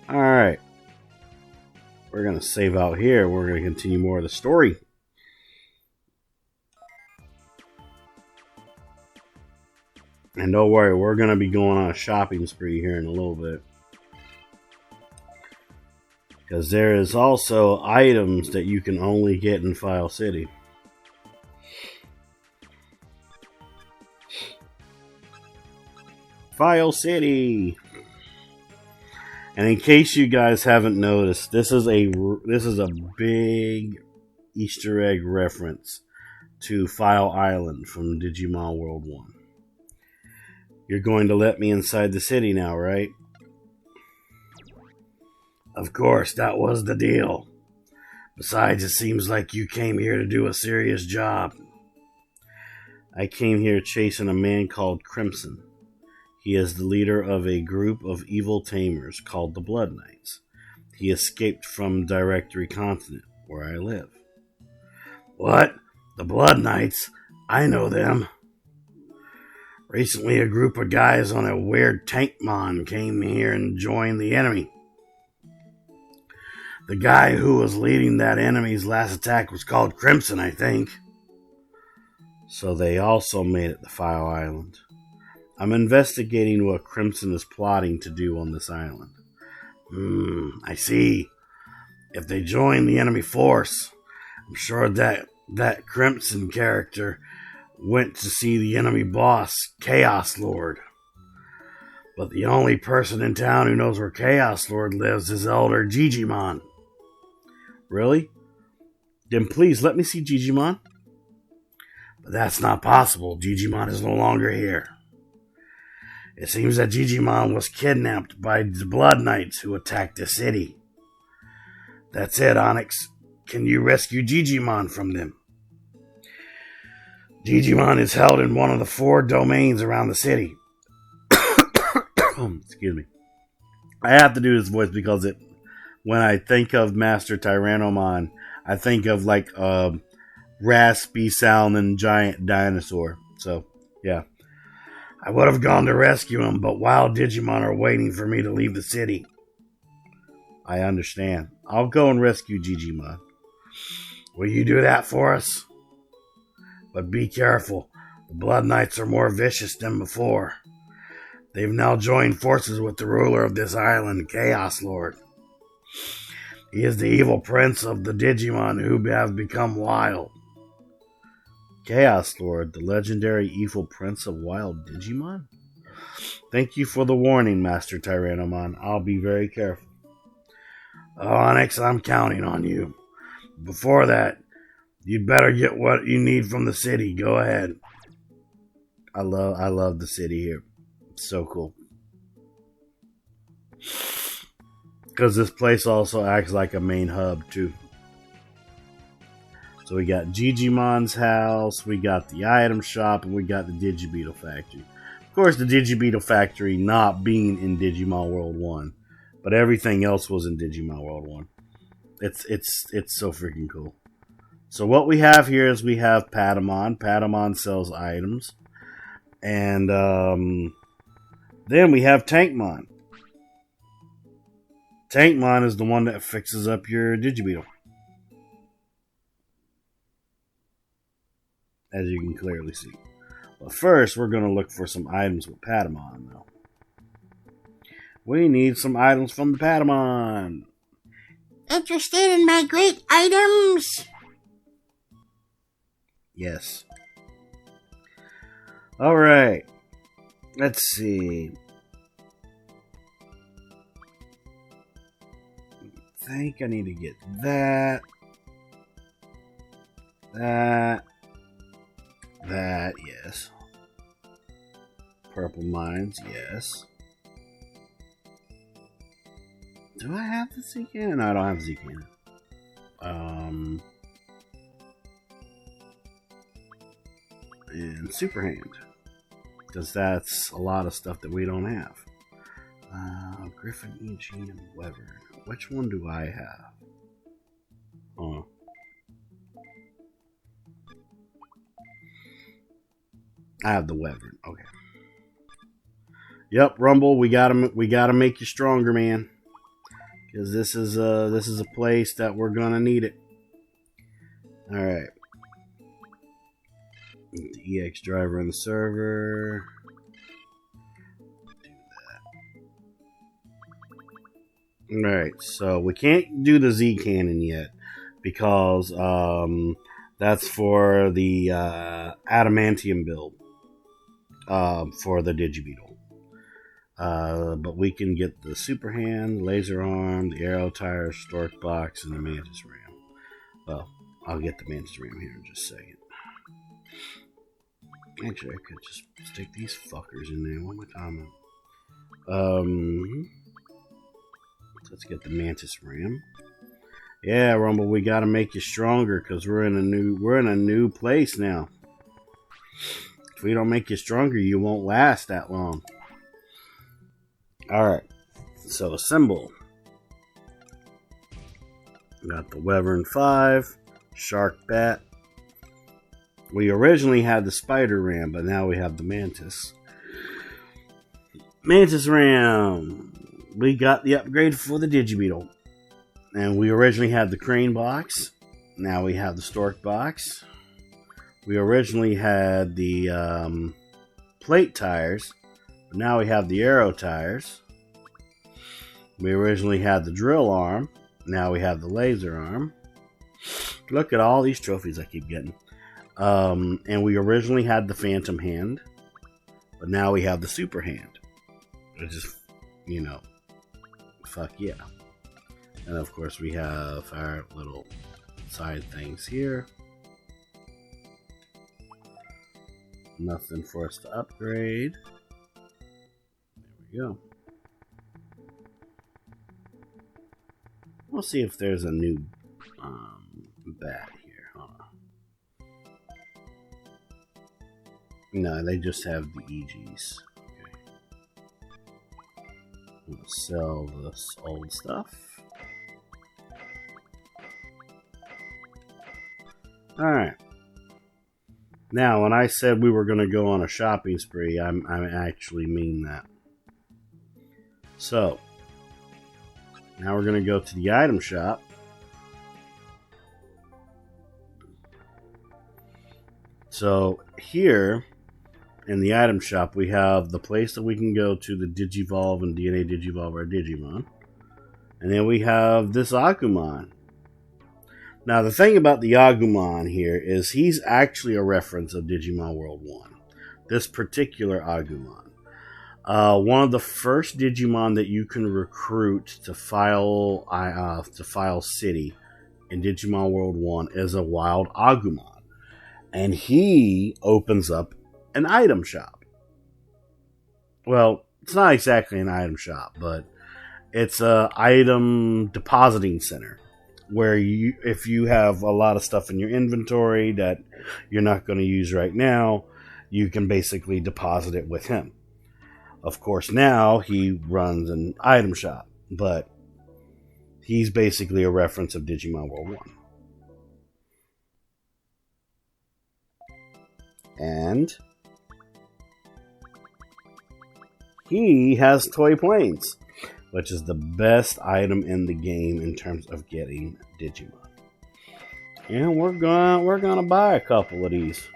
[SPEAKER 1] Alright. We're going to save out here. We're going to continue more of the story. And don't worry, we're going to be going on a shopping spree here in a little bit. Because there is also items that you can only get in File City. File City! And in case you guys haven't noticed, this is a big Easter egg reference to File Island from Digimon World 1. You're going to let me inside the city now, right? Of course, that was the deal. Besides, it seems like you came here to do a serious job. I came here chasing a man called Crimson. He is the leader of a group of evil tamers called the Blood Knights. He escaped from Directory Continent, where I live. What? The Blood Knights? I know them. Recently, a group of guys on a weird Tankmon came here and joined the enemy. The guy who was leading that enemy's last attack was called Crimson, I think. So they also made it to File Island. I'm investigating what Crimson is plotting to do on this island. I see. If they join the enemy force, I'm sure that Crimson character went to see the enemy boss, Chaos Lord. But the only person in town who knows where Chaos Lord lives is Elder Digimon. Really? Then please let me see Digimon. But that's not possible. Digimon is no longer here. It seems that Digimon was kidnapped by the Blood Knights who attacked the city. That's it, Onyx. Can you rescue Digimon from them? Digimon is held in one of the 4 domains around the city. Excuse me. I have to do this voice because when I think of Master Tyranomon, I think of like a raspy sounding giant dinosaur. So, yeah. I would have gone to rescue him, but wild Digimon are waiting for me to leave the city. I understand. I'll go and rescue Digimon. Will you do that for us? But be careful. The Blood Knights are more vicious than before. They've now joined forces with the ruler of this island, Chaos Lord. He is the evil prince of the Digimon who have become wild. Chaos Lord, the legendary evil prince of wild Digimon? Thank you for the warning, Master Tyranomon. I'll be very careful. Onyx, I'm counting on you. Before that, you'd better get what you need from the city. Go ahead. I love the city here. It's so cool. Because this place also acts like a main hub, too. So we got Digimon's house, we got the item shop, and we got the Digibeetle factory. Of course, the Digibeetle factory not being in Digimon World 1, but everything else was in Digimon World 1. It's so freaking cool. So what we have here is we have Patamon. Patamon sells items. And then we have Tankmon. Tankmon is the one that fixes up your Digibeetle. as you can clearly see. But first, we're going to look for some items with Patamon, though. We need some items from the Patamon.
[SPEAKER 2] Interested in my great items?
[SPEAKER 1] Yes. Alright. Let's see. I think I need to get that. That, yes. Purple mines, yes. Do I have the Z cannon? No, I don't have the Z cannon. And Super Hand. Because that's a lot of stuff that we don't have. Griffin, EG, and Weber. Which one do I have? Oh. I have the Wyvern. Okay. Yep, Rumble. We gotta make you stronger, man. Because this is a place that we're gonna need it. All right. The EX driver in the server. Do that. All right. So we can't do the Z cannon yet because that's for the adamantium build. For the Digibeetle. But we can get the Super Hand, Laser Arm, the Arrow Tire, Stork Box, and the Mantis Ram. Well, I'll get the Mantis Ram here in just a second. Actually, I could just stick these fuckers in there. What am I talking about? Let's get the Mantis Ram. Yeah, Rumble, we gotta make you stronger because we're in a new place now. If we don't make you stronger, you won't last that long. Alright. So, assemble. Got the Wyvern 5. Shark Bat. We originally had the Spider Ram, but now we have the Mantis. Mantis Ram. We got the upgrade for the Digibeetle. And we originally had the Crane Box. Now we have the Stork Box. We originally had the plate tires, but now we have the arrow tires. We originally had the drill arm, now we have the laser arm. Look at all these trophies I keep getting. And we originally had the phantom hand, but now we have the super hand. Which is, you know, fuck yeah. And of course we have our little side things here. Nothing for us to upgrade. There we go. We'll see if there's a new bat here. Hold on. No, they just have the EGs. Okay. We'll sell this old stuff. Alright. Now, when I said we were going to go on a shopping spree, I actually mean that. So, now we're going to go to the item shop. So, here in the item shop, we have the place that we can go to the Digivolve and DNA Digivolve our Digimon. And then we have this Agumon. Now, the thing about the Agumon here is he's actually a reference of Digimon World 1. This particular Agumon. One of the first Digimon that you can recruit to File City in Digimon World 1 is a wild Agumon. And he opens up an item shop. Well, it's not exactly an item shop, but it's an item depositing center. Where you, if you have a lot of stuff in your inventory that you're not going to use right now, you can basically deposit it with him. Of course, now he runs an item shop, but he's basically a reference of Digimon World 1. And he has toy planes, which is the best item in the game in terms of getting Digimon. And we're gonna buy a couple of these.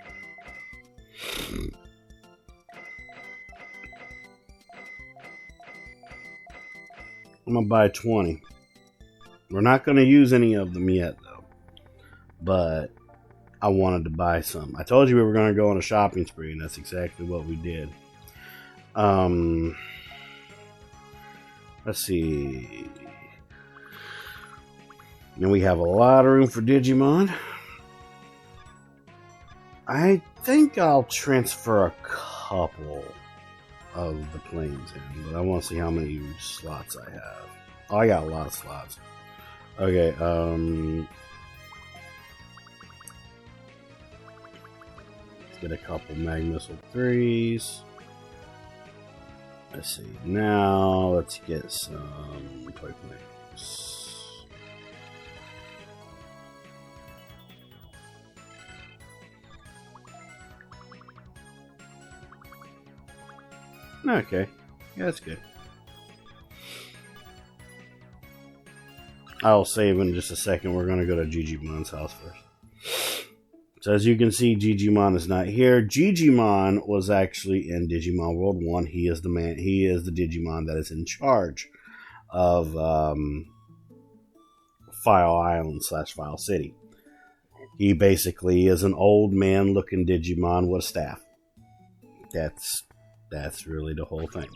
[SPEAKER 1] I'm going to buy 20. We're not going to use any of them yet, though. But I wanted to buy some. I told you we were going to go on a shopping spree, and that's exactly what we did. Let's see. And we have a lot of room for Digimon. I think I'll transfer a couple of the planes in, but I want to see how many slots I have. Oh, I got a lot of slots. Okay, let's get a couple Mag-Missile 3s. Let's see. Now, let's get some toy planes. Okay. Yeah, that's good. I'll save in just a second. We're going to go to Gigimon's house first. So as you can see, Digimon is not here. Digimon was actually in Digimon World 1. He is the man. He is the Digimon that is in charge of File Island / File City. He basically is an old man looking Digimon with a staff. That's really the whole thing.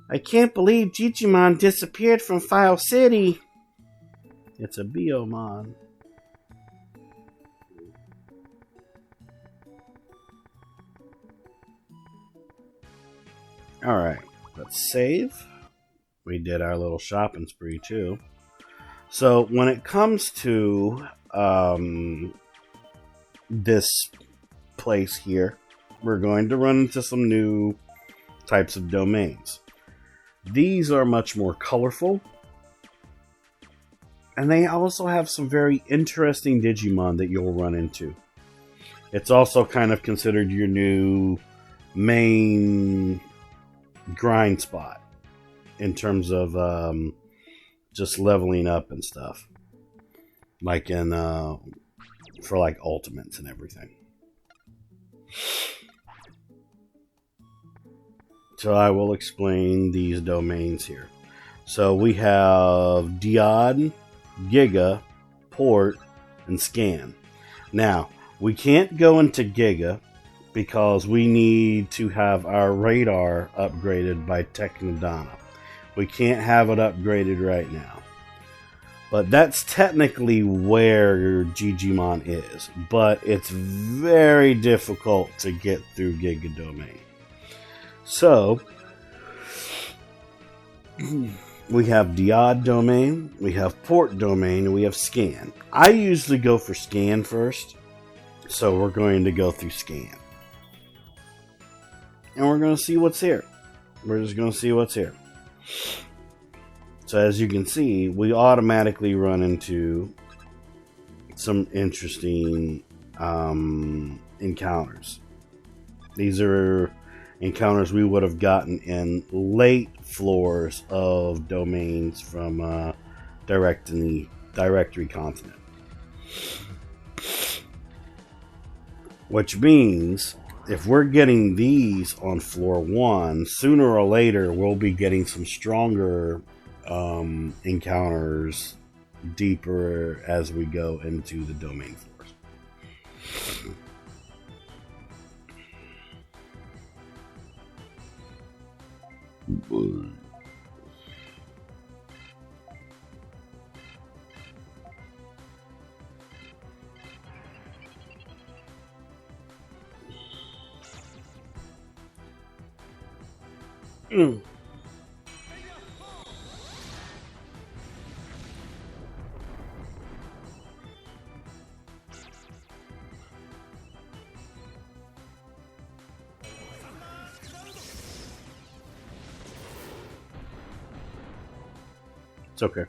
[SPEAKER 1] I can't believe Digimon disappeared from File City. It's a Biomon. Alright, let's save. We did our little shopping spree too. So when it comes to this place here, we're going to run into some new types of domains. These are much more colorful. And they also have some very interesting Digimon that you'll run into. It's also kind of considered your new main grind spot in terms of just leveling up and stuff. Like in for like ultimates and everything. So I will explain these domains here. So we have Diod, Giga, Port, and Scan. Now, we can't go into Giga because we need to have our radar upgraded by Technodonna. We can't have it upgraded right now. But that's technically where Digimon is. But it's very difficult to get through Giga Domain. So, we have Diod Domain, we have Port Domain, and we have Scan. I usually go for Scan first. So we're going to go through Scan. And we're going to see what's here. We're just going to see what's here. So as you can see, we automatically run into some interesting encounters. These are encounters we would have gotten in late floors of domains from Directory Continent. Which means, if we're getting these on floor 1, sooner or later we'll be getting some stronger encounters deeper as we go into the domain floors. It's okay.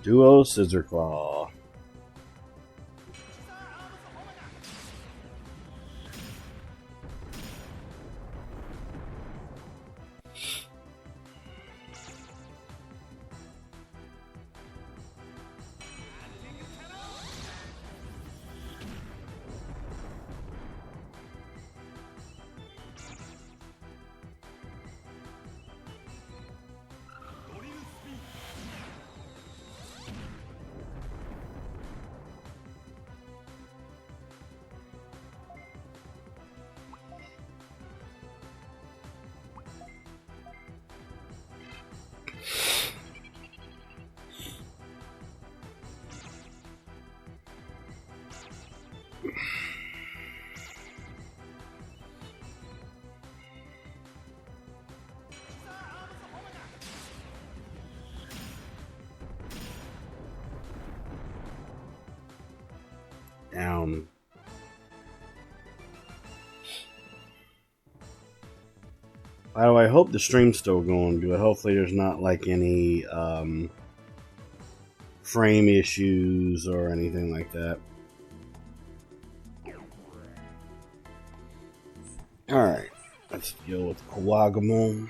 [SPEAKER 1] Duo Scissor Claw. I hope the stream's still going good. Hopefully there's not like any frame issues or anything like that. Alright, let's deal with Pukumon.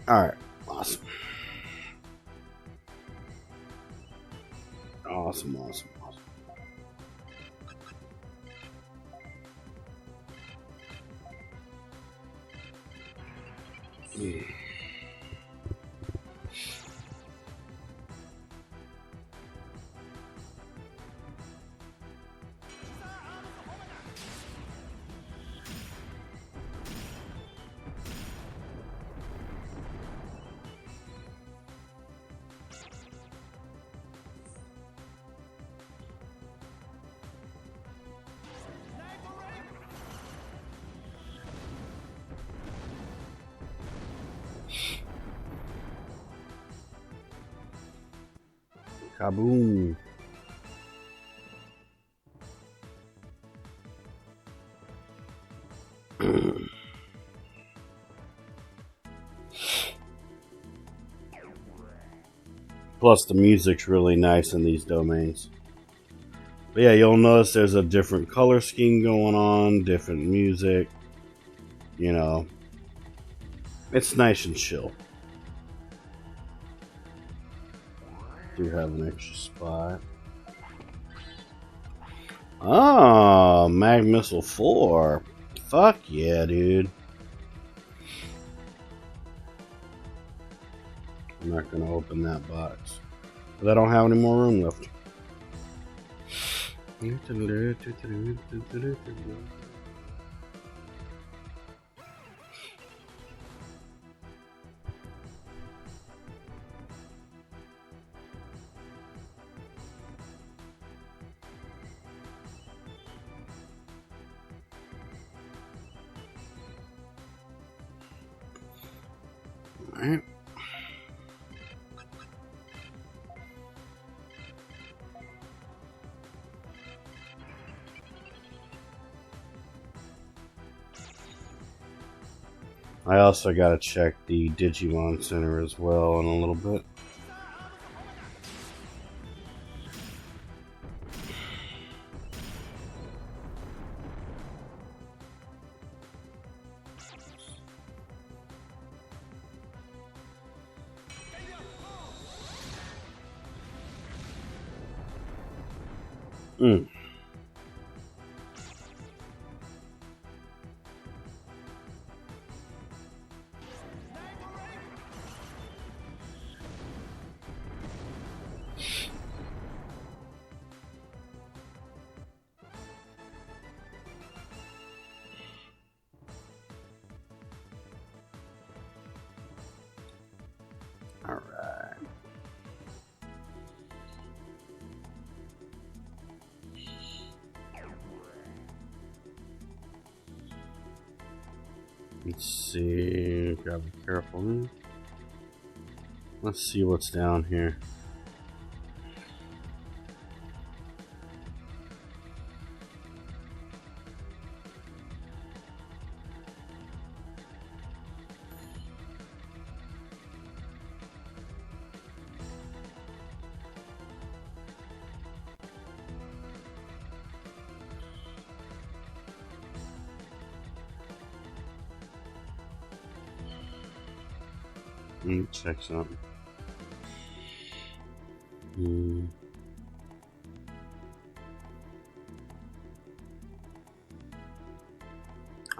[SPEAKER 1] Alright, awesome. Awesome. Kaboom. Plus the music's really nice in these domains. But yeah, you'll notice there's a different color scheme going on, different music. You know, it's nice and chill. Do have an extra spot. Oh, Mag Missile 4. Fuck yeah, dude. I'm not gonna open that box, but I don't have any more room left. Alright. I also gotta check the Digimon Center as well in a little bit. Alright. Let's see. Gotta be careful. Let's see what's down here. Let me check something.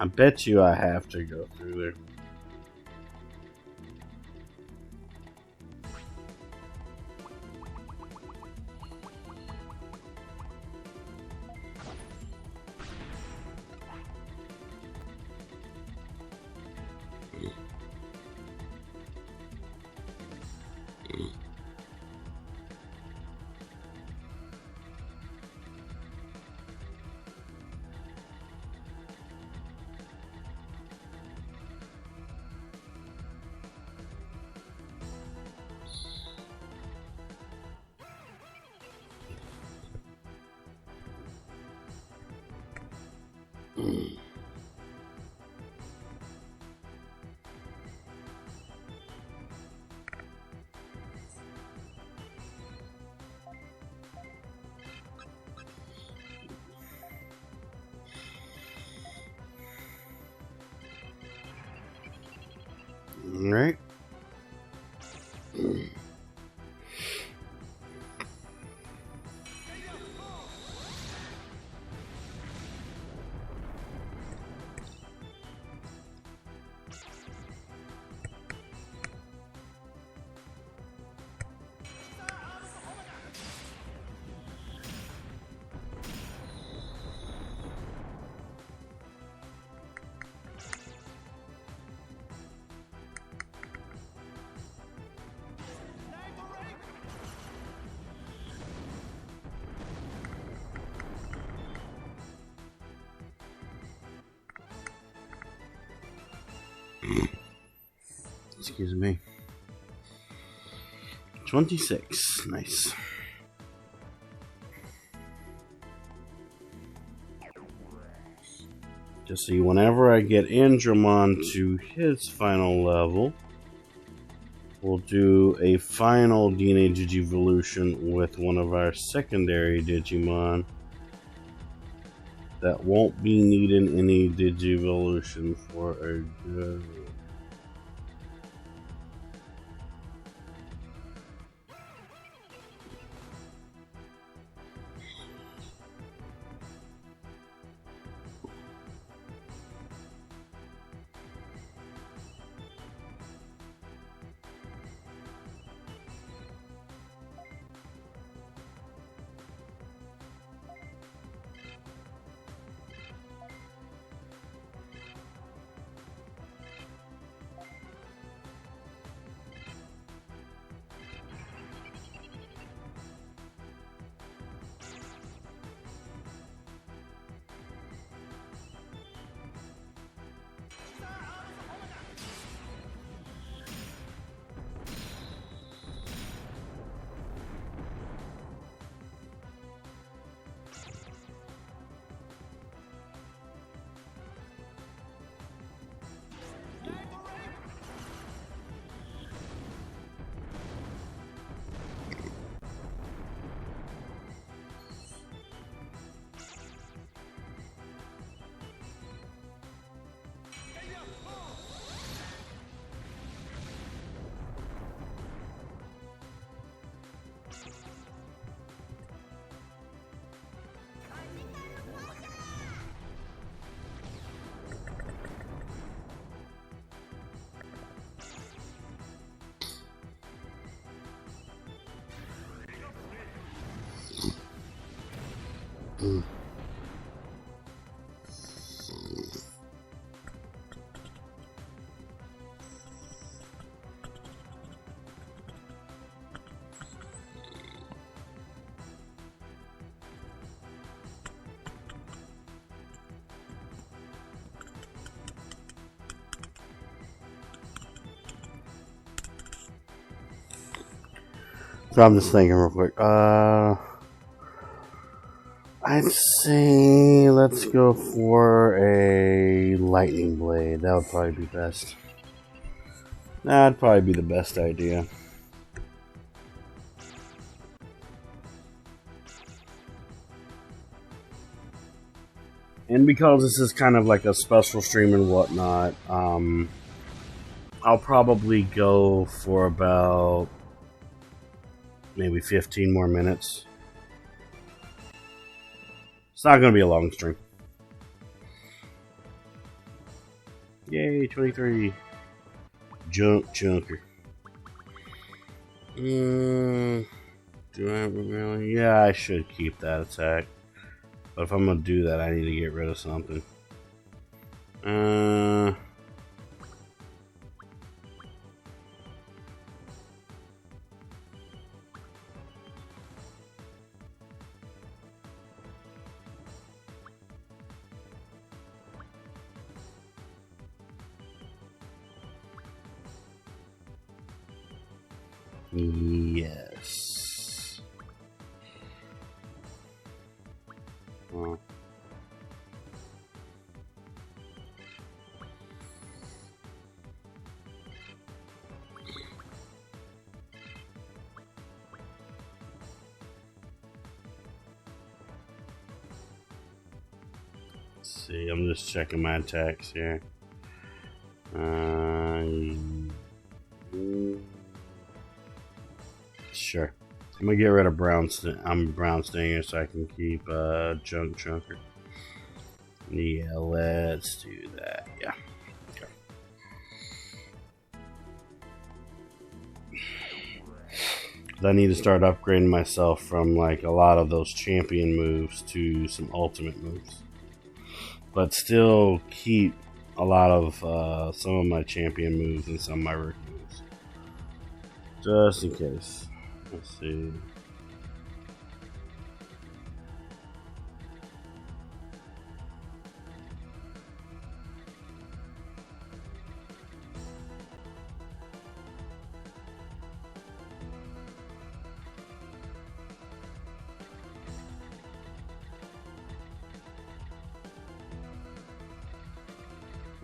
[SPEAKER 1] I bet you I have to go through there. Alright. Excuse me. 26. Nice. Just see, whenever I get Andromon to his final level, we'll do a final DNA Digivolution with one of our secondary Digimon that won't be needing any Digivolution for a good. So I'm just thinking real quick. I'd say let's go for a lightning blade. That would probably be best. That'd probably be the best idea. And because this is kind of like a special stream and whatnot, I'll probably go for about maybe 15 more minutes. It's not going to be a long stream. Yay, 23. Junker. Do I really? Yeah, I should keep that attack. But if I'm going to do that, I need to get rid of something. Yes. Well. Let's see, I'm just checking my attacks here. Sure. I'm gonna get rid of Brown Stinger so I can keep Junk Chunker. Yeah, let's do that. Yeah. Okay. I need to start upgrading myself from like a lot of those champion moves to some ultimate moves, but still keep a lot of some of my champion moves and some of my rookie moves, just in case. Let's see.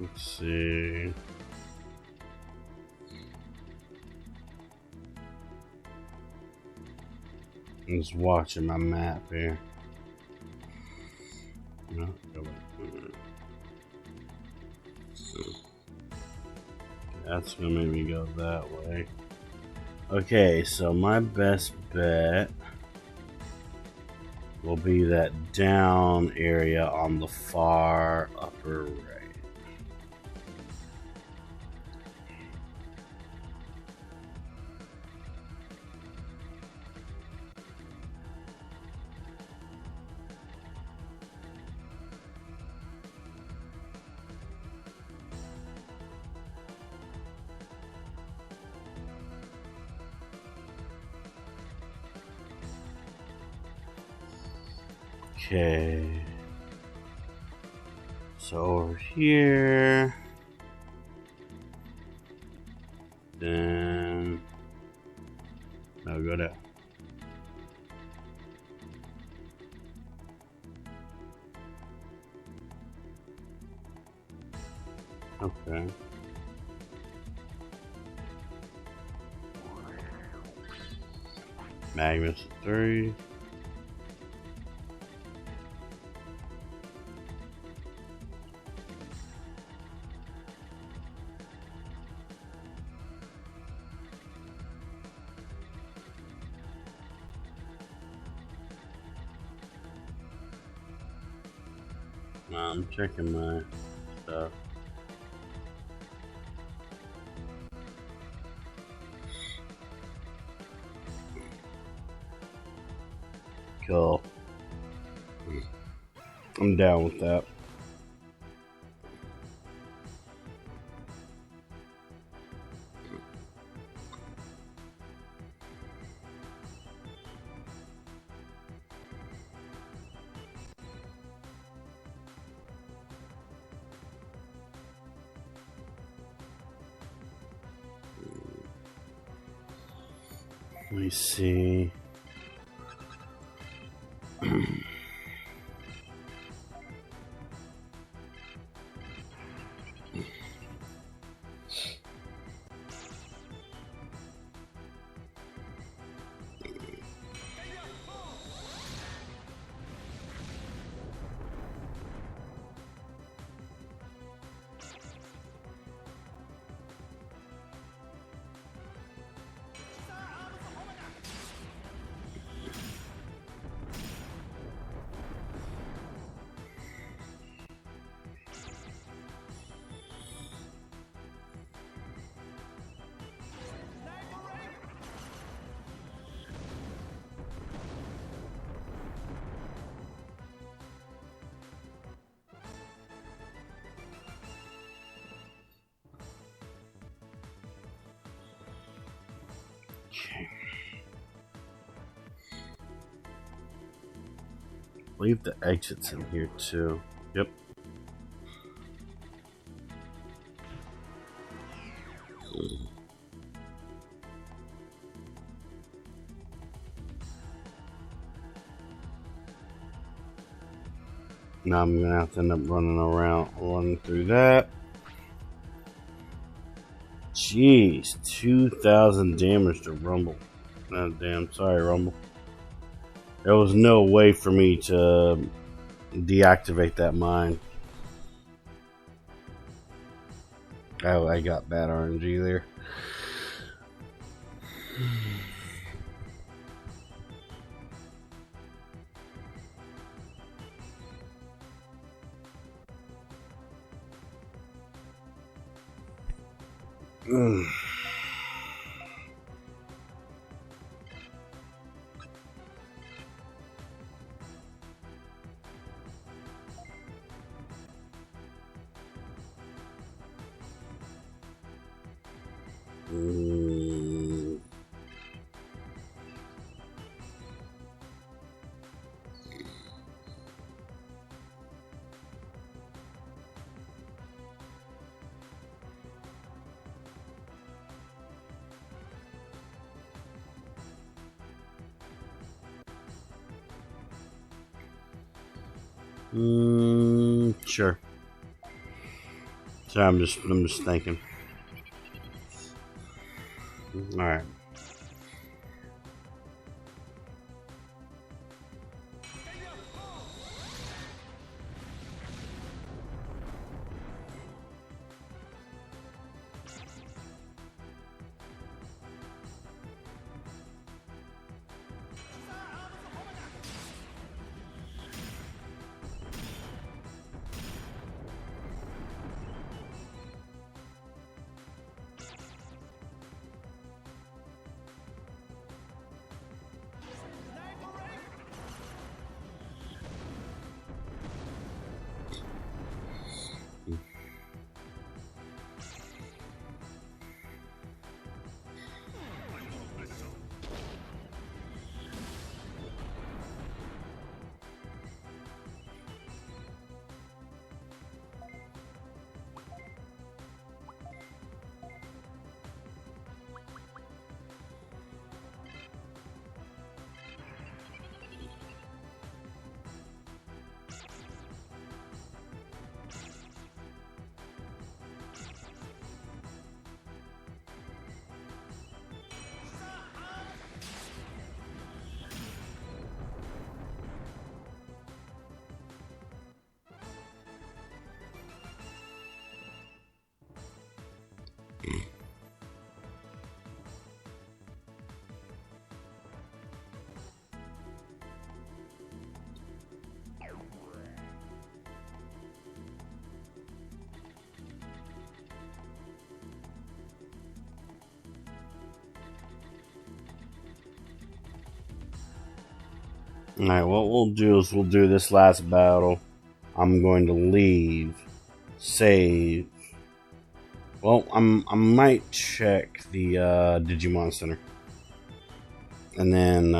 [SPEAKER 1] Let's see. I'm just watching my map here. No, go back. That's gonna make me go that way. Okay, so my best bet will be that down area on the far upper right. Okay, so over here, then no, go down. Okay. Magnus 3. I'm checking my stuff. Cool. I'm down with that. Let me see. Okay. Leave the exits in here too. Yep. Now I'm gonna have to end up running through that. Jeez, 2,000 damage to Rumble. Oh, damn, sorry, Rumble. There was no way for me to deactivate that mine. Oh, I got bad RNG there. Sure. So I'm just thinking. All right. Alright, what we'll do is we'll do this last battle. I'm going to leave, save. Well, I might check the Digimon Center, and then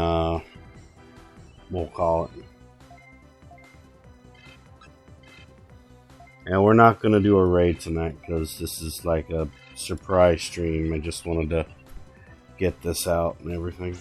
[SPEAKER 1] we'll call it. And we're not gonna do a raid tonight because this is like a surprise stream. I just wanted to get this out and everything.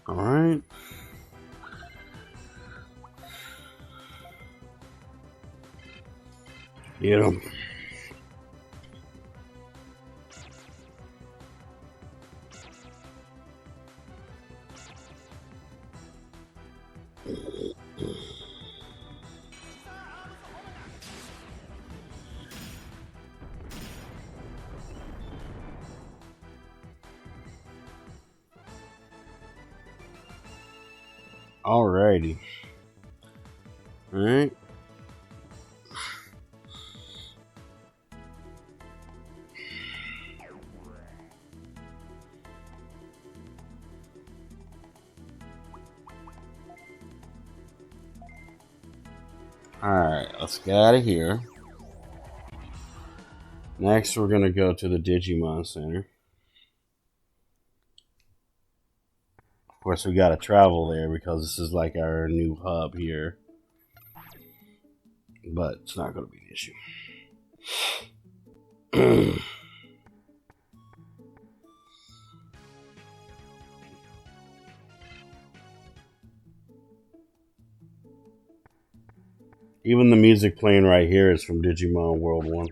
[SPEAKER 1] Alright. Get him. Alrighty. Alright. Alright, let's get out of here. Next, we're going to go to the Digimon Center. Of course, we got to travel there because this is like our new hub here. But it's not going to be an issue. Even the music playing right here is from Digimon World 1.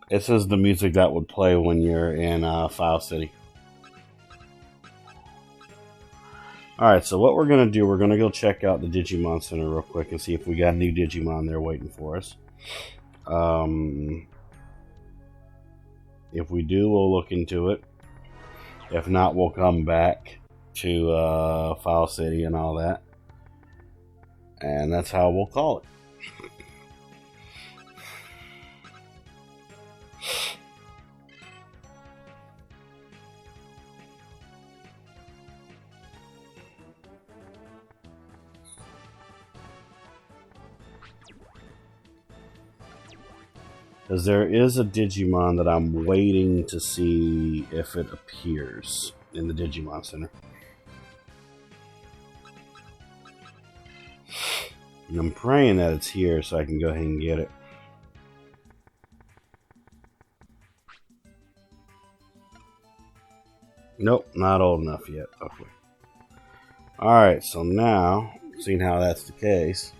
[SPEAKER 1] This is the music that would play when you're in File City. Alright, so what we're going to do, we're going to go check out the Digimon Center real quick and see if we got a new Digimon there waiting for us. If we do, we'll look into it. If not, we'll come back to File City and all that. And that's how we'll call it. Because there is a Digimon that I'm waiting to see if it appears in the Digimon Center. And I'm praying that it's here so I can go ahead and get it. Nope, not old enough yet. Okay. Alright, so now, seeing how that's the case,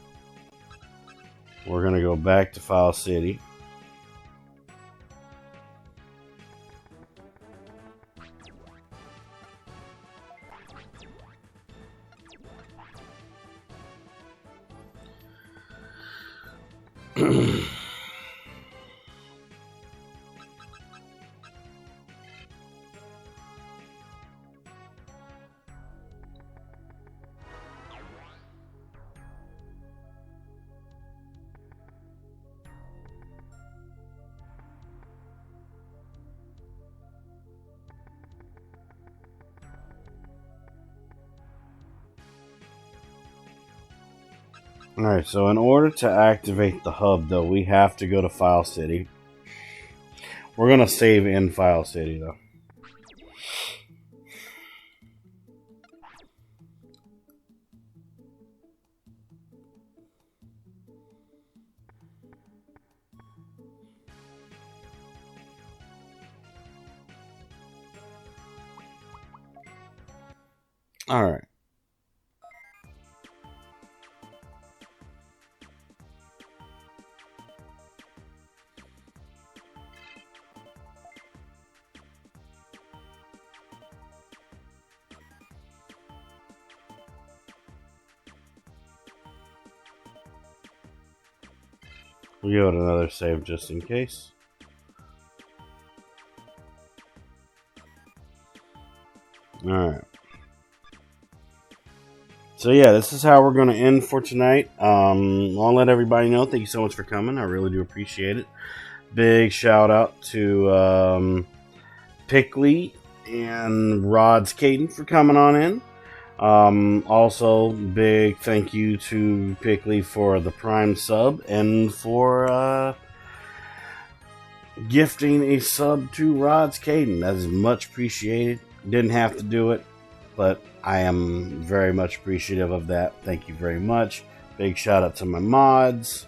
[SPEAKER 1] we're going to go back to File City. Alright, so in order to activate the hub, though, we have to go to File City. We're going to save in File City, though. Alright. We'll give it another save just in case. Alright. So yeah, this is how we're going to end for tonight. I'll let everybody know. Thank you so much for coming. I really do appreciate it. Big shout out to Pickley and Rod's Caden for coming on in. Also, big thank you to Pickley for the Prime sub and for gifting a sub to Rod's Caden. That is much appreciated. Didn't have to do it, but I am very much appreciative of that. Thank you very much. Big shout out to my mods.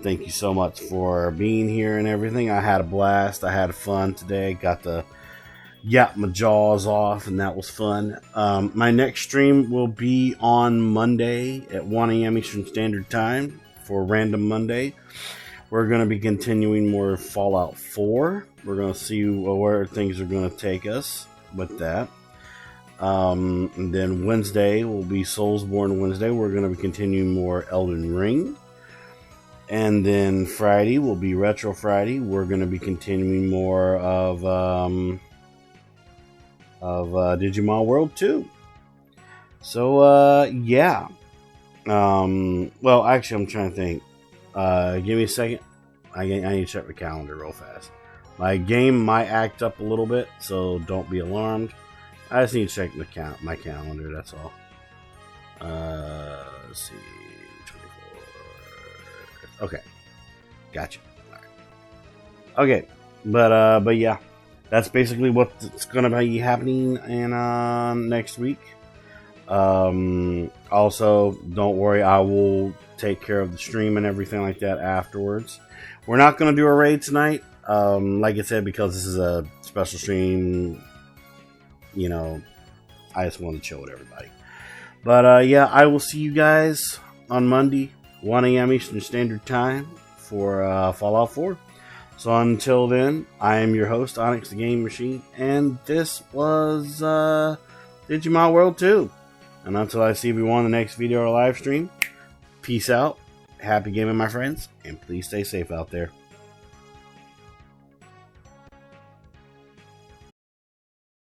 [SPEAKER 1] Thank you so much for being here and everything. I had a blast. I had fun today. Got to yap my jaws off, and that was fun. My next stream will be on Monday at 1 a.m. Eastern Standard Time for Random Monday. We're going to be continuing more Fallout 4. We're going to see where things are going to take us with that. And then Wednesday will be Soulsborne Wednesday. We're going to be continuing more Elden Ring. And then Friday will be Retro Friday. We're going to be continuing more of Digimon World 2. So, yeah. Well, actually, I'm trying to think. Give me a second. I need to check the calendar real fast. My game might act up a little bit, so don't be alarmed. I just need to check my calendar, that's all. Let's see. 24. Okay. Gotcha. All right. Okay. But yeah. That's basically what's going to be happening in next week. Also, don't worry, I will take care of the stream and everything like that afterwards. We're not going to do a raid tonight, like I said, because this is a special stream. You know, I just want to chill with everybody. But yeah, I will see you guys on Monday, 1 a.m. Eastern Standard Time for Fallout 4. So until then, I am your host, OnyxTheGamingMachine, and this was Digimon World 2. And until I see everyone in the next video or live stream, peace out, happy gaming, my friends, and please stay safe out there.